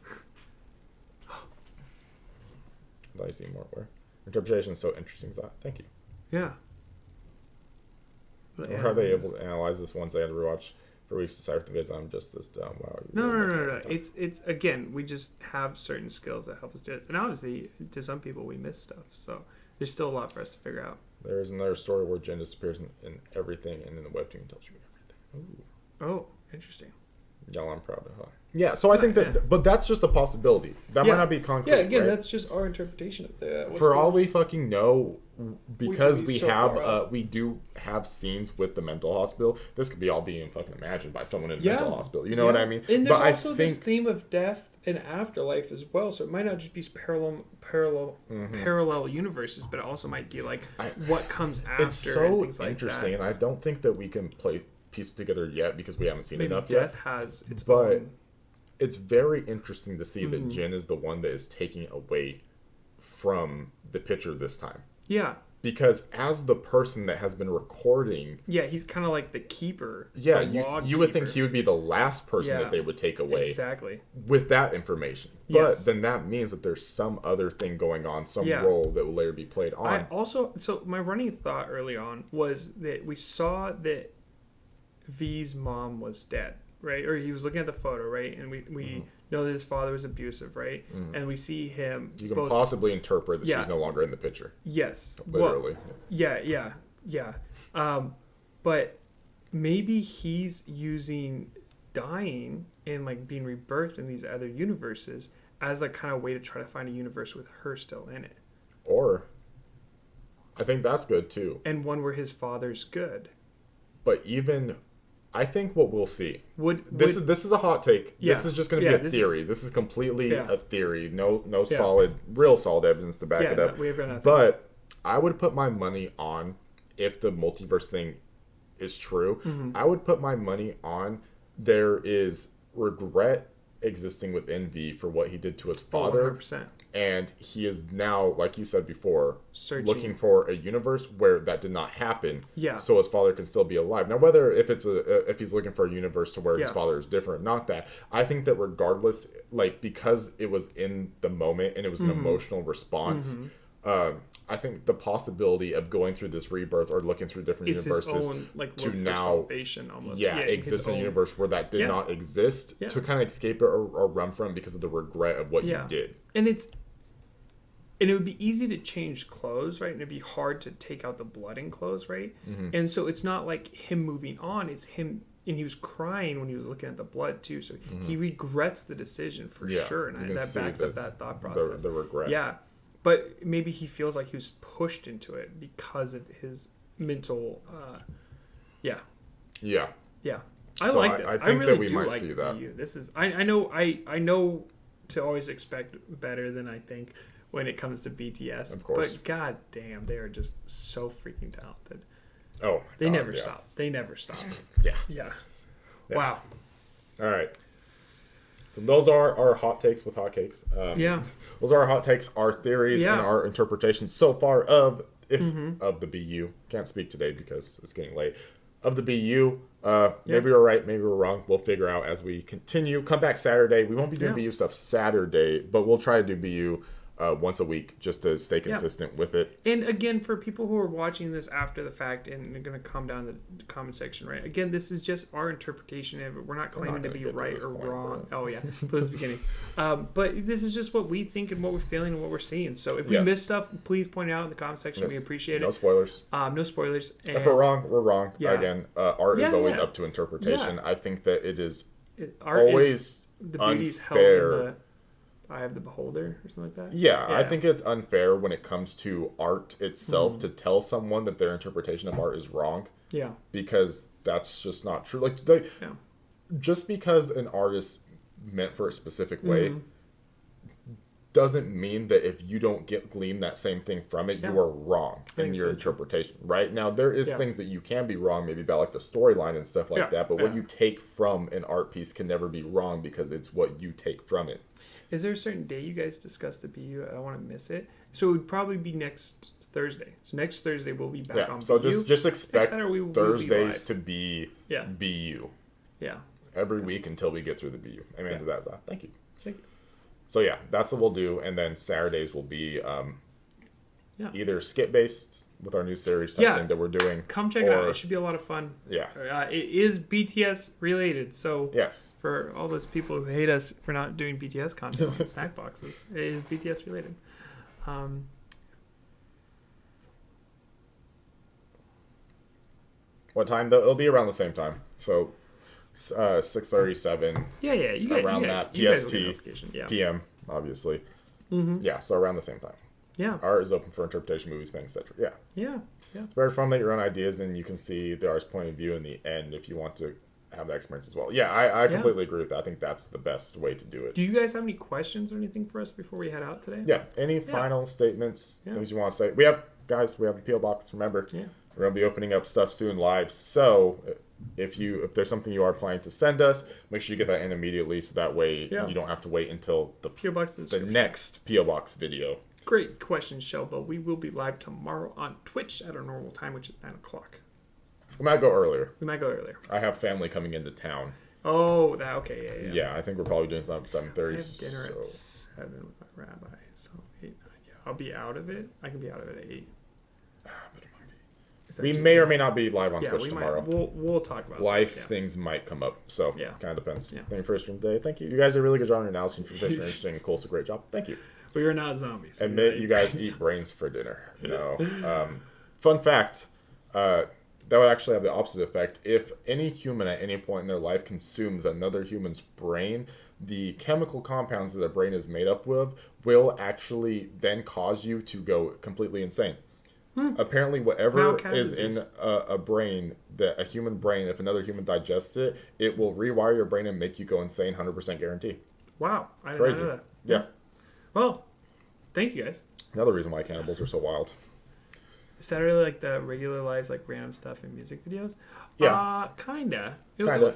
I thought you see more where interpretation is so interesting. Ziah. Thank you. Yeah. But, Or are they able to analyze this once they had to rewatch for weeks to decipher the vids? I'm just this dumb. Wow. No. It's again, we just have certain skills that help us do this, and obviously, to some people, we miss stuff. So there's still a lot for us to figure out. There is another story where Jen disappears in everything, and in the webtoon tells you everything. Ooh. Oh, interesting. Y'all, I'm proud of her. Yeah, so I think that, Yeah. but that's just a possibility. That might not be concrete. Yeah, again, right? that's just our interpretation of the. For all we fucking know, because could be we so have far off. we do have scenes with the mental hospital. This could be all being fucking imagined by someone in a mental hospital. You know what I mean? And there's but also I this think theme of death and afterlife as well. So it might not just be parallel universes, but it also might be like what comes after. it's and so things like interesting, that. and I don't think that we can piece it together yet because we haven't seen Maybe enough death yet. has its But own. it's very interesting to see Mm-hmm. that Jin is the one that is taking away from the picture this time. Yeah. Because as the person that has been recording, Yeah, he's kind of like the keeper. yeah, the log you would think keeper. he would be the last person Yeah. that they would take away Exactly. with that information. Yes. But then that means that there's some other thing going on, some Yeah. role that will later be played on. I also, so my running thought early on was that we saw that V's mom was dead, right? Or he was looking at the photo, right? And we know that his father was abusive, right? And we see him. You can possibly interpret that Yeah. she's no longer in the picture. Yes. Literally. Well, yeah. But maybe he's using dying and like being rebirthed in these other universes as a kind of way to try to find a universe with her still in it. Or, I think that's good too. And one where his father's good. But even, I think what we'll see. This Would is a hot take. Yeah. This is just going to Yeah, be a this theory. This is completely Yeah. a theory. No Yeah. real solid evidence to back Yeah, it up. no, we have nothing. But I would put my money on, if the multiverse thing is true, Mm-hmm. I would put my money on there is regret existing within V for what he did to his father. 100%. And he is now, like you said before, Searching. looking for a universe where that did not happen. Yeah. So his father can still be alive. Now, whether if he's looking for a universe to where his Yeah. father is different, not that. I think that regardless, like because it was in the moment and it was an emotional response. I think the possibility of going through this rebirth or looking through different It's universes his own like to look for now, salvation almost. exist his in a own- universe where that did Yeah. not exist, Yeah. to kind of escape it or run from it because of the regret of what you did. And it would be easy to change clothes, right? And it'd be hard to take out the blood in clothes, right? And so it's not like him moving on, it's him, and he was crying when he was looking at the blood too. So he regrets the decision for sure. you And can that see backs up that's that thought process. The regret. Yeah. But maybe he feels like he was pushed into it because of his mental, yeah. I So like this. I I think really that we do might like see that. BU. This is I know to always expect better than I think when it comes to BTS. Of course. But god damn, they are just so freaking talented. Oh, They God, never yeah. stop. They never stop. Yeah. Yeah. Yeah. Wow. All right. So those are our hot takes with hotcakes. Yeah. Those are our hot takes, our theories, Yeah. and our interpretations so far of of the BU. Can't speak today because it's getting late. Of the BU, maybe we're right, maybe we're wrong. We'll figure out as we continue. Come back Saturday. We won't be doing BU stuff Saturday, but we'll try to do BU once a week just to stay consistent with it. And again, for people who are watching this after the fact and they're going to come down the comment section, right? Again, this is just our interpretation of it. We're not claiming to be right or wrong. Oh, yeah. This is the beginning. But this is just what we think and what we're feeling and what we're seeing. So if we miss stuff, please point it out in the comment section. We appreciate it. No spoilers. No spoilers. And If we're wrong, we're wrong. Yeah. Again, art is always up to interpretation. I think that it is always the beauty's held unfair. in the eye of the beholder or something like that. Yeah, I think it's unfair when it comes to art itself to tell someone that their interpretation of art is wrong. Yeah. Because that's just not true. Like, just because an artist meant for a specific way doesn't mean that if you don't glean that same thing from it, you are wrong in your interpretation. Right? Now, there is things that you can be wrong, maybe about like the storyline and stuff like that, but what you take from an art piece can never be wrong because it's what you take from it. Is there a certain day you guys discuss the BU? I don't want to miss it. So it would probably be next Thursday. So next Thursday we'll be back on so BU. just expect Thursdays be to be BU. Yeah. Every week until we get through the BU. Amen to that. Thank you. Thank you. So yeah, that's what we'll do. And then Saturdays will be either skit based with our new series thing that we're doing. Come check it out. It should be a lot of fun. Yeah. It is BTS related. So yes, for all those people who hate us for not doing BTS content on the snack boxes, it is BTS related. What time though? It'll be around the same time. So 6:37. Yeah. You guys, around you guys, that you guys PST will get notification. Yeah. PM, obviously. Yeah. So around the same time. Yeah. Art is open for interpretation, movies, painting, etc. Yeah. Yeah. It's very fun. Make your own ideas, and you can see the artist's point of view in the end if you want to have that experience as well. Yeah, I completely agree with that. I think that's the best way to do it. Do you guys have any questions or anything for us before we head out today? Yeah. Any final statements, things you want to say? We have a PO box. Remember, we're gonna be opening up stuff soon live. So if there's something you are planning to send us, make sure you get that in immediately, so that way you don't have to wait until the PO box the next PO box video. Great question, Shelbo. We will be live tomorrow on Twitch at our normal time, which is 9 o'clock. We might go earlier. I have family coming into town. Oh, okay, yeah. Yeah, I think we're probably doing something 7:30. I have dinner at 7 with my rabbi, so 8, 9. Yeah, I'll be out of it. I can be out of it at 8. We may or may not be live on Twitch tomorrow. We'll talk about life things might come up, so kind of depends. Yeah. Thank you for your stream today. Thank you. You guys are really good on your analysis. Interpretation, interesting, cool. So great job. Thank you. We are not zombies. Admit you guys eat brains for dinner. No. Fun fact. That would actually have the opposite effect. If any human at any point in their life consumes another human's brain, the chemical compounds that their brain is made up with will actually then cause you to go completely insane. Apparently, whatever is in a brain, a human brain, if another human digests it, it will rewire your brain and make you go insane, 100% guarantee. Wow. I didn't know that. Yeah. Well, thank you guys. Another reason why cannibals are so wild. Is that really like the regular lives, like random stuff in music videos? Yeah. Kinda.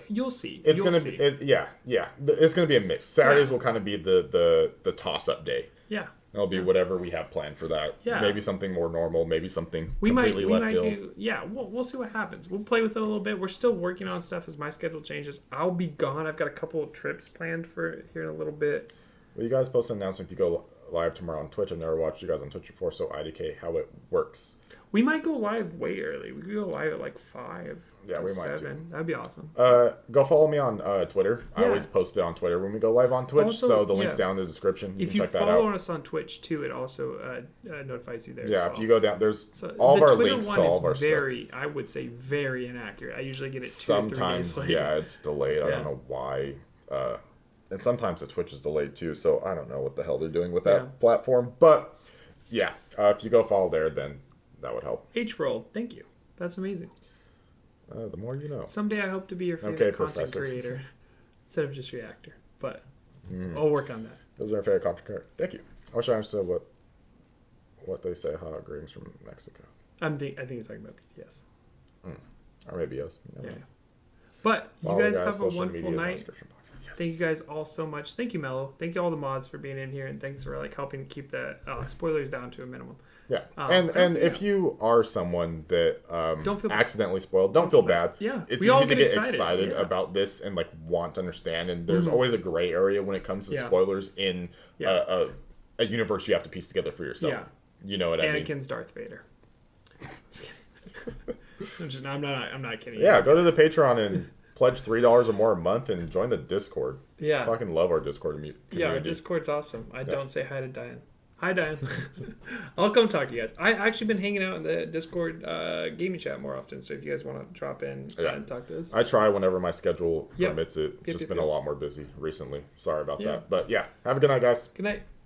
You'll see. It's gonna be. It's gonna be a mix. Saturdays will kind of be the toss up day. Yeah. It'll be whatever we have planned for that. Yeah. Maybe something more normal. Maybe something we completely might left field. We'll see what happens. We'll play with it a little bit. We're still working on stuff as my schedule changes. I'll be gone. I've got a couple of trips planned for here in a little bit. Well, you guys post an announcement if you go live tomorrow on Twitch. I've never watched you guys on Twitch before, so IDK how it works. We might go live way early. We could go live at like 5. Yeah, we 7. might too. That'd be awesome. Go follow me on Twitter. I always post it on Twitter when we go live on Twitch, Also, so the link's down in the description. If you can check that out. follow us on Twitch too, it also notifies you there. Yeah, as well. if you go down, there's So all of our Twitter links to one all of our is very, I would say, very inaccurate. I usually get it 2 sometimes, or 3 days later. it's delayed. I don't know why. And sometimes the Twitch is delayed too, so I don't know what the hell they're doing with that platform. But yeah, if you go follow there, then that would help. H-Roll, thank you. That's amazing. The more you know. Someday I hope to be your favorite content Professor. creator instead of just reactor. But I'll work on that. Those are my favorite content creator. Thank you. I wish I understood what they say. Greetings from Mexico. I think you're talking about BTS. Or maybe yes. Yeah. But you guys have a wonderful night. Yes. Thank you guys all so much. Thank you, Mello. Thank you all the mods for being in here, and thanks for like helping keep the spoilers down to a minimum. Yeah, and if you are someone that Don't feel bad. accidentally spoiled, don't feel bad. Yeah, it's we all easy to get get excited. Yeah. about this and like want to understand. And there's always a gray area when it comes to Yeah. spoilers in Yeah. a universe you have to piece together for yourself. Yeah. You know what I mean? Anakin's Darth Vader. Just kidding. I'm not kidding. Yeah, go to the Patreon and pledge $3 or more a month and join the Discord. Yeah. I fucking love our Discord community. Yeah, our Discord's awesome. I don't say hi to Diane. Hi, Diane. I'll come talk to you guys. I've actually been hanging out in the Discord gaming chat more often, so if you guys want to drop in and talk to us. I try whenever my schedule Yep. permits it. Yep, Just yep, been yep. a lot more busy recently. Sorry about Yeah. that. But yeah, have a good night, guys. Good night.